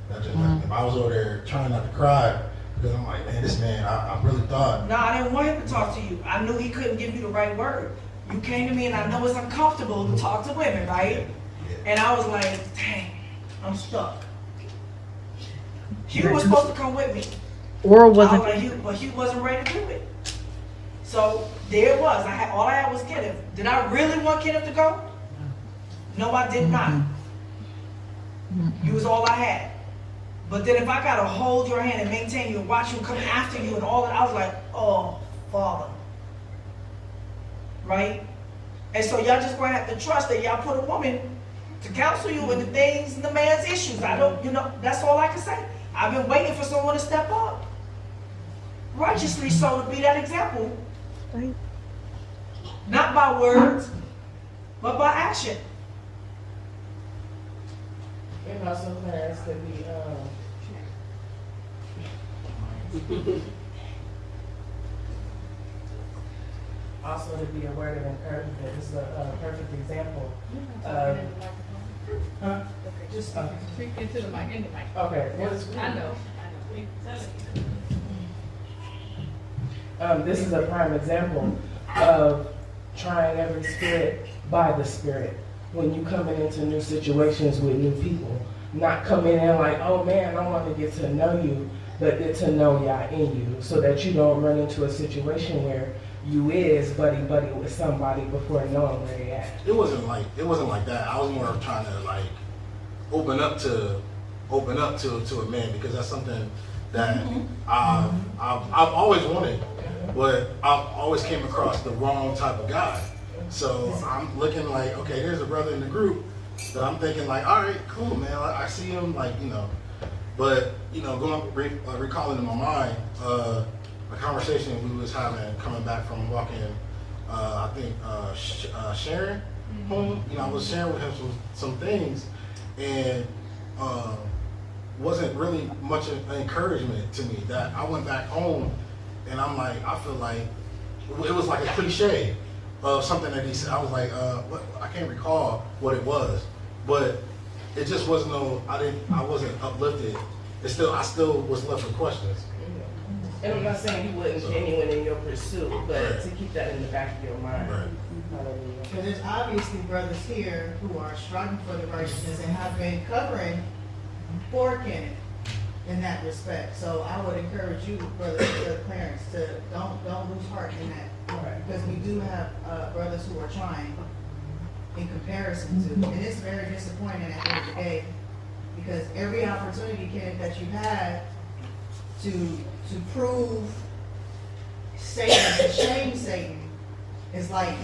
That just messed me up. I was over there trying not to cry because I'm like, man, this man, I really thought. No, I didn't want him to talk to you. I knew he couldn't give you the right word. You came to me, and I know it's uncomfortable to talk to women, right? And I was like, dang, I'm stuck. Hugh was supposed to come with me. Or was I it? was like, Hugh, but Hugh wasn't ready to do it. So there it was. All I had was Kenneth. Did I really want Kenneth to go? No, I did not. You was all I had. But then if I gotta hold your hand and maintain you and watch you come after you and all that, I was like, oh, Father. Right? And so y'all just gonna have to trust that y'all put a woman to counsel you in the things and the man's issues. I don't, that's all I can say. I've been waiting for someone to step up. Righteously so, to be that example. Not by words, but by action. And also parents could be, also to be a word of encouragement. This is a perfect example of, just Speak into the mic, in the mic. okay. I know. This is a prime example of trying every spirit by the Spirit. When you coming into new situations with new people, not coming in like, oh man, I want to get to know you, but get to know y'all in you, so that you don't run into a situation where you is buddy with somebody before knowing where they at. It wasn't like that. I was more of trying to like open up to a man, because that's something that I've always wanted, but I've always came across the wrong type of guy. So I'm looking like, okay, there's a brother in the group that I'm thinking like, all right, cool, man. I see him, like, but recalling in my mind a conversation we was having coming back from walking, I think Sharon home. I was sharing with him some things, and wasn't really much encouragement to me. That I went back home, and I'm like, I feel like it was like a cliche of something that he said. I was like, what? I can't recall what it was, but it just wasn't I wasn't uplifted. I still was left with questions. And I'm not saying you wasn't genuine in your pursuit, but to keep that in the back of your mind. Right. Because there's obviously brothers here who are striving for the righteousness and have been covering for Kenneth in that respect. So I would encourage you, brothers and parents, to don't lose heart in that. Because we do have brothers who are trying in comparison to, and it's very disappointing at the end of the day, because every opportunity, Kenneth, that you've had to prove Satan, to shame Satan, it's like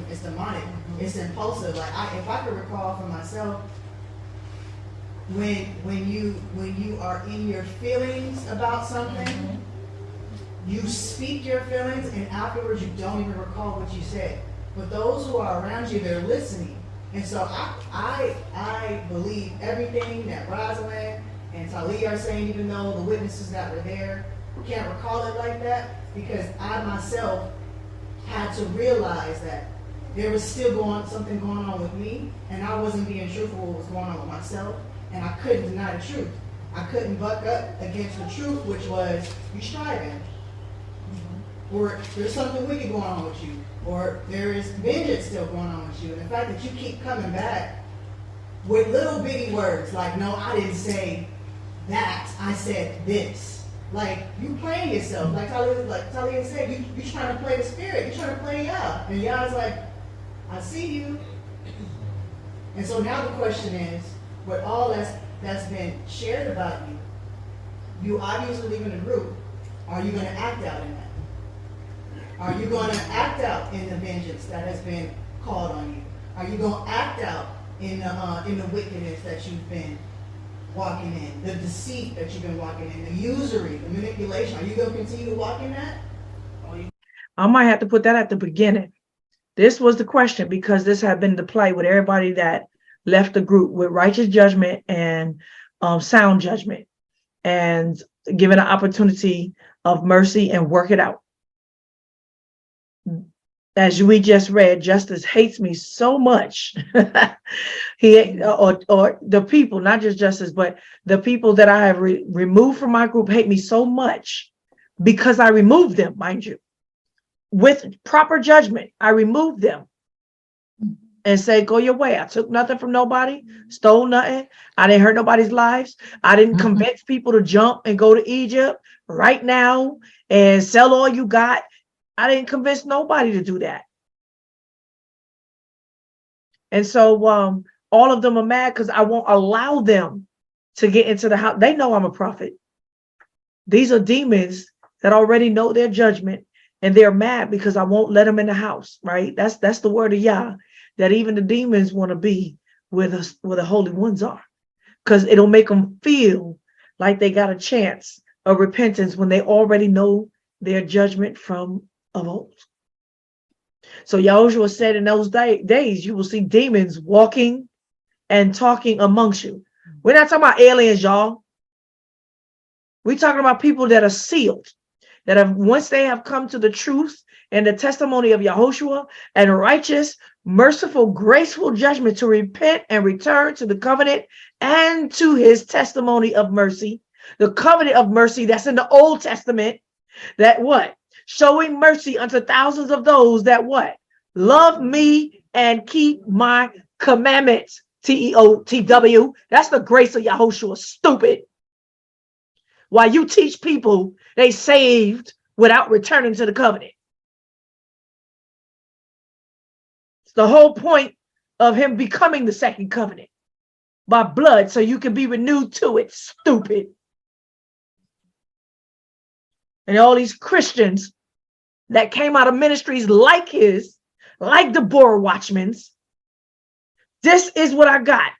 it's demonic, it's impulsive. Like if I could recall for myself, when you are in your feelings about something, you speak your feelings, and afterwards you don't even recall what you said. But those who are around you, they're listening. And so I believe everything that Rosalind and Talia are saying, even though the witnesses that were there can't recall it like that, because I myself had to realize that there was still something going on with me, and I wasn't being truthful with what was going on with myself, and I couldn't deny the truth. I couldn't buck up against the truth, which was, you striving. Or there's something wicked going on with you, or there is vengeance still going on with you. And the fact that you keep coming back with little bitty words like, no, I didn't say that, I said this. Like, you playing yourself. Like Talia said, you trying to play the spirit, you trying to play Yah. And Yah's like, I see you. And so now the question is, with all that's been shared about you, you obviously live in a group, are you going to act out in that? Are you going to act out in the vengeance that has been called on you? Are you going to act out in the wickedness that you've been walking in, the deceit that you've been walking in, the usury, the manipulation? Are you going to continue to walk in that? I might have to put that at the beginning. This was the question, because this had been the play with everybody that left the group with righteous judgment and sound judgment, and given an opportunity of mercy and work it out. As we just read, Justice hates me so much. He or the people, not just Justice, but the people that I have removed from my group hate me so much because I removed them, mind you, with proper judgment. I removed them and said, go your way. I took nothing from nobody, stole nothing. I didn't hurt nobody's lives. I didn't convince people to jump and go to Egypt right now and sell all you got. I didn't convince nobody to do that. And so all of them are mad because I won't allow them to get into the house. They know I'm a prophet. These are demons that already know their judgment, and they're mad because I won't let them in the house, right? That's the word of Yah, that even the demons want to be where the holy ones are, because it'll make them feel like they got a chance of repentance when they already know their judgment from of old. So YHWH said in those days, you will see demons walking and talking amongst you. We're not talking about aliens, y'all. We're talking about people that are sealed, that have, once they have come to the truth and the testimony of YHWH and righteous, merciful, graceful judgment to repent and return to the covenant and to his testimony of mercy, the covenant of mercy that's in the Old Testament, that what? Showing mercy unto thousands of those that what? Love me and keep my commandments. TEOTW. That's the grace of YHWH, stupid. While you teach people they saved without returning to the covenant. It's the whole point of him becoming the second covenant by blood, so you can be renewed to it, stupid. And all these Christians that came out of ministries like his, like the Deborah Watchmen's, this is what I got.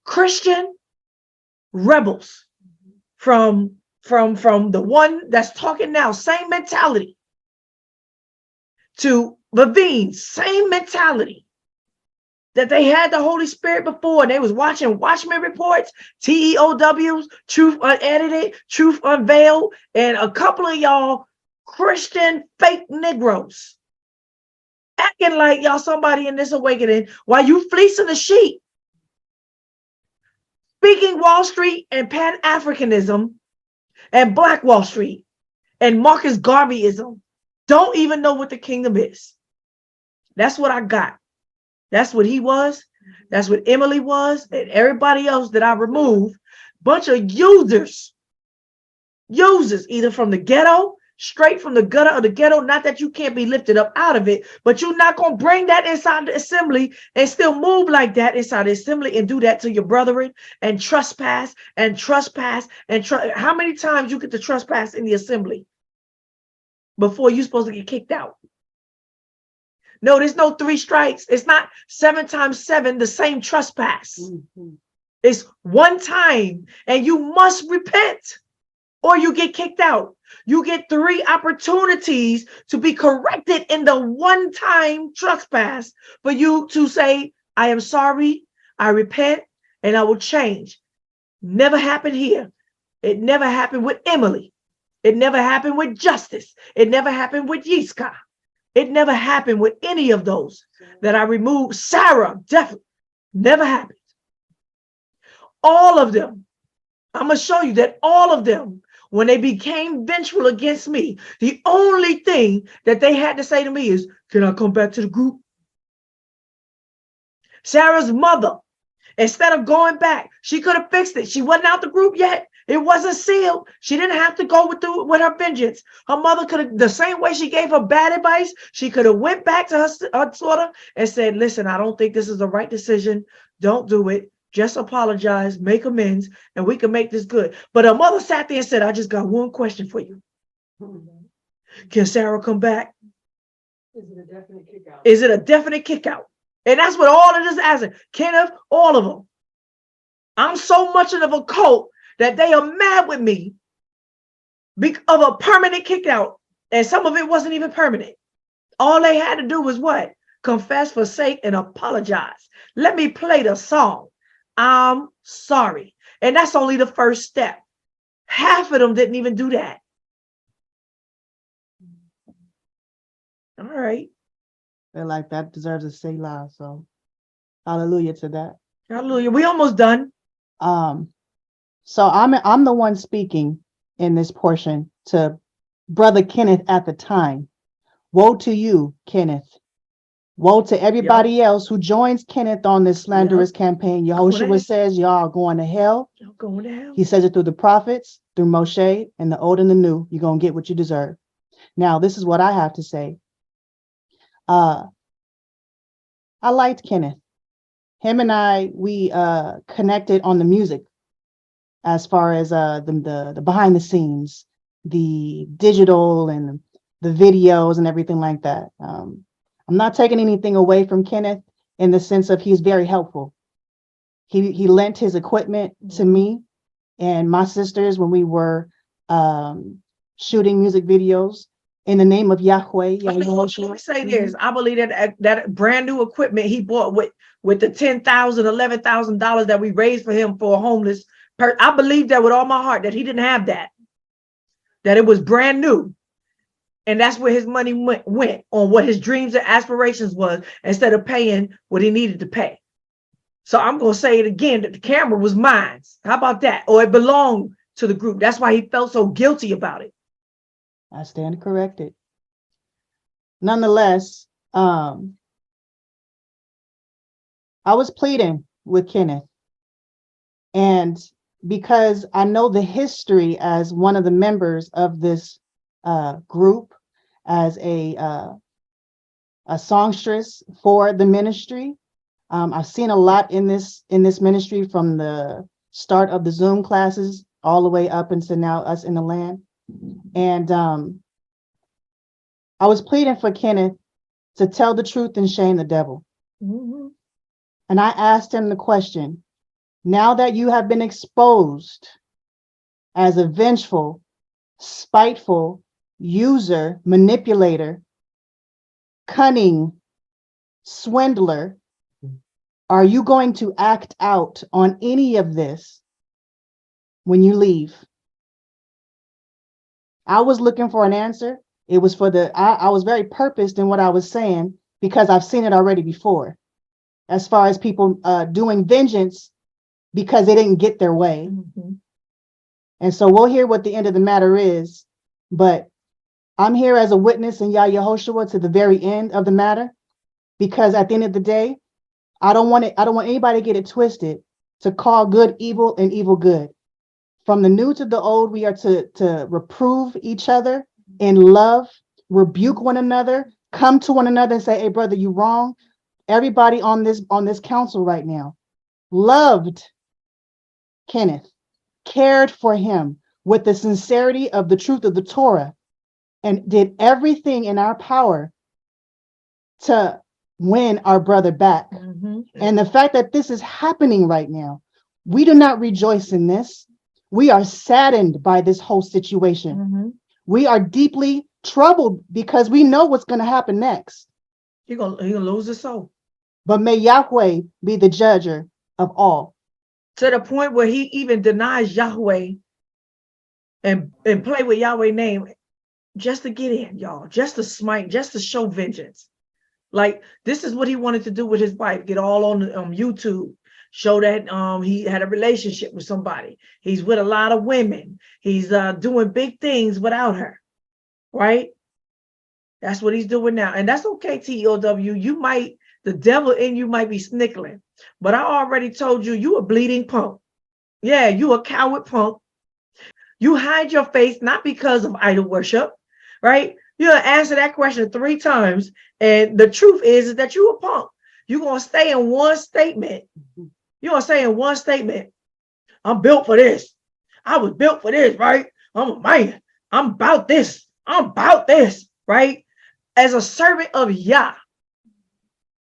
Christian rebels from the one that's talking now, same mentality, to Levine, same mentality, that they had the Holy Spirit before and they was watching Watchmen reports, TEOWs, Truth Unedited, Truth Unveiled, and a couple of y'all Christian fake Negroes acting like y'all somebody in this awakening while you fleecing the sheep, speaking Wall Street and Pan-Africanism and Black Wall Street and Marcus Garveyism. Don't even know what the kingdom is. That's what I got. That's what he was. That's what Emily was, and everybody else that I removed. Bunch of users, either from the ghetto, straight from the gutter of the ghetto. Not that you can't be lifted up out of it, but you're not going to bring that inside the assembly and still move like that inside the assembly and do that to your brethren and trespass and trespass and how many times you get to trespass in the assembly before you're supposed to get kicked out? No, there's no 3 strikes. It's not 7 times 7, the same trespass. It's 1 time, and you must repent or you get kicked out. You get 3 opportunities to be corrected in the 1-time trespass for you to say, I am sorry, I repent, and I will change. Never happened here. It never happened with Emily. It never happened with Justice. It never happened with Yiska. It never happened with any of those that I removed. Sarah, definitely never happened. All of them, I'm going to show you that all of them, when they became vengeful against me, the only thing that they had to say to me is, can I come back to the group? Sarah's mother, instead of going back, she could have fixed it. She wasn't out the group yet. It wasn't sealed. She didn't have to go with her vengeance. Her mother could have, the same way she gave her bad advice, she could have went back to her daughter and said, listen, I don't think this is the right decision. Don't do it. Just apologize, make amends, and we can make this good. But her mother sat there and said, I just got one question for you. Can Sarah come back? Is it a definite kick out? Is it a definite kick out? And that's what all of this is asking. Kenneth, all of them. I'm so much of a cult that they are mad with me because of a permanent kick out. And some of it wasn't even permanent. All they had to do was what? confess, forsake, and apologize. Let me play the song. I'm sorry. And that's only the first step. Half of them didn't even do that. All right. They're like, that deserves a Selah. So hallelujah to that. Hallelujah. We almost done. So I'm the one speaking in this portion to Brother Kenneth at the time. Woe to you, Kenneth. Woe to everybody else who joins Kenneth on this slanderous campaign. Yehoshua says y'all are going to hell. Y'all going to hell. He says it through the prophets, through Moshe, and the old and the new. You're going to get what you deserve. Now, this is what I have to say. I liked Kenneth. Him and I, we connected on the music as far as the behind the scenes, the digital and the videos and everything like that. I'm not taking anything away from Kenneth in the sense of he's very helpful. He lent his equipment to me and my sisters when we were shooting music videos in the name of Yahweh. Let me say this. I believe that brand new equipment he bought with the $10,000, $11,000 that we raised for him for a homeless person. I believe that with all my heart that he didn't have that it was brand new. And that's where his money went on what his dreams and aspirations was instead of paying what he needed to pay. So I'm going to say it again, that the camera was mine. How about that? Or it belonged to the group. That's why he felt so guilty about it. I stand corrected. Nonetheless, I was pleading with Kenneth. And because I know the history as one of the members of this group, as a songstress for the ministry. I've seen a lot in this ministry from the start of the Zoom classes all the way up into now us in the land. And I was pleading for Kenneth to tell the truth and shame the devil. Mm-hmm. And I asked him the question, now that you have been exposed as a vengeful, spiteful, user, manipulator, cunning, swindler, are you going to act out on any of this when you leave? I was looking for an answer. It was for I was very purposed in what I was saying because I've seen it already before, as far as people doing vengeance because they didn't get their way. Mm-hmm. And so we'll hear what the end of the matter is, but I'm here as a witness in YHWH to the very end of the matter, because at the end of the day, I don't want anybody to get it twisted to call good evil and evil good. From the new to the old, we are to reprove each other in love, rebuke one another, come to one another and say, hey, brother, you wrong. Everybody on this council right now loved Kenneth, cared for him with the sincerity of the truth of the Torah, and did everything in our power to win our brother back. Mm-hmm. And the fact that this is happening right now, we do not rejoice in this. We are saddened by this whole situation. Mm-hmm. We are deeply troubled because we know what's going to happen next. He gonna lose his soul. But may Yahweh be the judger of all. To the point where he even denies Yahweh and play with Yahweh's name just to get in, y'all, just to smite, just to show vengeance. Like, this is what he wanted to do with his wife, get all on YouTube, show that he had a relationship with somebody. He's with a lot of women. He's doing big things without her, right? That's what he's doing now. And that's okay, TOW. The devil in you might be snickling, but I already told you, you a bleeding punk. Yeah, you a coward punk. You hide your face, not because of idol worship, right? You answer that question 3 times. And the truth is that you a punk. You're going to stay in one statement. You're going to say in one statement, I'm built for this. I was built for this, right? I'm a man. I'm about this. I'm about this, right? As a servant of Yah,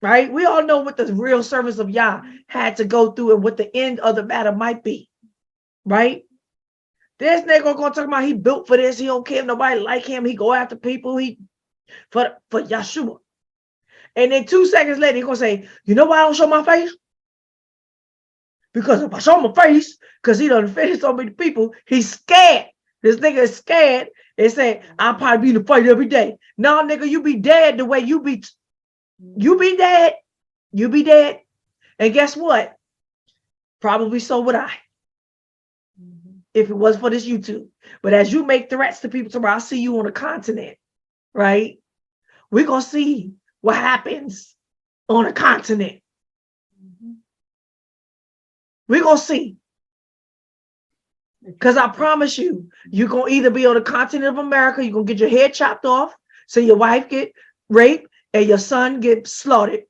right? We all know what the real servants of Yah had to go through and what the end of the matter might be, right? This nigga gonna talk about he built for this. He don't care if nobody like him. He go after people. He for Yahshua. And then 2 seconds later, he's gonna say, you know why I don't show my face? Because if I show my face, because he done finished so many people, he's scared. This nigga is scared and say, I'll probably be in the fight every day. No, nigga, you be dead the way you be dead. You be dead. And guess what? Probably so would I. If it was for this YouTube. But as you make threats to people tomorrow, I'll see you on a continent, right? We're gonna see what happens on a continent. We're gonna see. Because I promise you, you're gonna either be on the continent of America, you're gonna get your head chopped off, so your wife get raped and your son get slaughtered.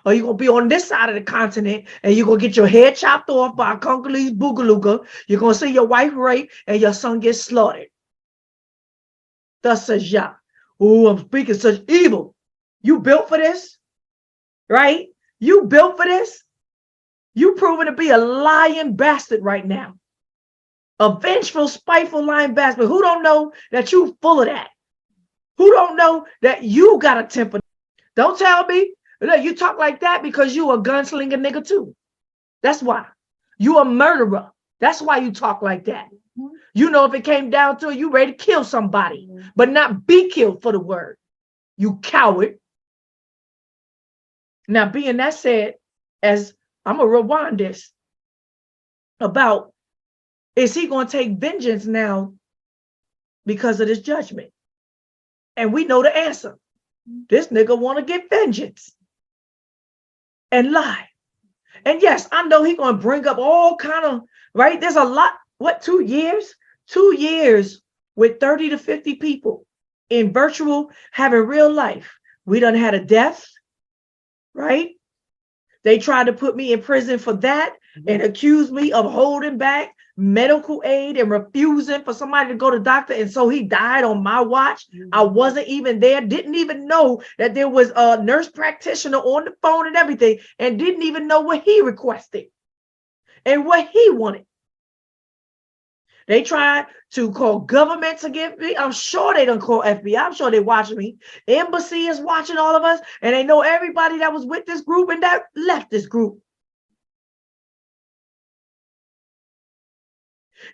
Or you're gonna be on this side of the continent and you're gonna get your head chopped off by a Congolese boogalooga. You're gonna see your wife raped and your son gets slaughtered. Thus says Yah. Oh, I'm speaking such evil. You built for this, right? You built for this. You proven to be a lying bastard right now. A vengeful, spiteful, lying bastard. Who don't know that you full of that? Who don't know that you got a temper? Don't tell me that you talk like that because you a gunslinger nigga too. That's why. You a murderer. That's why you talk like that. You know, if it came down to it, you ready to kill somebody, but not be killed for the word. You coward. Now, being that said, as I'm going to rewind this about, is he going to take vengeance now because of this judgment? And we know the answer. This nigga want to get vengeance and lie. And yes, I know he's going to bring up all kind of, right? There's a lot, what, 2 years? 2 years with 30 to 50 people in virtual, having real life. We done had a death, right? They tried to put me in prison for that and accused me of holding back medical aid and refusing for somebody to go to the doctor. And so he died on my watch. I wasn't even there, didn't even know that there was a nurse practitioner on the phone and everything, and didn't even know what he requested and what he wanted. They tried to call governments against me. I'm sure they don't call FBI. I'm sure they watching me. Embassy is watching all of us, and they know everybody that was with this group and that left this group.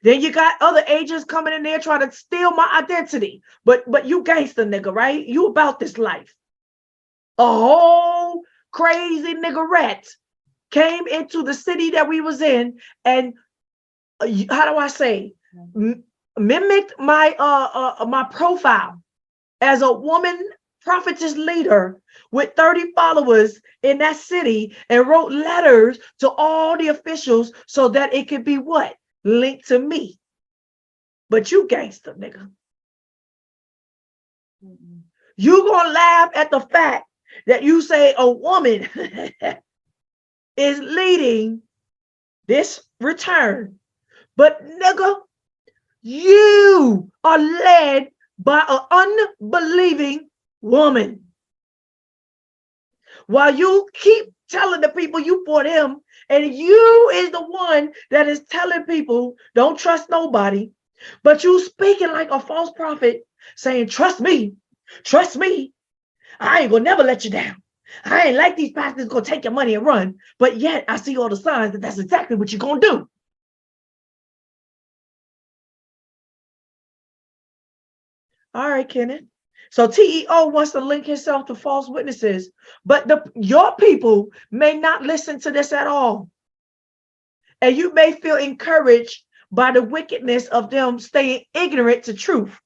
Then you got other agents coming in there trying to steal my identity. But you gangster nigga, right? You about this life. A whole crazy niggerette came into the city that we was in, and how do I say, mimicked my my profile as a woman prophetess leader with 30 followers in that city, and wrote letters to all the officials so that it could be what? Linked to me. But you gangster nigga. You gonna laugh at the fact that you say a woman is leading this return. But nigga, you are led by an unbelieving woman. While you keep telling the people you fought him, and you is the one that is telling people don't trust nobody, but you speaking like a false prophet, saying, trust me, I ain't gonna never let you down. I ain't like these pastors gonna take your money and run, but yet I see all the signs that that's exactly what you're gonna do. All right, Kenneth. So TEO wants to link himself to false witnesses, but your people may not listen to this at all. And you may feel encouraged by the wickedness of them staying ignorant to truth.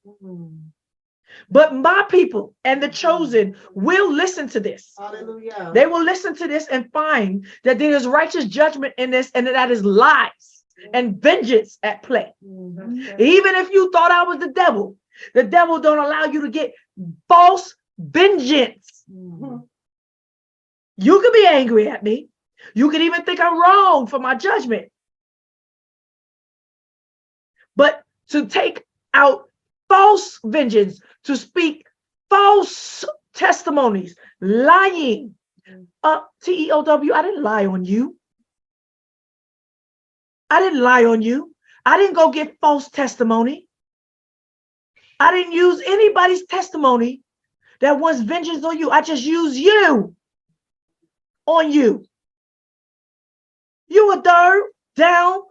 But my people and the chosen will listen to this. Hallelujah. They will listen to this and find that there is righteous judgment in this, and that is lies and vengeance at play. Even if you thought I was the devil don't allow you to get false vengeance. You can be angry at me. You can even think I'm wrong for my judgment. But to take out false vengeance, to speak false testimonies, lying. TEOW, I didn't lie on you. I didn't lie on you. I didn't go get false testimony. I didn't use anybody's testimony that wants vengeance on you. I just use you on you. You a down,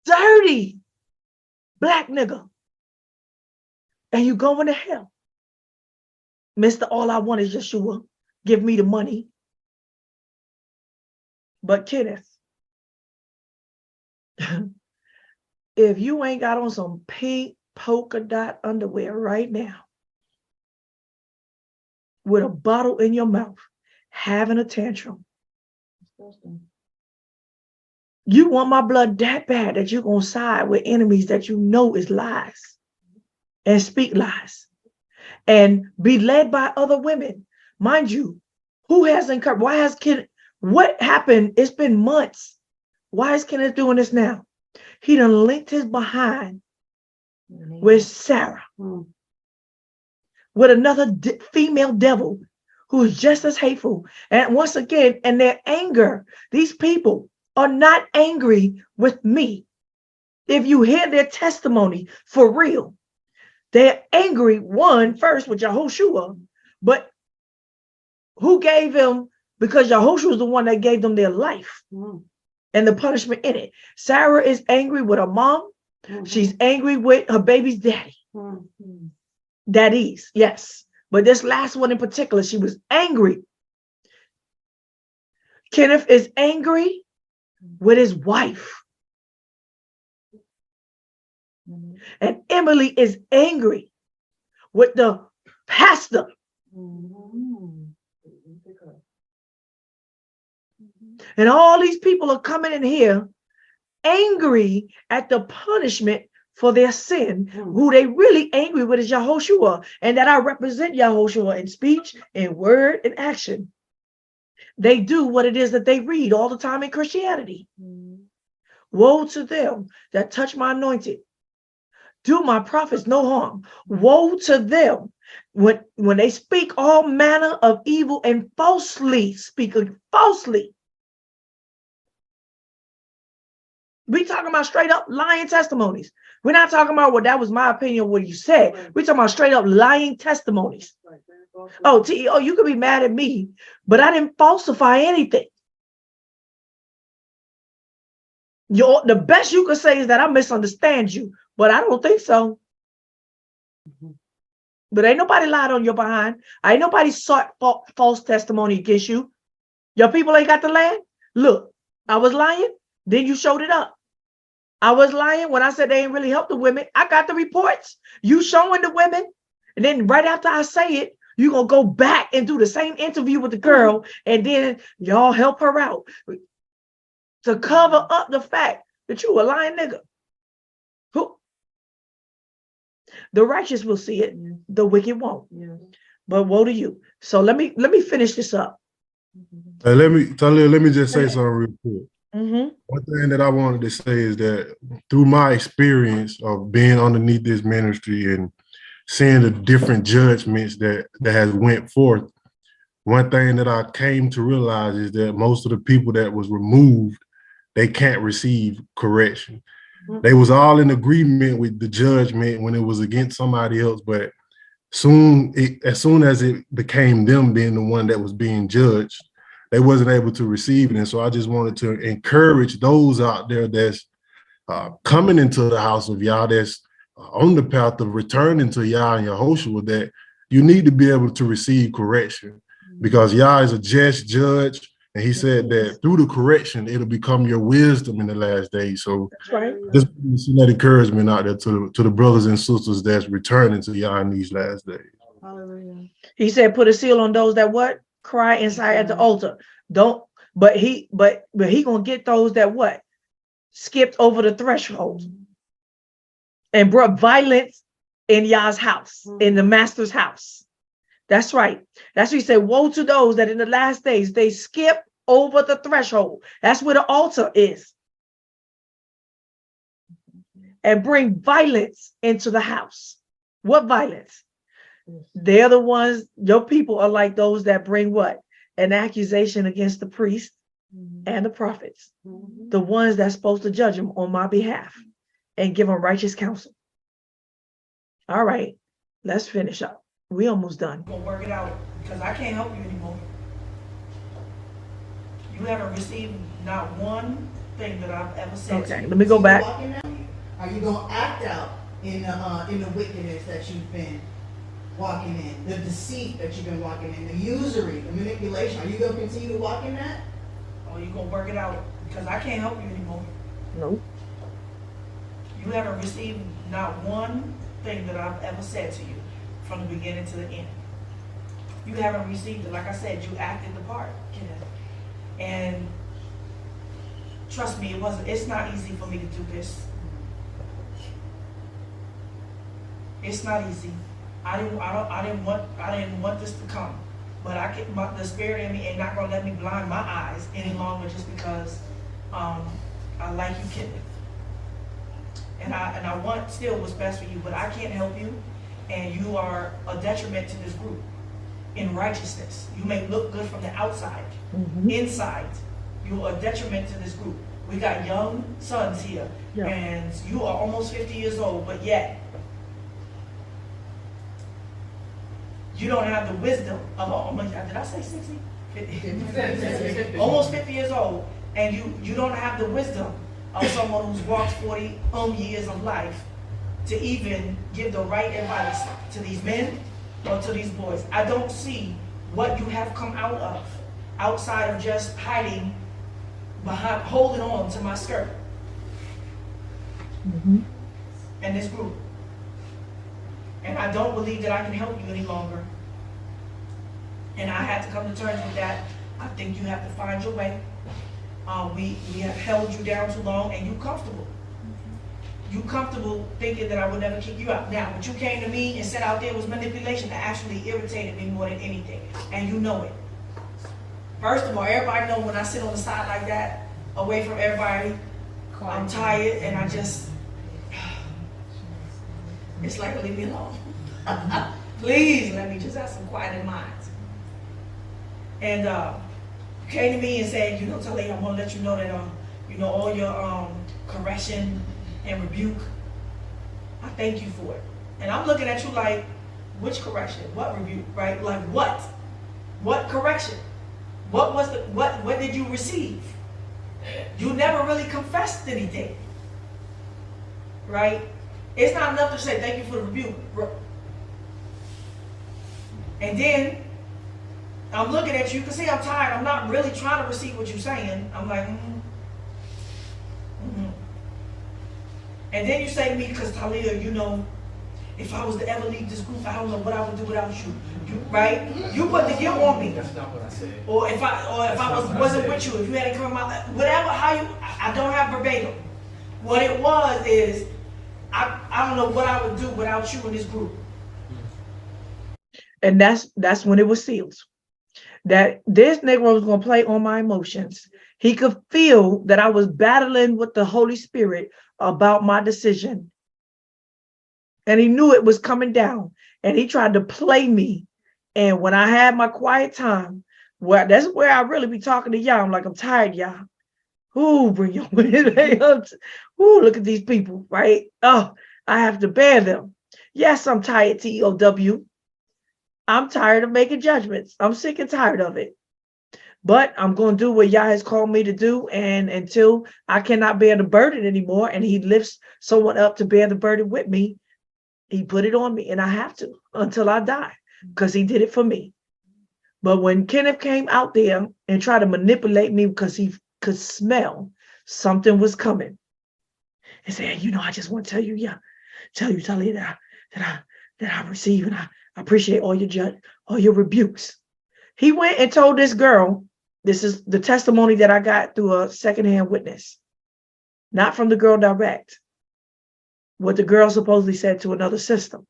dirty black nigga. And you going to hell. Mr. All I want is Yeshua. Give me the money. But Kenneth, if you ain't got on some pink polka dot underwear right now, with a bottle in your mouth, having a tantrum, you want my blood that bad that you're going to side with enemies that you know is lies and speak lies and be led by other women. Mind you, who has encouraged? Why has Kenneth? What happened? It's been months. Why is Kenneth doing this now? He done linked his behind with Sarah, with another female devil who is just as hateful. And once again, in their anger, these people are not angry with me. If you hear their testimony for real, they're angry, first with Yahushua, but who gave him, because Yahushua is the one that gave them their life and the punishment in it. Sarah is angry with her mom. She's angry with her baby's daddy. Daddies, yes. But this last one in particular, she was angry. Kenneth is angry with his wife. And Emily is angry with the pastor. And all these people are coming in here angry at the punishment for their sin. Who they really angry with is Yahushua, and that I represent Yahushua in speech, in word, and action. They do what it is that they read all the time in Christianity. Woe to them that touch my anointed, do my prophets no harm. Woe to them when they speak all manner of evil and falsely speaking falsely. We talking about straight up lying testimonies. We're not talking about, well, that was my opinion, what you said. We're talking about straight up lying testimonies. Oh, TEO, you could be mad at me, but I didn't falsify anything. The best you could say is that I misunderstand you, but I don't think so. But ain't nobody lied on your behind. Ain't nobody sought false testimony against you. Your people ain't got the land. Look, I was lying, then you showed it up. I was lying when I said they ain't really help the women. I got the reports. You showing the women. And then right after I say it, you're going to go back and do the same interview with the girl. And then y'all help her out to cover up the fact that you a lying nigga. Who? The righteous will see it. The wicked won't. But woe to you. So let me finish this up. Let me just say something real quick. One thing that I wanted to say is that through my experience of being underneath this ministry and seeing the different judgments that has went forth, one thing that I came to realize is that most of the people that was removed, they can't receive correction. They was all in agreement with the judgment when it was against somebody else, but as soon as it became them being the one that was being judged, they wasn't able to receive it. And so I just wanted to encourage those out there that's coming into the house of Yah, that's on the path of returning to Yah and Yahushua, that you need to be able to receive correction, because Yah is a just judge. And he said that through the correction, it'll become your wisdom in the last days. So just send that encouragement out there to the brothers and sisters that's returning to Yah in these last days. Hallelujah. He said, put a seal on those that what? Cry inside at the altar. But he gonna get those that what? Skipped over the threshold and brought violence in Yah's house, in the master's house. That's right. That's what he said. Woe to those that in the last days they skip over the threshold. That's where the altar is. And bring violence into the house. What violence? They're the ones, your people are like those that bring what? An accusation against the priest and the prophets. The ones that's supposed to judge them on my behalf and give them righteous counsel. All right, let's finish up. We almost done. We'll work it out because I can't help you anymore. You haven't received not one thing that I've ever said to Okay, you. let me go back. Are you gonna act out in the wickedness that you've been walking in, the deceit that you've been walking in, the usury, the manipulation? Are you gonna continue to walk in that? Or you gonna work it out? Because I can't help you anymore. No. You haven't received not one thing that I've ever said to you from the beginning to the end. You haven't received it. Like I said, you acted the part, Kenneth. And trust me, it's not easy for me to do this. It's not easy. I didn't want this to come. But the spirit in me ain't not gonna let me blind my eyes any longer just because I like you, Kenneth. And I want still what's best for you, but I can't help you, and you are a detriment to this group in righteousness. You may look good from the outside. Inside, you are a detriment to this group. We got young sons here, and you are almost 50 years old, but yet you don't have the wisdom of, did I say 60? 50. Almost 50 years old, and you don't have the wisdom of someone who's walked 40 years of life to even give the right advice to these men or to these boys. I don't see what you have come out of outside of just hiding behind, holding on to my skirt and this group. And I don't believe that I can help you any longer. And I had to come to terms with that. I think you have to find your way. We have held you down too long, and you comfortable. You comfortable thinking that I would never kick you out. Now, what you came to me and said out there was manipulation that actually irritated me more than anything, and you know it. First of all, everybody know when I sit on the side like that, away from everybody, I'm tired, and I just, it's like, leave me alone. Please let me just have some quiet in mind. And you came to me and said, Talia, I'm gonna let you know that all your correction and rebuke, I thank you for it. And I'm looking at you like, which correction? What rebuke? Right? Like what? What correction? What did you receive? You never really confessed anything. Right? It's not enough to say thank you for the rebuke. And then I'm looking at you, because see, I'm tired. I'm not really trying to receive what you're saying. I'm like, And then you say to me, because Talia, if I was to ever leave this group, I don't know what I would do without you. Right? You put the guilt on me. That's not what I said. Or if I wasn't with you, if you hadn't come in my life, whatever, I don't have verbatim. What it was is, I don't know what I would do without you in this group. And that's when it was sealed. That this Negro was going to play on my emotions. He could feel that I was battling with the Holy Spirit about my decision. And he knew it was coming down. And he tried to play me. And when I had my quiet time, that's where I really be talking to y'all. I'm like, I'm tired, y'all. Ooh, bring your ooh, look at these people, right? Oh, I have to bear them. Yes, I'm tired, TOW. I'm tired of making judgments. I'm sick and tired of it. But I'm going to do what Yah has called me to do. And until I cannot bear the burden anymore, and he lifts someone up to bear the burden with me, he put it on me, and I have to until I die, because he did it for me. But when Kenneth came out there and tried to manipulate me because he could smell something was coming, and said, I just want to tell you, Talia, that I receive, and I appreciate all your rebukes. He went and told this girl, this is the testimony that I got through a secondhand witness, not from the girl direct, what the girl supposedly said to another sister,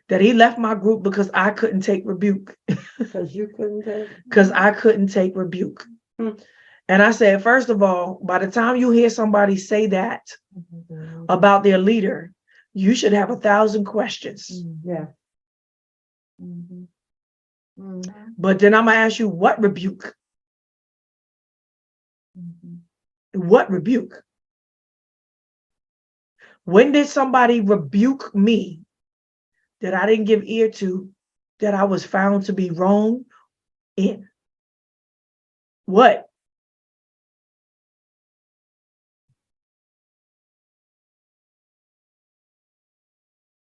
that he left my group because I couldn't take rebuke. Because you couldn't take? Because I couldn't take rebuke. And I said, first of all, by the time you hear somebody say that about their leader, you should have 1,000 questions. Yeah. But then I'm going to ask you, what rebuke? What rebuke? When did somebody rebuke me that I didn't give ear to, that I was found to be wrong in? What?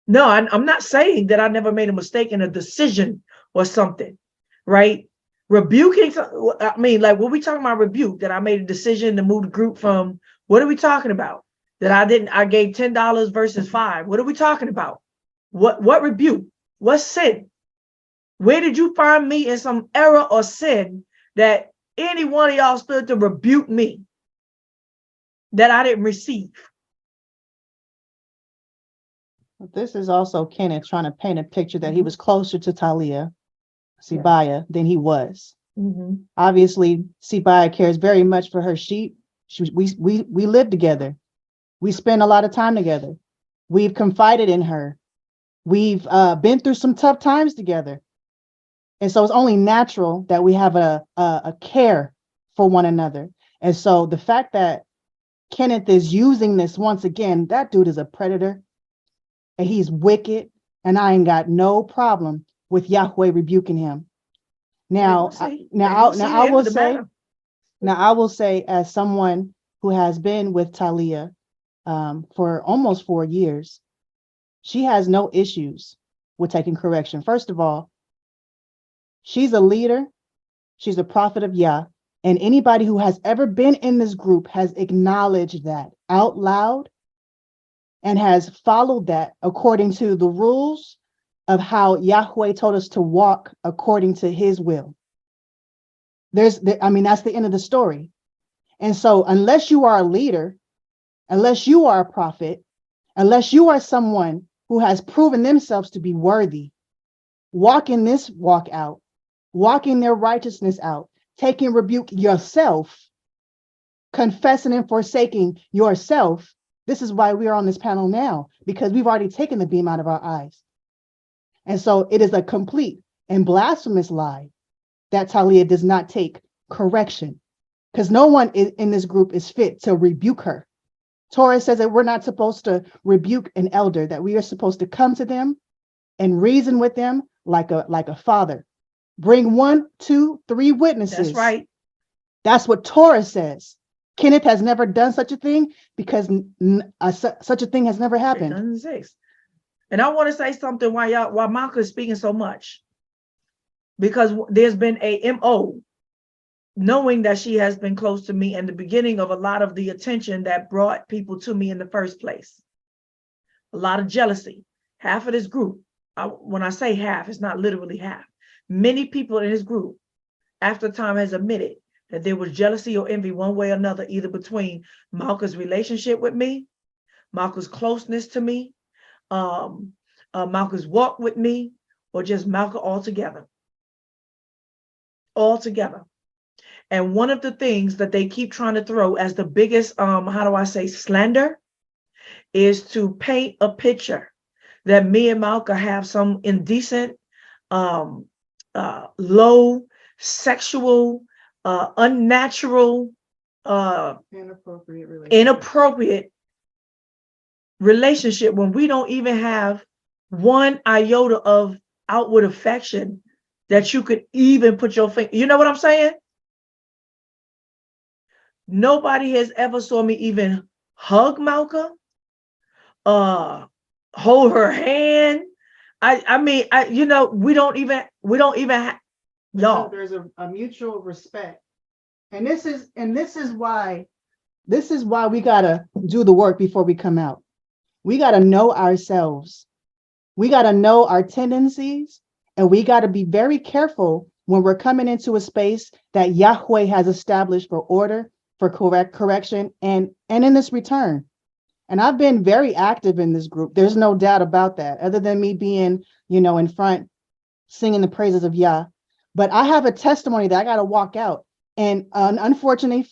No, I'm not saying that I never made a mistake in a decision or something, right? Rebuking, I mean, like, what we talking about rebuke? That I made a decision to move the group from, what are we talking about? That I gave $10 versus 5. What are we talking about? What rebuke? What sin? Where did you find me in some error or sin that any one of y'all stood to rebuke me that I didn't receive? This is also Kenneth trying to paint a picture that he was closer to Talia Sibaya than he was. Obviously, Sibaya cares very much for her sheep. We live together. We spend a lot of time together. We've confided in her. We've been through some tough times together. And so it's only natural that we have a care for one another. And so the fact that Kenneth is using this once again, that dude is a predator and he's wicked, and I ain't got no problem with Yahweh rebuking him. Now, I will say, as someone who has been with Talia for almost 4 years, she has no issues with taking correction. First of all, she's a leader, she's a prophet of Yah, and anybody who has ever been in this group has acknowledged that out loud and has followed that according to the rules of how Yahweh told us to walk according to his will. That's the end of the story. And so unless you are a leader, unless you are a prophet, unless you are someone who has proven themselves to be worthy, walking this walk out, walking their righteousness out, taking rebuke yourself, confessing and forsaking yourself. This is why we are on this panel now, because we've already taken the beam out of our eyes. And so it is a complete and blasphemous lie that Talia does not take correction, because no one in this group is fit to rebuke her. Torah says that we're not supposed to rebuke an elder, that we are supposed to come to them and reason with them like a father. Bring 1, 2, 3 witnesses. That's right. That's what Torah says. Kenneth has never done such a thing because such a thing has never happened. And I want to say something while Malcolm is speaking so much, because there's been a MO, knowing that she has been close to me and the beginning of a lot of the attention that brought people to me in the first place. A lot of jealousy. Half of this group, when I say half, it's not literally half. Many people in this group, after time, has admitted that there was jealousy or envy one way or another, either between Malcolm's relationship with me, Malcolm's closeness to me, Malcolm's walk with me, or just Malcolm altogether. Altogether. And one of the things that they keep trying to throw as the biggest, slander, is to paint a picture that me and Malcolm have some indecent, low, sexual, unnatural, inappropriate relationship when we don't even have one iota of outward affection that you could even put your finger. You know what I'm saying? Nobody has ever saw me even hug Malcolm, hold her hand. We don't even y'all. There's a mutual respect. And this is why we gotta do the work before we come out. We gotta know ourselves. We gotta know our tendencies, and we gotta be very careful when we're coming into a space that Yahweh has established for order, for correction, and in this return. And I've been very active in this group. There's no doubt about that, other than me being, in front, singing the praises of Yah. But I have a testimony that I got to walk out. And fortunately,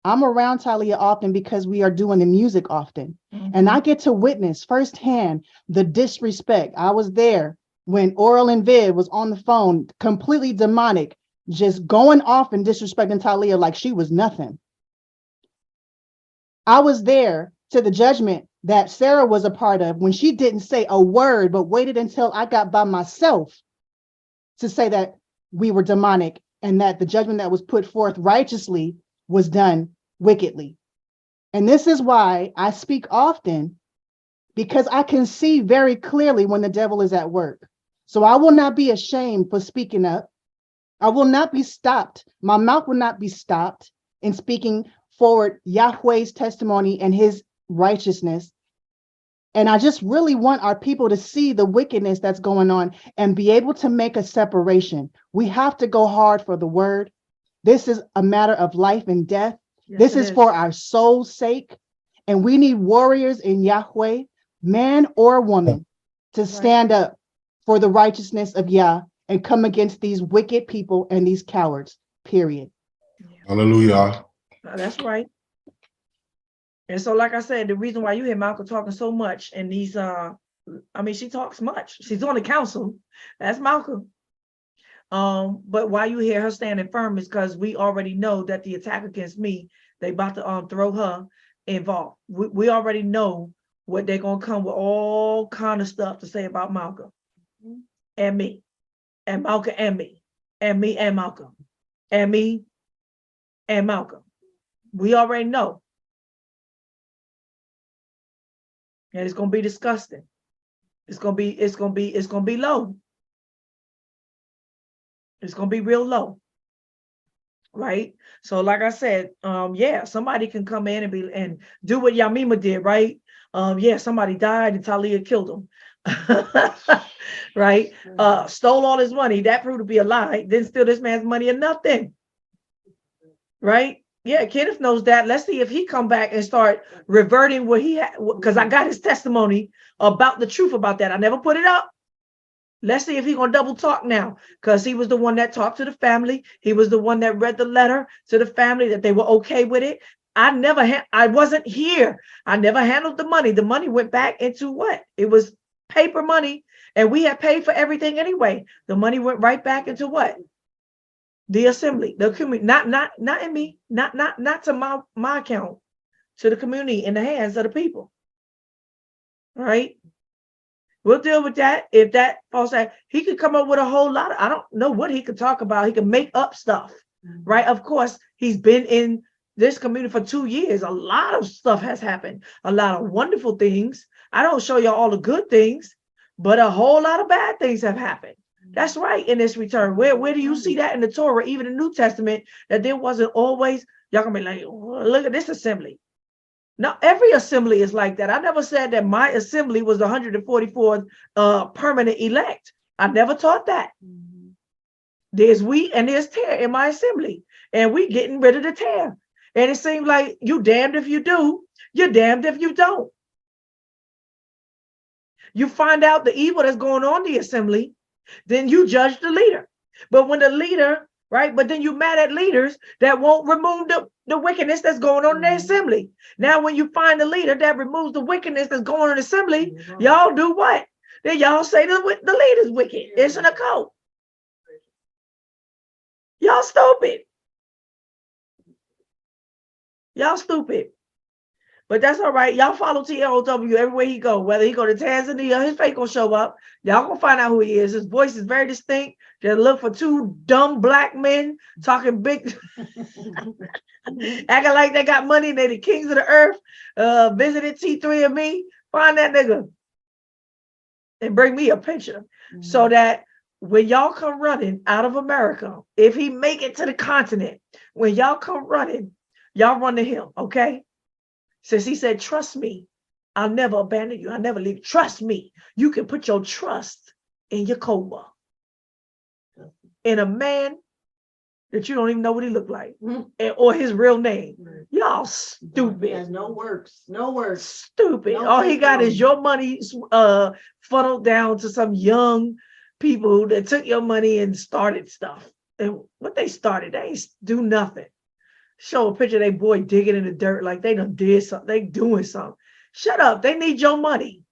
I'm around Talia often because we are doing the music often. Mm-hmm. And I get to witness firsthand the disrespect. I was there when Oral and Viv was on the phone, completely demonic, just going off and disrespecting Talia like she was nothing. I was there to the judgment that Sarah was a part of when she didn't say a word, but waited until I got by myself to say that we were demonic and that the judgment that was put forth righteously was done wickedly. And this is why I speak often, because I can see very clearly when the devil is at work. So I will not be ashamed for speaking up. I will not be stopped. My mouth will not be stopped in speaking forward Yahweh's testimony and his righteousness. And I just really want our people to see the wickedness that's going on and be able to make a separation. We have to go hard for the word. This is a matter of life and death. Yes, This it is for our soul's sake. And we need warriors in Yahweh, man or woman, to stand up for the righteousness of Yah and come against these wicked people and these cowards, period. Hallelujah. That's right. And so, like I said, the reason why you hear Malcolm talking so much and these, I mean, she talks much. She's on the council. That's Malcolm. But why you hear her standing firm is because we already know that the attack against me, they about to throw her involved. We already know what they're gonna come with, all kind of stuff to say about Malcolm and me, and Malcolm and me, and me and Malcolm, and me and Malcolm. We already know. And it's gonna be disgusting. It's gonna be low. It's gonna be real low. Right? So like I said, yeah, somebody can come in and do what Yamima did, right? Yeah, somebody died and Talia killed him. Right? Stole all his money. That proved to be a lie. Didn't steal this man's money or nothing. Right? Yeah, Kenneth knows that. Let's see if he come back and start reverting what he had, because I got his testimony about the truth about that. I never put it up. Let's see if he's gonna double talk now, because he was the one that talked to the family. He was the one that read the letter to the family that they were okay with it. I wasn't here. I never handled the money. The money went back into what? It was paper money, and we had paid for everything anyway. The money went right back into what? The assembly, the community, not in me, not to my account, to the community, in the hands of the people. Right? We'll deal with that. If that falls out, he could come up with a whole lot of, I don't know what he could talk about. He could make up stuff, right? Of course, he's been in this community for 2 years. A lot of stuff has happened, a lot of wonderful things. I don't show you all the good things, but a whole lot of bad things have happened. That's right, in this return. Where do you see that in the Torah, even the New Testament, that there wasn't always, y'all gonna be like, oh, look at this assembly. Now, every assembly is like that. I never said that my assembly was the 144th permanent elect. I never taught that. There's wheat and there's tare in my assembly, and we getting rid of the tare. And it seems like you damned if you do, you're damned if you don't. You find out the evil that's going on in the assembly, then you judge the leader. But when the leader, right, but then you mad at leaders that won't remove the wickedness that's going on in the assembly. Now, when you find the leader that removes the wickedness that's going on in the assembly, y'all do what? Then y'all say the leader's wicked. It's an occult. Y'all stupid. Y'all stupid. But that's all right. Y'all follow TLOW everywhere he go. Whether he go to Tanzania, his face gonna show up. Y'all gonna find out who he is. His voice is very distinct. Just look for two dumb black men talking big, acting like they got money and they the kings of the earth. Visited T3 and me. Find that nigga and bring me a picture, so that when y'all come running out of America, if he make it to the continent, when y'all come running, y'all run to him, okay? Since he said, trust me, I'll never abandon you. I'll never leave. Trust me. You can put your trust in your coma. In a man that you don't even know what he looked like, or his real name. Y'all stupid. Has no works. No works. Stupid. No All he got testimony. is your money funneled down to some young people that took your money and started stuff. And what they started, they ain't do nothing. Show a picture of their boy digging in the dirt like they done did something. They doing something. Shut up. They need your money.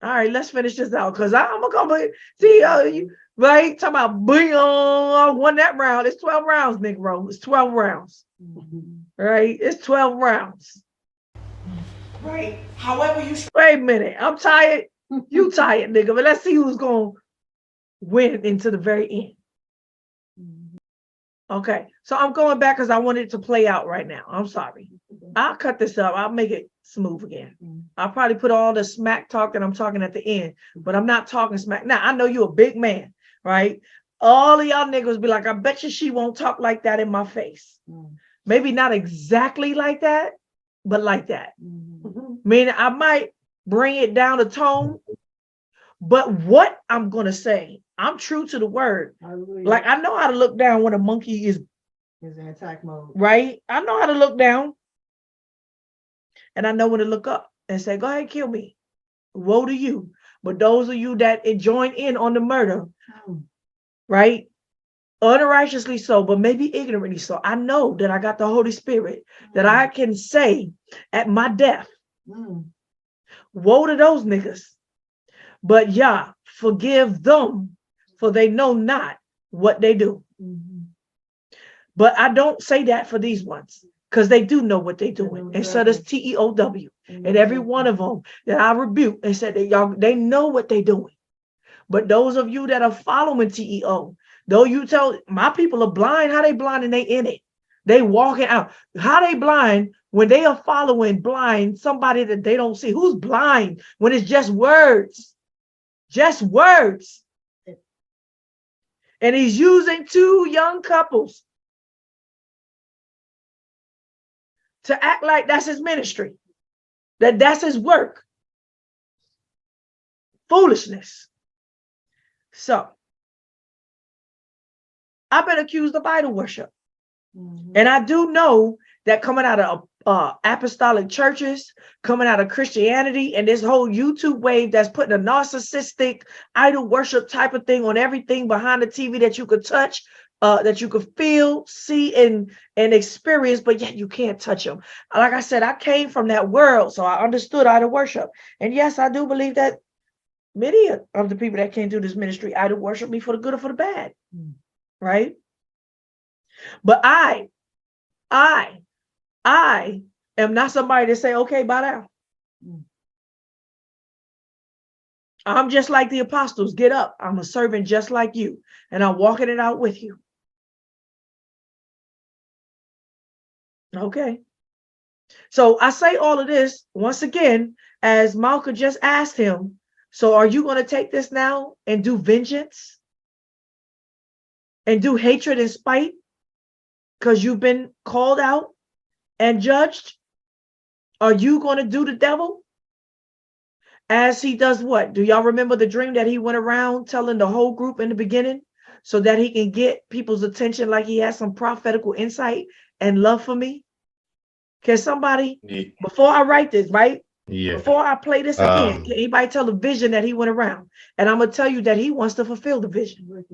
All right, let's finish this out, because I'm gonna come see you, right? Talking about bing on, won that round. It's 12 rounds, Negro. It's 12 rounds. Right? It's 12 rounds. Right. However you Wait a minute. I'm tired. You tired, nigga. But let's see who's gonna went into the very end. Okay, so I'm going back because I want it to play out right now. I'm sorry. I'll cut this up. I'll make it smooth again. I'll probably put all the smack talk that I'm talking at the end, but I'm not talking smack. Now, I know you're a big man, right? All of y'all niggas be like, I bet you she won't talk like that in my face. Maybe not exactly like that, but like that. Meaning I might bring it down a tone, but what I'm going to say, I'm true to the word. Like, I know how to look down when a monkey is in attack mode. right. I know how to look down. And I know when to look up and say, go ahead, kill me. Woe to you. But those of you that join in on the murder, right? Unrighteously so, but maybe ignorantly so. I know that I got the Holy Spirit that I can say at my death, woe to those niggas. But Yah, forgive them, for they know not what they do. But I don't say that for these ones, because they do know what they're doing. And so does TEOW. And every one of them that I rebuke and said that y'all, they know what they're doing. But those of you that are following TEO, though you tell my people are blind, how they blind and they in it? They walking out. How they blind when they are following blind somebody that they don't see? Who's blind when it's just words? Just words. And he's using two young couples to act like that's his ministry, that's his work. Foolishness. So, I've been accused of idol worship. And I do know that coming out of apostolic churches, coming out of Christianity, and this whole YouTube wave that's putting a narcissistic idol worship type of thing on everything behind the TV that you could touch, that you could feel, see, and experience, but yet you can't touch them. Like I said, I came from that world, so I understood idol worship. And yes, I do believe that many of the people that came through this ministry idol worship me for the good or for the bad, right? But I am not somebody to say, okay, bow down. I'm just like the apostles. Get up. I'm a servant just like you, and I'm walking it out with you. Okay. So I say all of this once again, as Malka just asked him, so are you going to take this now and do vengeance and do hatred and spite because you've been called out and judged? Are you going to do the devil as he does what? Do y'all remember the dream that he went around telling the whole group in the beginning so that he can get people's attention like he has some prophetical insight and love for me? Can somebody, before I write this, right? Yeah. Before I play this again, can anybody tell the vision that he went around? And I'm going to tell you that he wants to fulfill the vision.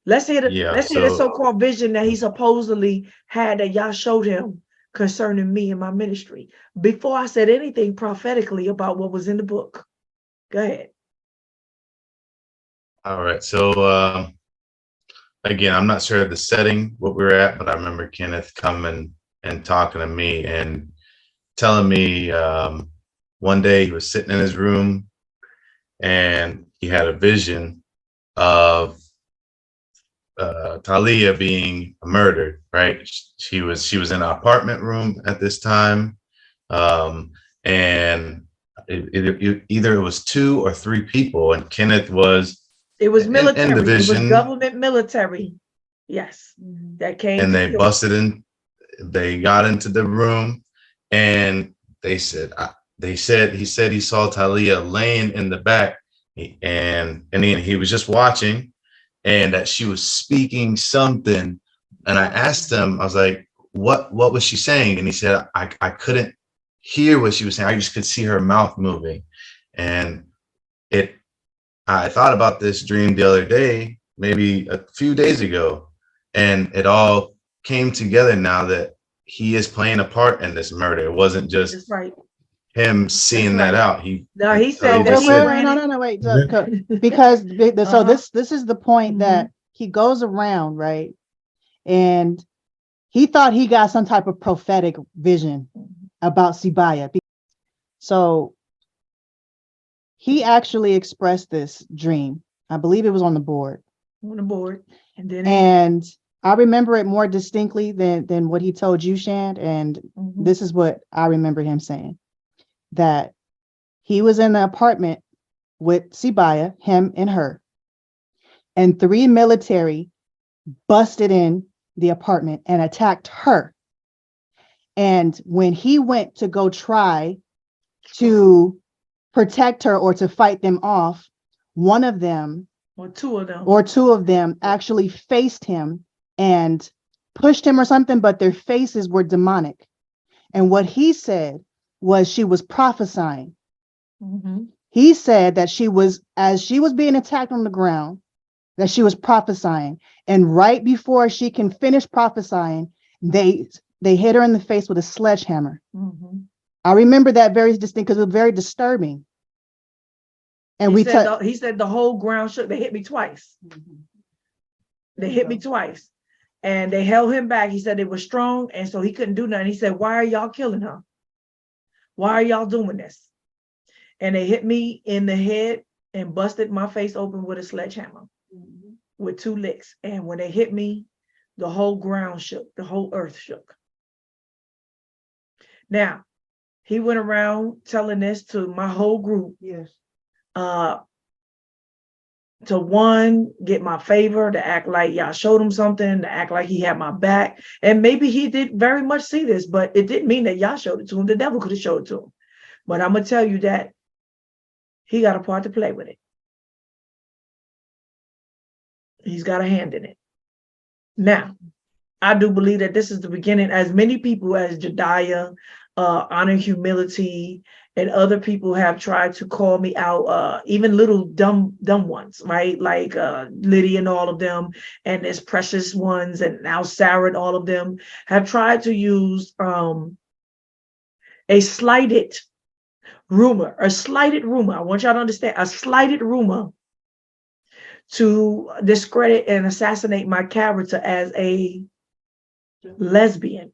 Let's hear the so-called vision that he supposedly had that y'all showed him concerning me and my ministry before I said anything prophetically about what was in the book. Go ahead. All right. So again, I'm not sure of the setting, what we were at, but I remember Kenneth coming and talking to me and telling me one day he was sitting in his room and he had a vision of Talia being murdered, right? She was in an apartment room at this time. And either it was 2 or 3 people, and Kenneth was military. in the vision. It was government military. Yes. That came. And they busted in, they got into the room and he said he saw Talia laying in the back and he was just watching and that she was speaking something. And I asked him, I was like, what was she saying? And he said, I couldn't hear what she was saying. I just could see her mouth moving. And I thought about this dream the other day, maybe a few days ago, and it all came together now that he is playing a part in this murder. It wasn't just him seeing that out. He said No, wait, because so this is the point that he goes around, right? And he thought he got some type of prophetic vision about Sibaya. So he actually expressed this dream I believe it was on the board. On the board. And then And I remember it more distinctly than what he told you, Shand. And this is what I remember him saying, that he was in the apartment with Sibaya, him and her, and 3 military busted in the apartment and attacked her. And when he went to go try to protect her or to fight them off, one of them or two of them actually faced him and pushed him or something, but their faces were demonic. And what he said was she was prophesying. He said that as she was being attacked on the ground, that she was prophesying. And right before she can finish prophesying, they hit her in the face with a sledgehammer. I remember that very distinct because it was very disturbing. And he said the whole ground shook. They hit me twice. They hit me twice. And they held him back. He said they were strong, and so he couldn't do nothing. He said, why are y'all killing her? Why are y'all doing this? And they hit me in the head and busted my face open with a sledgehammer with 2 licks. And when they hit me, the whole ground shook. The whole earth shook. Now, he went around telling this to my whole group. Yes. To one, get my favor, to act like y'all showed him something, to act like he had my back. And maybe he did very much see this, but it didn't mean that y'all showed it to him. The devil could have showed it to him. But I'm going to tell you that he got a part to play with it. He's got a hand in it. Now, I do believe that this is the beginning, as many people as Jediah, Honor Humility, and other people have tried to call me out, even little dumb ones, right? Like Lydia and all of them, and there's Precious ones, and now Sarah and all of them have tried to use a slighted rumor. I want y'all to understand, a slighted rumor to discredit and assassinate my character as a lesbian.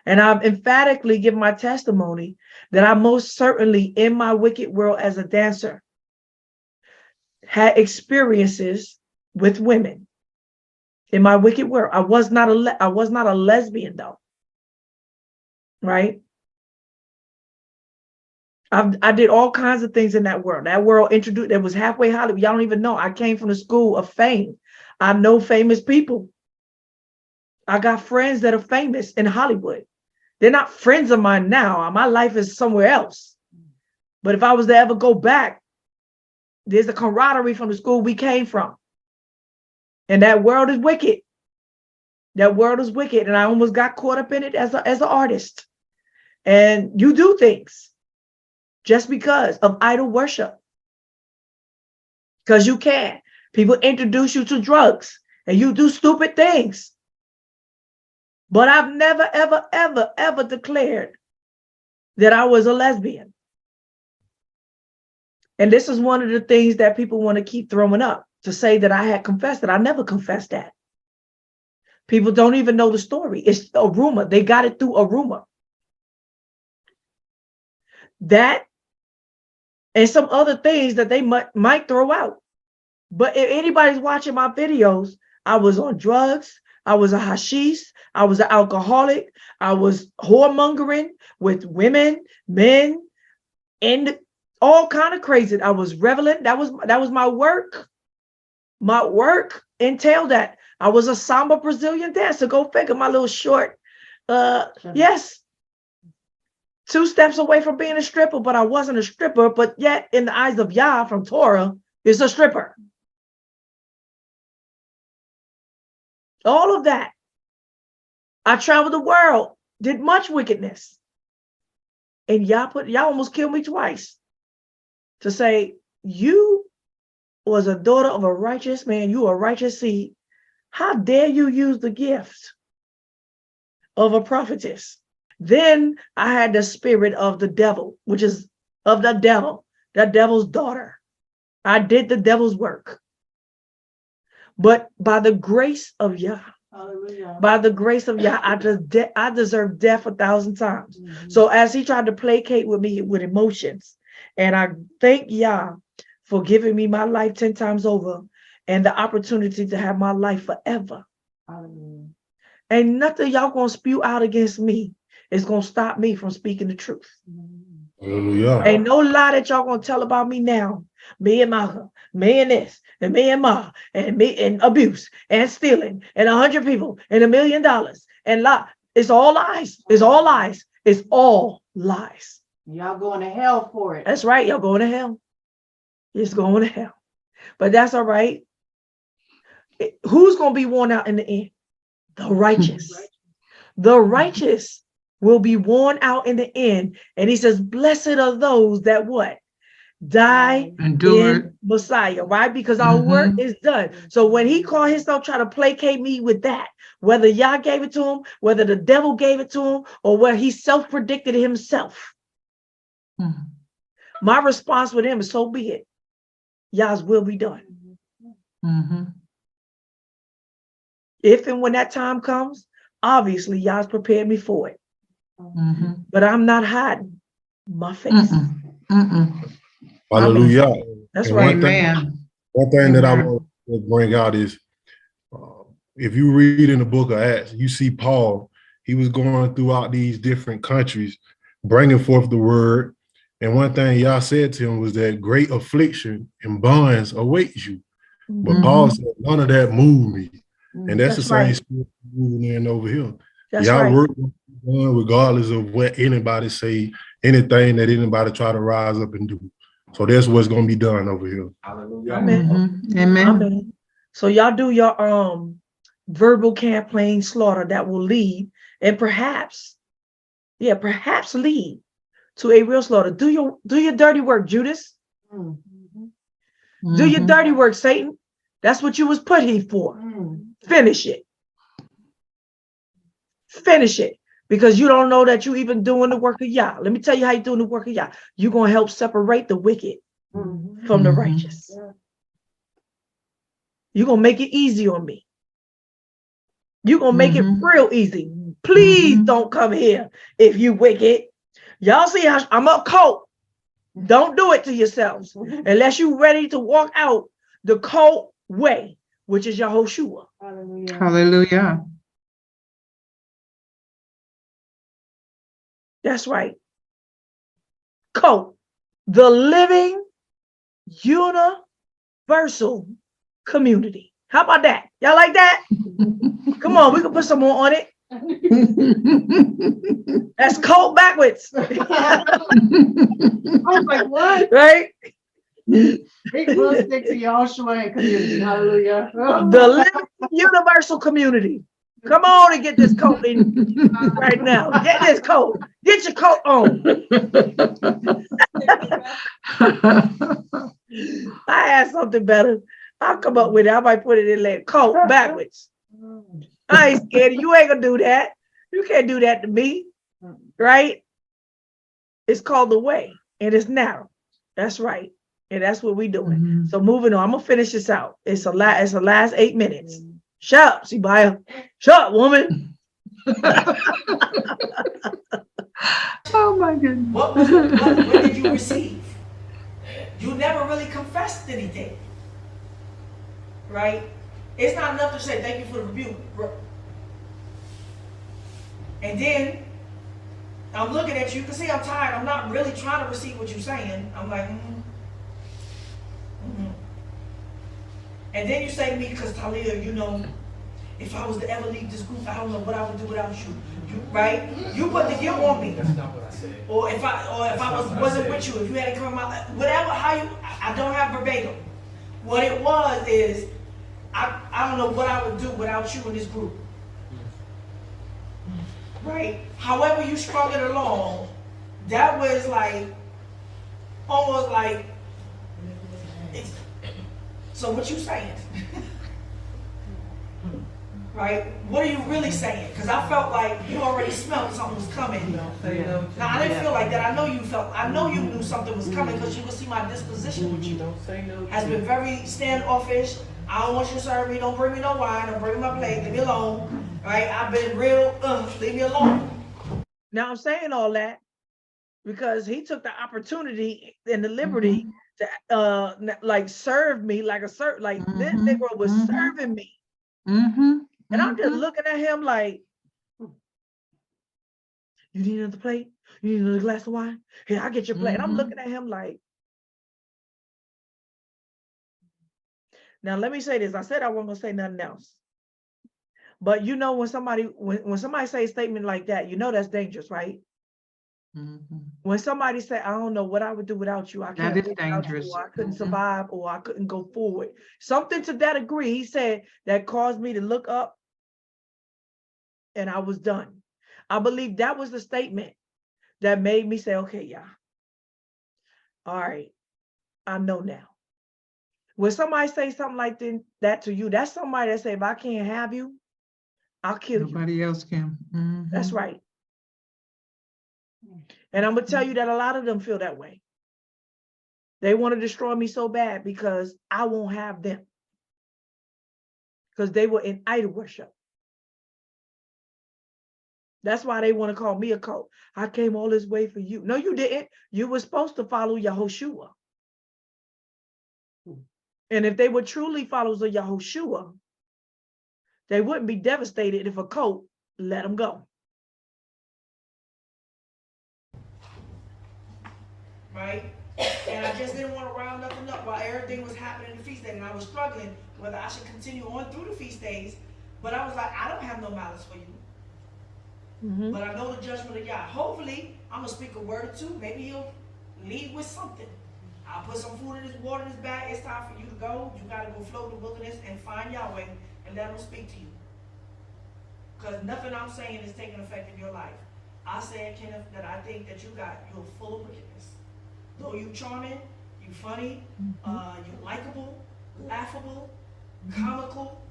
And I've emphatically given my testimony that I most certainly, in my wicked world as a dancer, had experiences with women. In my wicked world, I was not a lesbian though, right? I did all kinds of things in that world. That world introduced, that was halfway Hollywood. Y'all don't even know. I came from the school of fame. I know famous people. I got friends that are famous in Hollywood. They're not friends of mine now. My life is somewhere else. But if I was to ever go back, there's a camaraderie from the school we came from. And that world is wicked. That world is wicked. And I almost got caught up in it as an artist. And you do things just because of idol worship. Because you can. People introduce you to drugs and you do stupid things. But I've never, ever, ever, ever declared that I was a lesbian. And this is one of the things that people want to keep throwing up, to say that I had confessed it. I never confessed that. People don't even know the story. It's a rumor. They got it through a rumor. That and some other things that they might throw out. But if anybody's watching my videos, I was on drugs. I was a hashish. I was an alcoholic. I was whoremongering with women, men, and all kind of crazy. I was reveling. That was my work. My work entailed that. I was a samba Brazilian dancer. Go figure. My little short. Yes. 2 steps away from being a stripper, but I wasn't a stripper. But yet, in the eyes of Yah from Torah, is a stripper. All of that. I traveled the world, did much wickedness. And y'all almost killed me twice. To say, you was a daughter of a righteous man, you a righteous seed. How dare you use the gift of a prophetess? Then I had the spirit of the devil, which is of the devil's daughter. I did the devil's work. But by the grace of Yah, by the grace of Yah, I deserve death 1,000 times. So as he tried to placate with me with emotions, and I thank Yah for giving me my life 10 times over and the opportunity to have my life forever. Hallelujah. Ain't nothing y'all gonna spew out against me is gonna stop me from speaking the truth. Hallelujah. Ain't no lie that y'all gonna tell about me now. Me and my, me and this, and me and ma, and me and abuse, and stealing, and 100 people, and $1 million, and lie. It's all lies. It's all lies. It's all lies. Y'all going to hell for it. That's right. Y'all going to hell. It's going to hell. But that's all right. Who's gonna be worn out in the end? The righteous. The righteous will be worn out in the end. And he says, blessed are those that what? Die in Messiah, right? Because our work is done. So when he called himself try to placate me with that, whether Yah gave it to him, whether the devil gave it to him, or where he self-predicted himself, my response with him is, so be it. Yah's will be done. If and when that time comes, obviously Yah's prepared me for it. But I'm not hiding my face. Hallelujah. That's And right. One thing that I want to bring out is, if you read in the book of Acts, you see Paul, he was going throughout these different countries, bringing forth the word. And one thing y'all said to him was that great affliction and bonds awaits you. But Paul said, none of that moved me. And that's the same spirit moving in over here. Y'all work regardless of what anybody say, anything that anybody try to rise up and do. So that's what's going to be done over here. Amen. Amen. So y'all do your verbal campaign slaughter that will lead and perhaps lead to a real slaughter. Do your dirty work, Judas. Do your dirty work, Satan. That's what you was put here for. Finish it. Finish it. Because you don't know that you even doing the work of Yah. Let me tell you how you're doing the work of Yah. You're going to help separate the wicked from the righteous. You're going to make it easy on me. You're going to make it real easy. Please don't come here if you wicked. Y'all see how I'm up cold. Don't do it to yourselves unless you're ready to walk out the cold way, which is Yahushua. Hallelujah. That's right. Coat, the living universal community. How about that? Y'all like that? Come on, we can put some more on it. That's coat backwards. I was like, what? Right? Big blue stick to Yahushua and community. Hallelujah. The living universal community. Come on and get this coat in right now. Get this coat. Get your coat on. I had something better. I'll come up with it. I might put it in there. Coat backwards. I ain't scared. You ain't gonna do that. You can't do that to me. Right? It's called the way. And it's narrow. That's right. And that's what we're doing. So moving on. I'm gonna finish this out. It's the last 8 minutes. Shut up, Sibaya. Shut up, woman. Oh my goodness. What did you receive? You never really confessed anything. Right? It's not enough to say thank you for the rebuke. And then I'm looking at you. You can see I'm tired. I'm not really trying to receive what you're saying. I'm like, And then you say to me, because Talia, you know, if I was to ever leave this group, I don't know what I would do without you. Right? You put the guilt on me. That's not what I said. Or if I wasn't with you, if you had to come in my life, whatever, I don't have verbatim. What it was is, I don't know what I would do without you in this group. Right? However you strung it along, that was like, almost like, so what you saying? Right? What are you really saying? Because I felt like you already smelled something was coming. Now I didn't feel like that. I know you knew something was coming because you could see my disposition with you. Has been very standoffish. I don't want you to serve me. Don't bring me no wine. Don't bring me my plate. Leave me alone. Right? I've been real. Leave me alone. Now I'm saying all that because he took the opportunity and the liberty like serve me like a like this Mhm, Negro was mhm. serving me. Mm-hmm. And I'm just looking at him like, you need another plate? You need another glass of wine? Here, I'll get your plate. And I'm looking at him like, now let me say this. I said I wasn't gonna say nothing else. But you know, when somebody say a statement like that, you know that's dangerous, right? When somebody say, I don't know what I would do without you, I That can't is live without you, dangerous. or I couldn't survive, or I couldn't go forward. Something to that degree, he said, that caused me to look up and I was done. I believe that was the statement that made me say, okay, yeah. All right, I know now. When somebody say something like that to you, that's somebody that say, if I can't have you, I'll kill you. Nobody else can. That's right. And I'm gonna tell you that a lot of them feel that way. They want to destroy me so bad because I won't have them. Because they were in idol worship. That's why they want to call me a cult. I came all this way for you. No, you didn't. You were supposed to follow Yahushua. And if they were truly followers of Yahushua, they wouldn't be devastated if a cult let them go. Right? And I just didn't want to round nothing up while everything was happening in the feast day. And I was struggling whether I should continue on through the feast days. But I was like, I don't have no malice for you. But I know the judgment of God. Hopefully, I'm going to speak a word or two. Maybe he'll leave with something. I'll put some food in this water in this bag. It's time for you to go. You got to go float in the wilderness and find Yahweh and let him speak to you. Because nothing I'm saying is taking effect in your life. I said, Kenneth, that I think that you're full of wickedness. Though you charming, you funny, you likable, laughable, comical,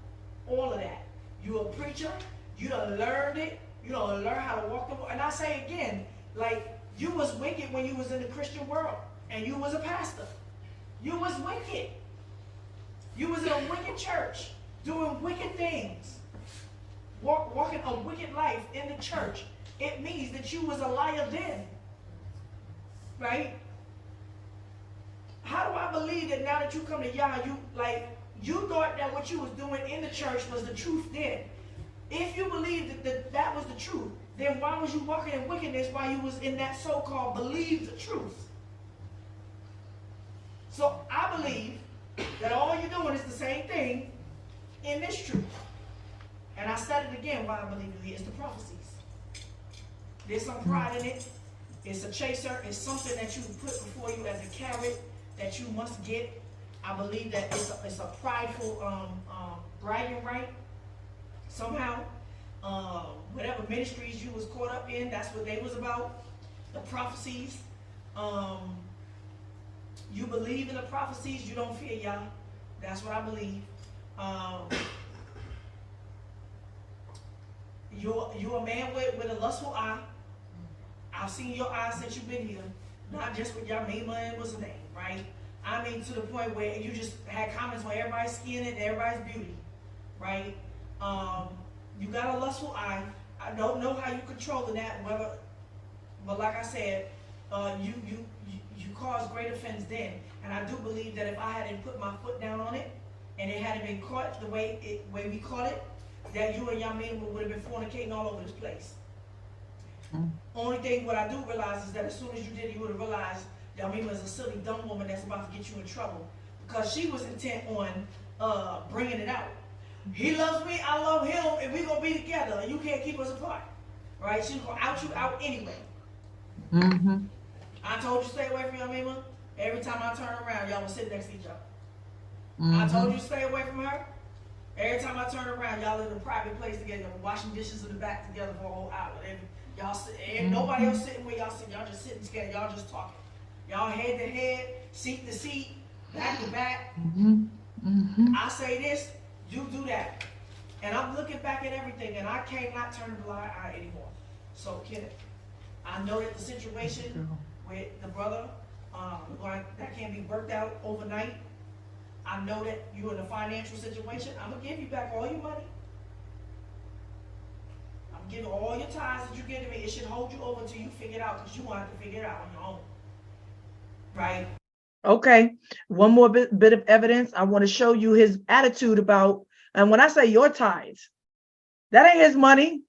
all of that. You a preacher, you done learned it, you done learn how to walk the walk. And I say again, like, you was wicked when you was in the Christian world, and you was a pastor. You was wicked. You was in a wicked church, doing wicked things, walking a wicked life in the church. It means that you was a liar then, right? How do I believe that now that you come to Yah, you thought that what you was doing in the church was the truth then? If you believed that was the truth, then why was you walking in wickedness while you was in that so-called believe the truth? So I believe that all you're doing is the same thing in this truth. And I said it again why I believe it is the prophecies. There's some pride in it. It's a chaser. It's something that you put before you as a carrot that you must get. I believe that it's a prideful bragging right. Somehow, whatever ministries you was caught up in, that's what they was about. The prophecies. You believe in the prophecies. You don't fear Yah. That's what I believe. You're a man with a lustful eye. I've seen your eyes since you've been here. Not just with Yamima and what's her name, right? I mean, to the point where you just had comments on everybody's skin and everybody's beauty, right? You got a lustful eye. I don't know how you controlling that, but like I said, you caused great offense then. And I do believe that if I hadn't put my foot down on it, and it hadn't been caught the way we caught it, that you and Yamina would have been fornicating all over this place. Only thing what I do realize is that as soon as you did, you would have realized Yamima is a silly, dumb woman that's about to get you in trouble. Because she was intent on bringing it out. He loves me, I love him, and we're going to be together, and you can't keep us apart. Right? She's going to out you out anyway. I told you stay away from Yamima. Every time I turn around, y'all was sitting next to each other. I told you stay away from her. Every time I turn around, y'all in a private place together, washing dishes in the back together for a whole hour. Y'all sit, and nobody else sitting where y'all sit. Y'all just sitting together. Y'all just talking. Y'all head to head, seat to seat, back to back. I say this, you do that. And I'm looking back at everything, and I cannot turn a blind eye anymore. So, Kenneth, I know that the situation with the brother, that can't be worked out overnight. I know that you're in a financial situation. I'm going to give you back all your money. I'm giving all your tithes that you give to me. It should hold you over until you figure it out, because you want to have to figure it out on your own. Right? Okay, one more bit of evidence. I want to show you his attitude about, and when I say your tithes, that ain't his money.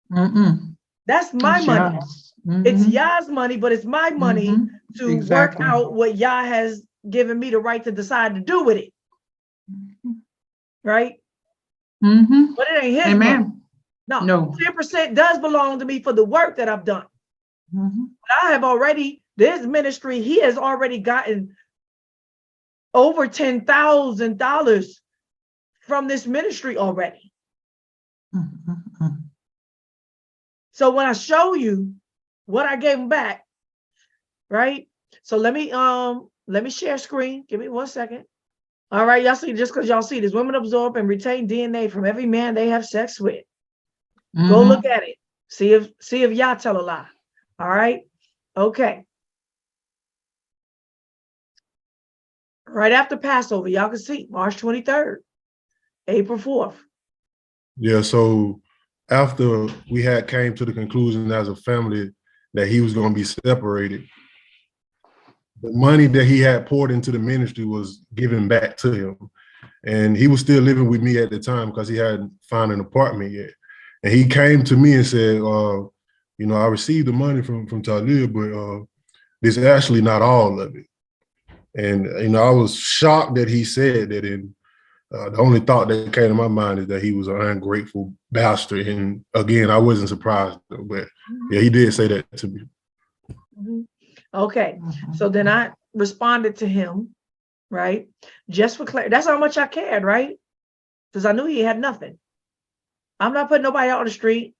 That's my It's money. Yah's. It's Yah's money, but it's my money to work Exactly. out what Yah has given me the right to decide to do with it. Right? But it ain't his money. Amen. No, 10% does belong to me for the work that I've done. But I have already, this ministry, he has already gotten over $10,000 from this ministry already. So when I show you what I gave him back, right? So let me share screen. Give me 1 second. All right, y'all see, just because y'all see this, women absorb and retain DNA from every man they have sex with. Go look at it. See if y'all tell a lie. All right. Okay. Right after Passover, y'all can see March 23rd, April 4th. Yeah, so after we had came to the conclusion as a family that he was going to be separated, the money that he had poured into the ministry was given back to him. And he was still living with me at the time because he hadn't found an apartment yet. And he came to me and said, you know, I received the money from THIER, but this is actually not all of it. And, you know, I was shocked that he said that. And the only thought that came to my mind is that he was an ungrateful bastard. And again, I wasn't surprised, but yeah, he did say that to me. Okay, so then I responded to him, right? Just for clarity, that's how much I cared, right? Because I knew he had nothing. I'm not putting nobody out on the street.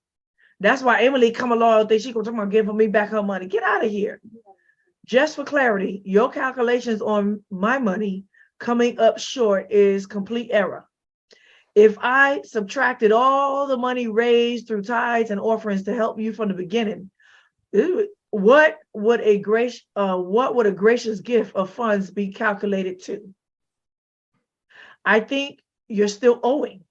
That's why Emily come along and think she gonna talk about giving me back her money. Get out of here. Just for clarity, your calculations on my money coming up short is complete error. If I subtracted all the money raised through tithes and offerings to help you from the beginning, what would a gracious gift of funds be calculated to? I think you're still owing.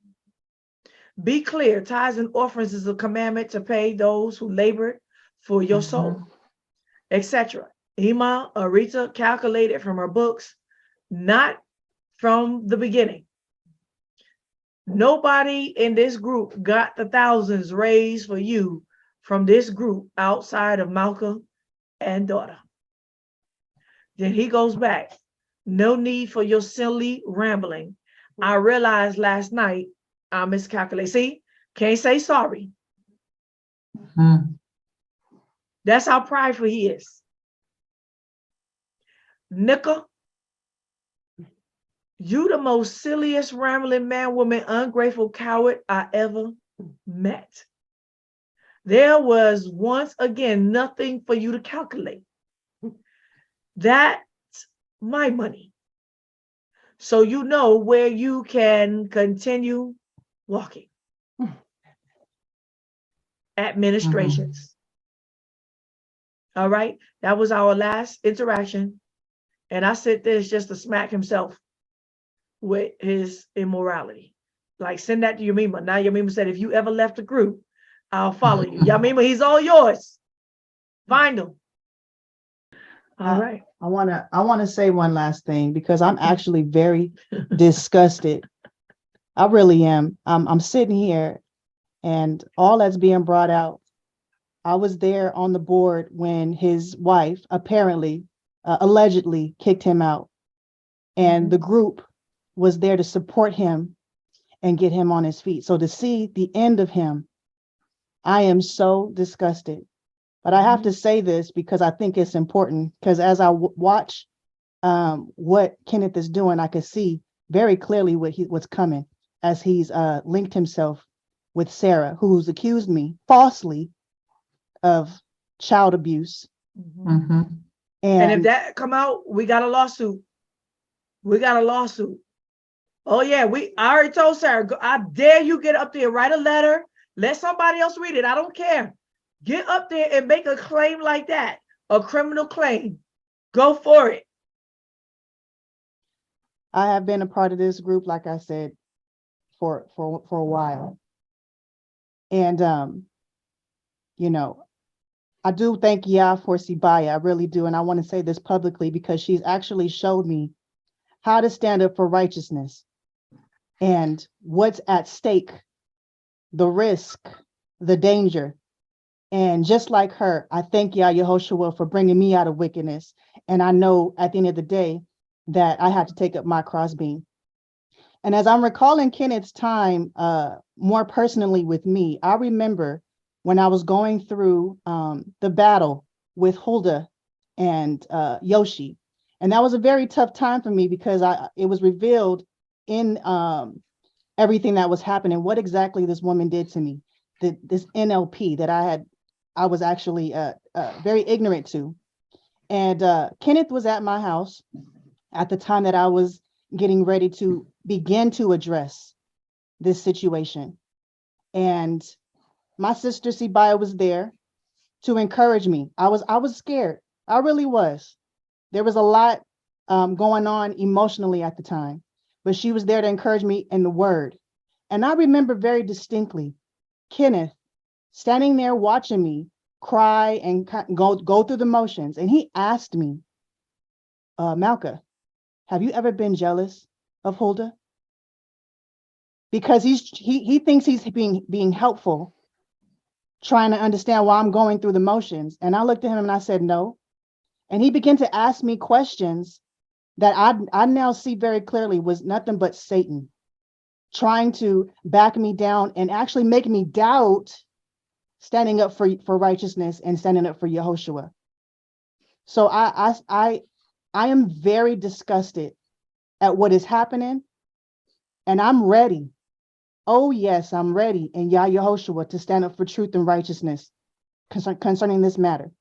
Be clear, tithes and offerings is a commandment to pay those who labored for your soul, etc. Ima Arita calculated from her books, not from the beginning. Nobody in this group got the thousands raised for you from this group outside of Malcolm and daughter. Then he goes back. No need for your silly rambling. I realized last night I miscalculated. See, can't say sorry. That's how prideful he is. Nickel, you the most silliest rambling man, woman, ungrateful coward I ever met. There was once again nothing for you to calculate. That's my money. So you know where you can continue walking. Administrations. All right, that was our last interaction. And I said this just to smack himself with his immorality. Like, send that to Yamima. Now Yamima said, if you ever left the group, I'll follow you. Yamima, he's all yours. Find him. All right. I wanna say one last thing because I'm actually very disgusted. I really am. I'm sitting here and all that's being brought out. I was there on the board when his wife apparently, allegedly kicked him out. And the group was there to support him and get him on his feet. So to see the end of him, I am so disgusted. But I have to say this because I think it's important, because as I watch what Kenneth is doing, I could see very clearly what's coming as he's linked himself with Sarah, who's accused me falsely of child abuse. And if that come out, we got a lawsuit. We got a lawsuit. Oh yeah, I already told Sarah, I dare you get up there, write a letter, let somebody else read it. I don't care. Get up there and make a claim like that, a criminal claim. Go for it. I have been a part of this group, like I said, for a while. And you know, I do thank Yah for Sibaya. I really do. And I want to say this publicly because she's actually showed me how to stand up for righteousness and what's at stake, the risk, the danger. And just like her, I thank Yah Yehoshua for bringing me out of wickedness. And I know at the end of the day that I have to take up my crossbeam. And as I'm recalling Kenneth's time more personally with me, I remember when I was going through the battle with Huldah and Yoshi. And that was a very tough time for me because it was revealed in everything that was happening, what exactly this woman did to me, this NLP that I was actually very ignorant to. And Kenneth was at my house at the time that I was getting ready to begin to address this situation. And my sister Sibaya was there to encourage me. I was scared. I really was. There was a lot going on emotionally at the time, but she was there to encourage me in the word. And I remember very distinctly Kenneth standing there watching me cry and go through the motions. And he asked me, Malka, have you ever been jealous of Huldah? Because he thinks he's being helpful, trying to understand why I'm going through the motions. And I looked at him and I said, no. And he began to ask me questions that I now see very clearly was nothing but Satan trying to back me down and actually make me doubt standing up for righteousness and standing up for Yehoshua. So I am very disgusted at what is happening, and I'm ready. Oh yes, I'm ready in Yah Yehoshua to stand up for truth and righteousness concerning this matter.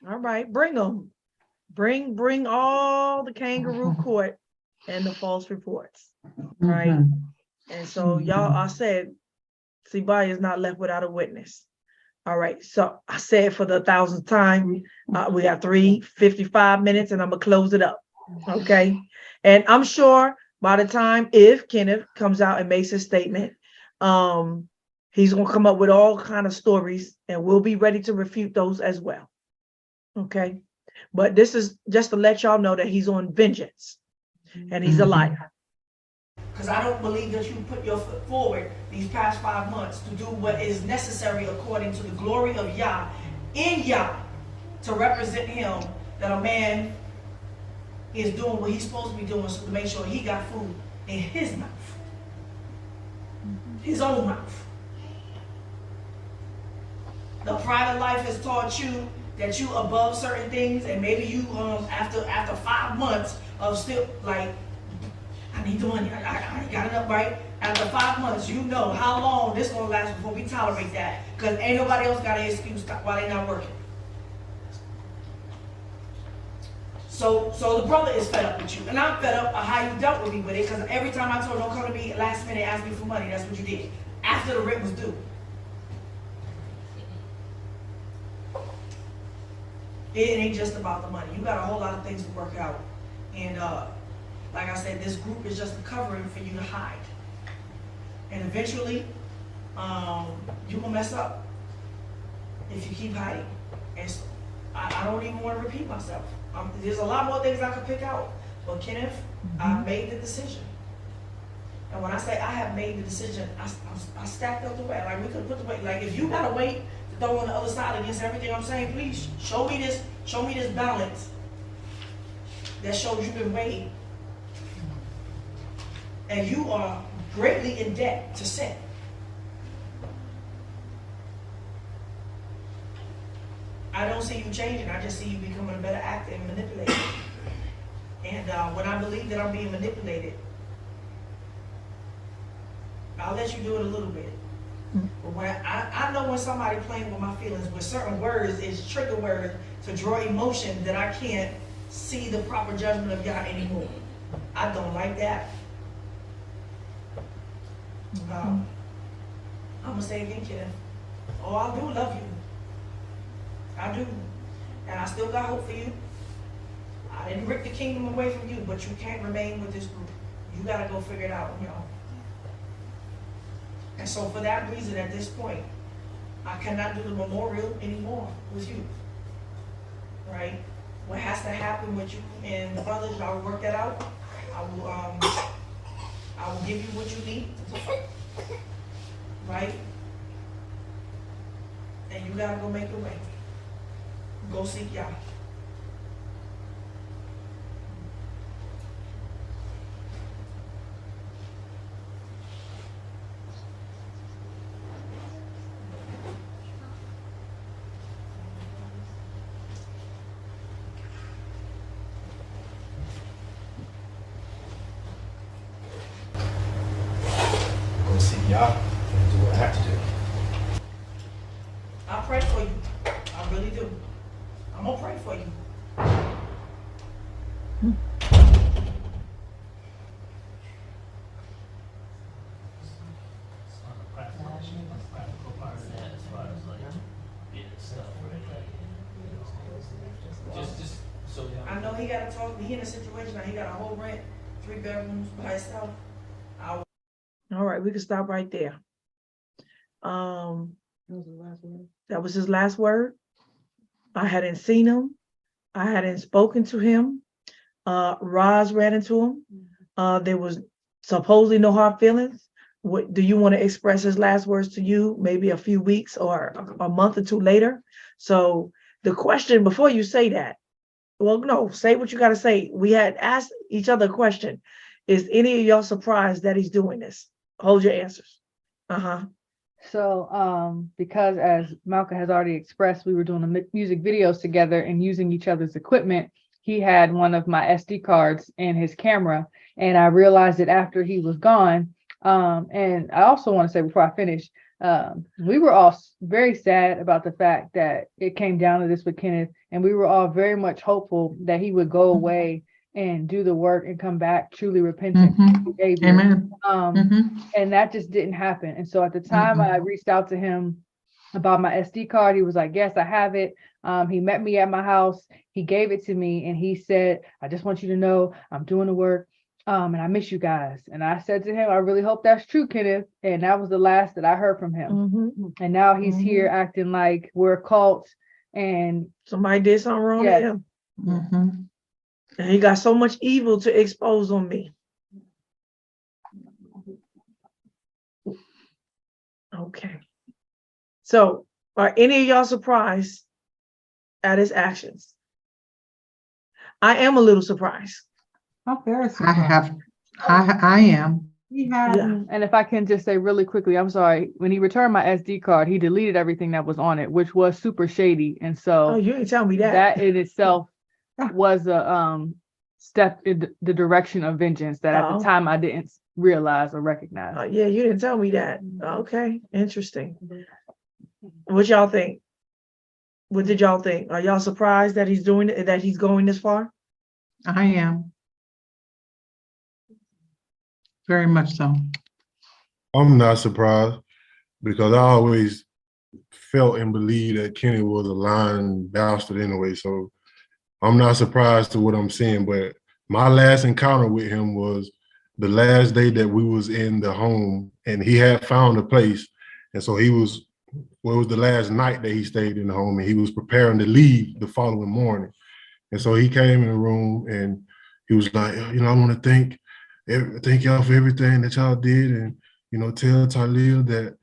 All right, bring them. Bring all the kangaroo court and the false reports, right? And so y'all, I said, Sibaya is not left without a witness. All right, so I said for the 1,000th time, we have 3:55 minutes and I'm gonna close it up, okay? And I'm sure by the time, if Kenneth comes out and makes his statement, he's gonna come up with all kind of stories and we'll be ready to refute those as well, okay? But this is just to let y'all know that he's on vengeance and he's a liar. Because I don't believe that you put your foot forward these past 5 months to do what is necessary according to the glory of Yah, in Yah, to represent him, that a man is doing what he's supposed to be doing, so to make sure he got food in his mouth, his own mouth. The pride of life has taught you that you above certain things, and maybe you after 5 months of still like, I need the money, I got it up, right? After 5 months, you know how long this gonna last before we tolerate that, because ain't nobody else got an excuse why they not working. So the brother is fed up with you, and I'm fed up of how you dealt with me with it, because every time I told him don't come to me last minute, ask me for money, that's what you did after the rent was due. It ain't just about the money. You got a whole lot of things to work out. And like I said, this group is just a covering for you to hide. And eventually, you will mess up if you keep hiding. And so, I don't even want to repeat myself. There's a lot more things I could pick out. But Kenneth, I made the decision. And when I say I have made the decision, I stacked up the weight. Like, we could put the weight. Like, if you got a weight to throw on the other side against everything I'm saying, please show me this balance that shows you've been weighed. And you are greatly in debt to sin. I don't see you changing. I just see you becoming a better actor and manipulator. And when I believe that I'm being manipulated, I'll let you do it a little bit. But when I know when somebody playing with my feelings, with certain words is trigger words to draw emotion that I can't see the proper judgment of Yah anymore. I don't like that. I'm gonna say again, Kenneth. Oh, I do love you. I do. And I still got hope for you. I didn't rip the kingdom away from you, but you can't remain with this group. You gotta go figure it out on your own. And so for that reason, at this point, I cannot do the memorial anymore with you, right? What has to happen with you and the others, y'all will work that out. I will give you what you need, right? And you gotta go make a way. Go seek y'all. Go see y'all and do what I have to do. I pray for you. I really do. I'm gonna pray for you. Practical part of that as far as like getting stuff ready. Just so y'all. I know he gotta talk, he in a situation now, he got a whole rent, 3 bedrooms by himself. All right, we can stop right there. That was his last word. I hadn't seen him. I hadn't spoken to him. Roz ran into him. There was supposedly no hard feelings. What do you want to express his last words to you? Maybe a few weeks or a month or two later. So the question before you say that, well, no, say what you got to say. We had asked each other a question. Is any of y'all surprised that he's doing this? Hold your answers. So, because as Malcolm has already expressed, we were doing the music videos together and using each other's equipment. He had one of my SD cards in his camera, and I realized it after he was gone. And I also want to say before I finish, we were all very sad about the fact that it came down to this with Kenneth, and we were all very much hopeful that he would go away and do the work and come back truly repentant behavior. Amen. And that just didn't happen. And so at the time I reached out to him about my SD card, he was like, yes, I have it. He met me at my house. He gave it to me and he said, I just want you to know I'm doing the work. And I miss you guys. And I said to him, I really hope that's true, Kenneth. And that was the last that I heard from him. And now he's here acting like we're a cult and somebody did something wrong to him. And he got so much evil to expose on me. Okay. So are any of y'all surprised at his actions? I am a little surprised. I'm very surprised. I am. He had, And if I can just say really quickly, I'm sorry, when he returned my SD card, he deleted everything that was on it, which was super shady. And so you didn't tell me that. That in itself was a step in the direction of vengeance that at the time I didn't realize or recognize. Yeah, you didn't tell me that. Okay, interesting. What y'all think? What did y'all think? Are y'all surprised that he's doing it, that he's going this far? I am. Very much so. I'm not surprised because I always felt and believed that Kenny was a lying bastard anyway. So I'm not surprised to what I'm seeing, but my last encounter with him was the last day that we was in the home and he had found a place. And so it was the last night that he stayed in the home and he was preparing to leave the following morning. And so he came in the room and he was like, I want to thank y'all for everything that y'all did. And, tell Talia that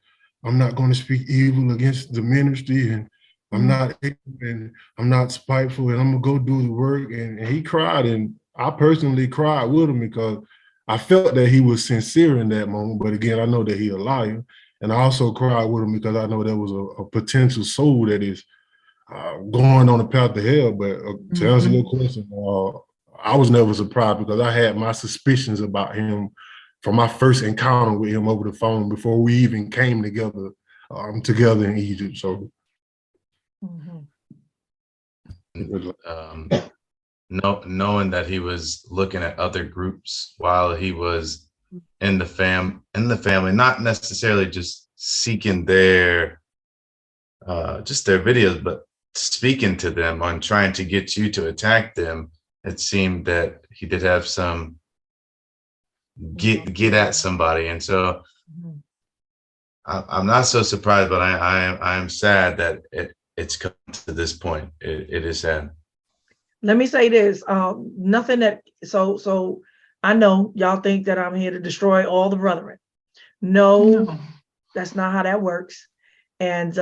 I'm not going to speak evil against the ministry and I'm not ignorant, I'm not spiteful, and I'm gonna go do the work. And he cried, and I personally cried with him because I felt that he was sincere in that moment. But again, I know that he's a liar, and I also cried with him because I know there was a potential soul that is going on the path to hell. But to answer your question, I was never surprised because I had my suspicions about him from my first encounter with him over the phone before we even came together in Egypt. So. Knowing that he was looking at other groups while he was in the family, not necessarily just seeking their videos, but speaking to them on trying to get you to attack them. It seemed that he did have some get at somebody, and so I'm not so surprised, but I am sad that it's come to this point. It is sad. Let me say this, nothing that, so I know y'all think that I'm here to destroy all the brethren. No, that's not how that works. And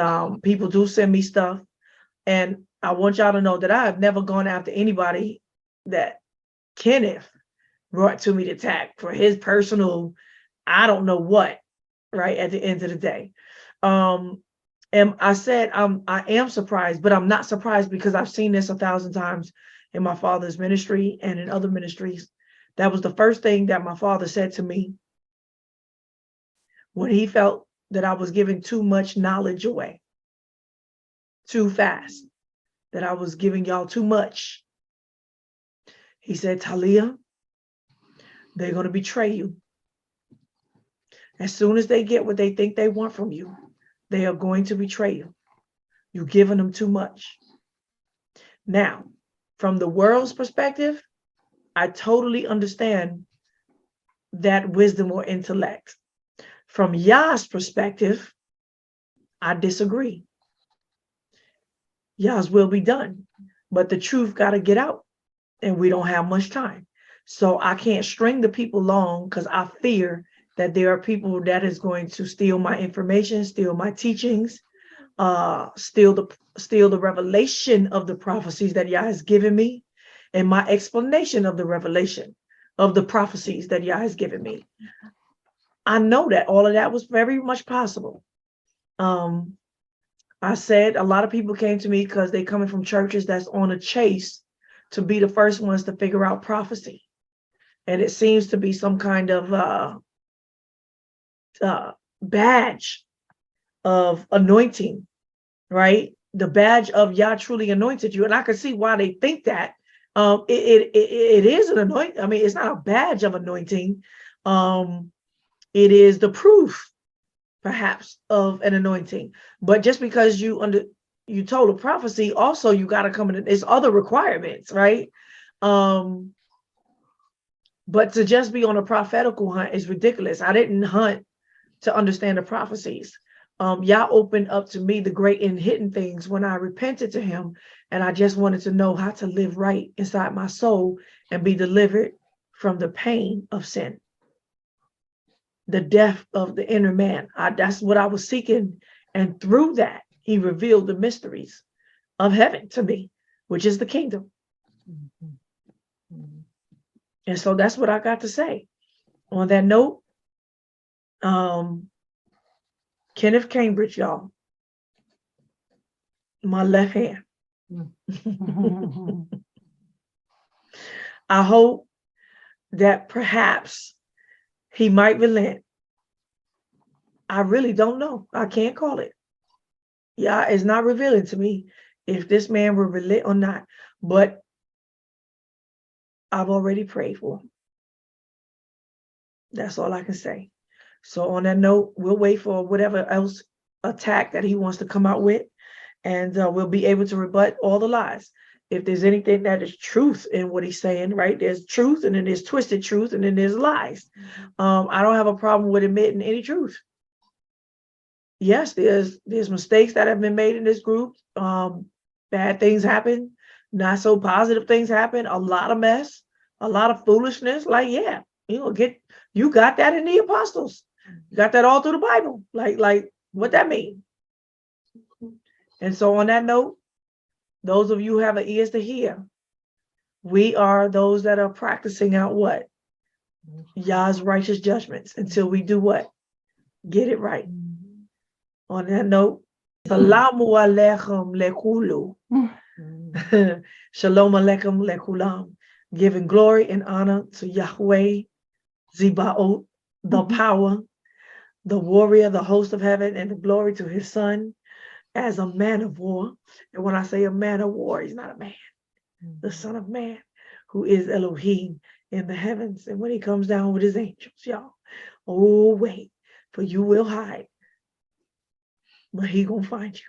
people do send me stuff. And I want y'all to know that I have never gone after anybody that Kenneth brought to me to attack for his personal, I don't know what, right, at the end of the day. And I said, I am surprised, but I'm not surprised because I've seen this 1,000 times in my father's ministry and in other ministries. That was the first thing that my father said to me when he felt that I was giving too much knowledge away, too fast, that I was giving y'all too much. He said, Talia, they're going to betray you. As soon as they get what they think they want from you, they are going to betray you. You're giving them too much. Now, from the world's perspective, I totally understand that wisdom or intellect. From Yah's perspective, I disagree. Yah's will be done, but the truth got to get out, and we don't have much time. So I can't string the people along because I fear that there are people that is going to steal my information, steal my teachings, steal the revelation of the prophecies that Yah has given me, and my explanation of the revelation of the prophecies that Yah has given me. I know that all of that was very much possible. I said a lot of people came to me because they coming from churches that's on a chase to be the first ones to figure out prophecy. And it seems to be some kind of badge of anointing, right? The badge of Yah truly anointed you. And I can see why they think that. It is an anointing. I mean, it's not a badge of anointing. It is the proof, perhaps, of an anointing. But just because you told a prophecy, also you got to come in. There's other requirements, right? But to just be on a prophetical hunt is ridiculous. I didn't hunt to understand the prophecies. Yah opened up to me the great and hidden things when I repented to him, and I just wanted to know how to live right inside my soul and be delivered from the pain of sin, the death of the inner man. That's what I was seeking, and through that, he revealed the mysteries of heaven to me, which is the kingdom. And so that's what I got to say. On that note, Kenneth Cambridge, y'all, my left hand. I hope that perhaps he might relent. I really don't know. I can't call it. Yah is not revealing to me if this man will relent or not, but I've already prayed for him. That's all I can say. So on that note, we'll wait for whatever else attack that he wants to come out with, and we'll be able to rebut all the lies. If there's anything that is truth in what he's saying, right? There's truth, and then there's twisted truth, and then there's lies. I don't have a problem with admitting any truth. Yes, there's mistakes that have been made in this group. Bad things happen, not so positive things happen, a lot of mess, a lot of foolishness. Like, yeah, you got that in the apostles. You got that all through the Bible. Like what that mean? And so on that note, those of you who have ears to hear, we are those that are practicing out what? Yah's righteous judgments until we do what? Get it right. On that note, Salamu alaikum lekulu. Shalom alaikum lekulam. Giving glory and honor to Yahweh, Zibaot, the power, the warrior, the host of heaven, and the glory to his son as a man of war. And when I say a man of war, he's not a man, the son of man, who is Elohim in the heavens. And when he comes down with his angels, y'all, oh, wait, for you will hide, but he gonna find you.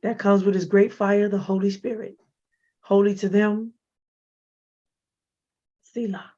That comes with his great fire, the Holy Spirit. Holy to them, Selah.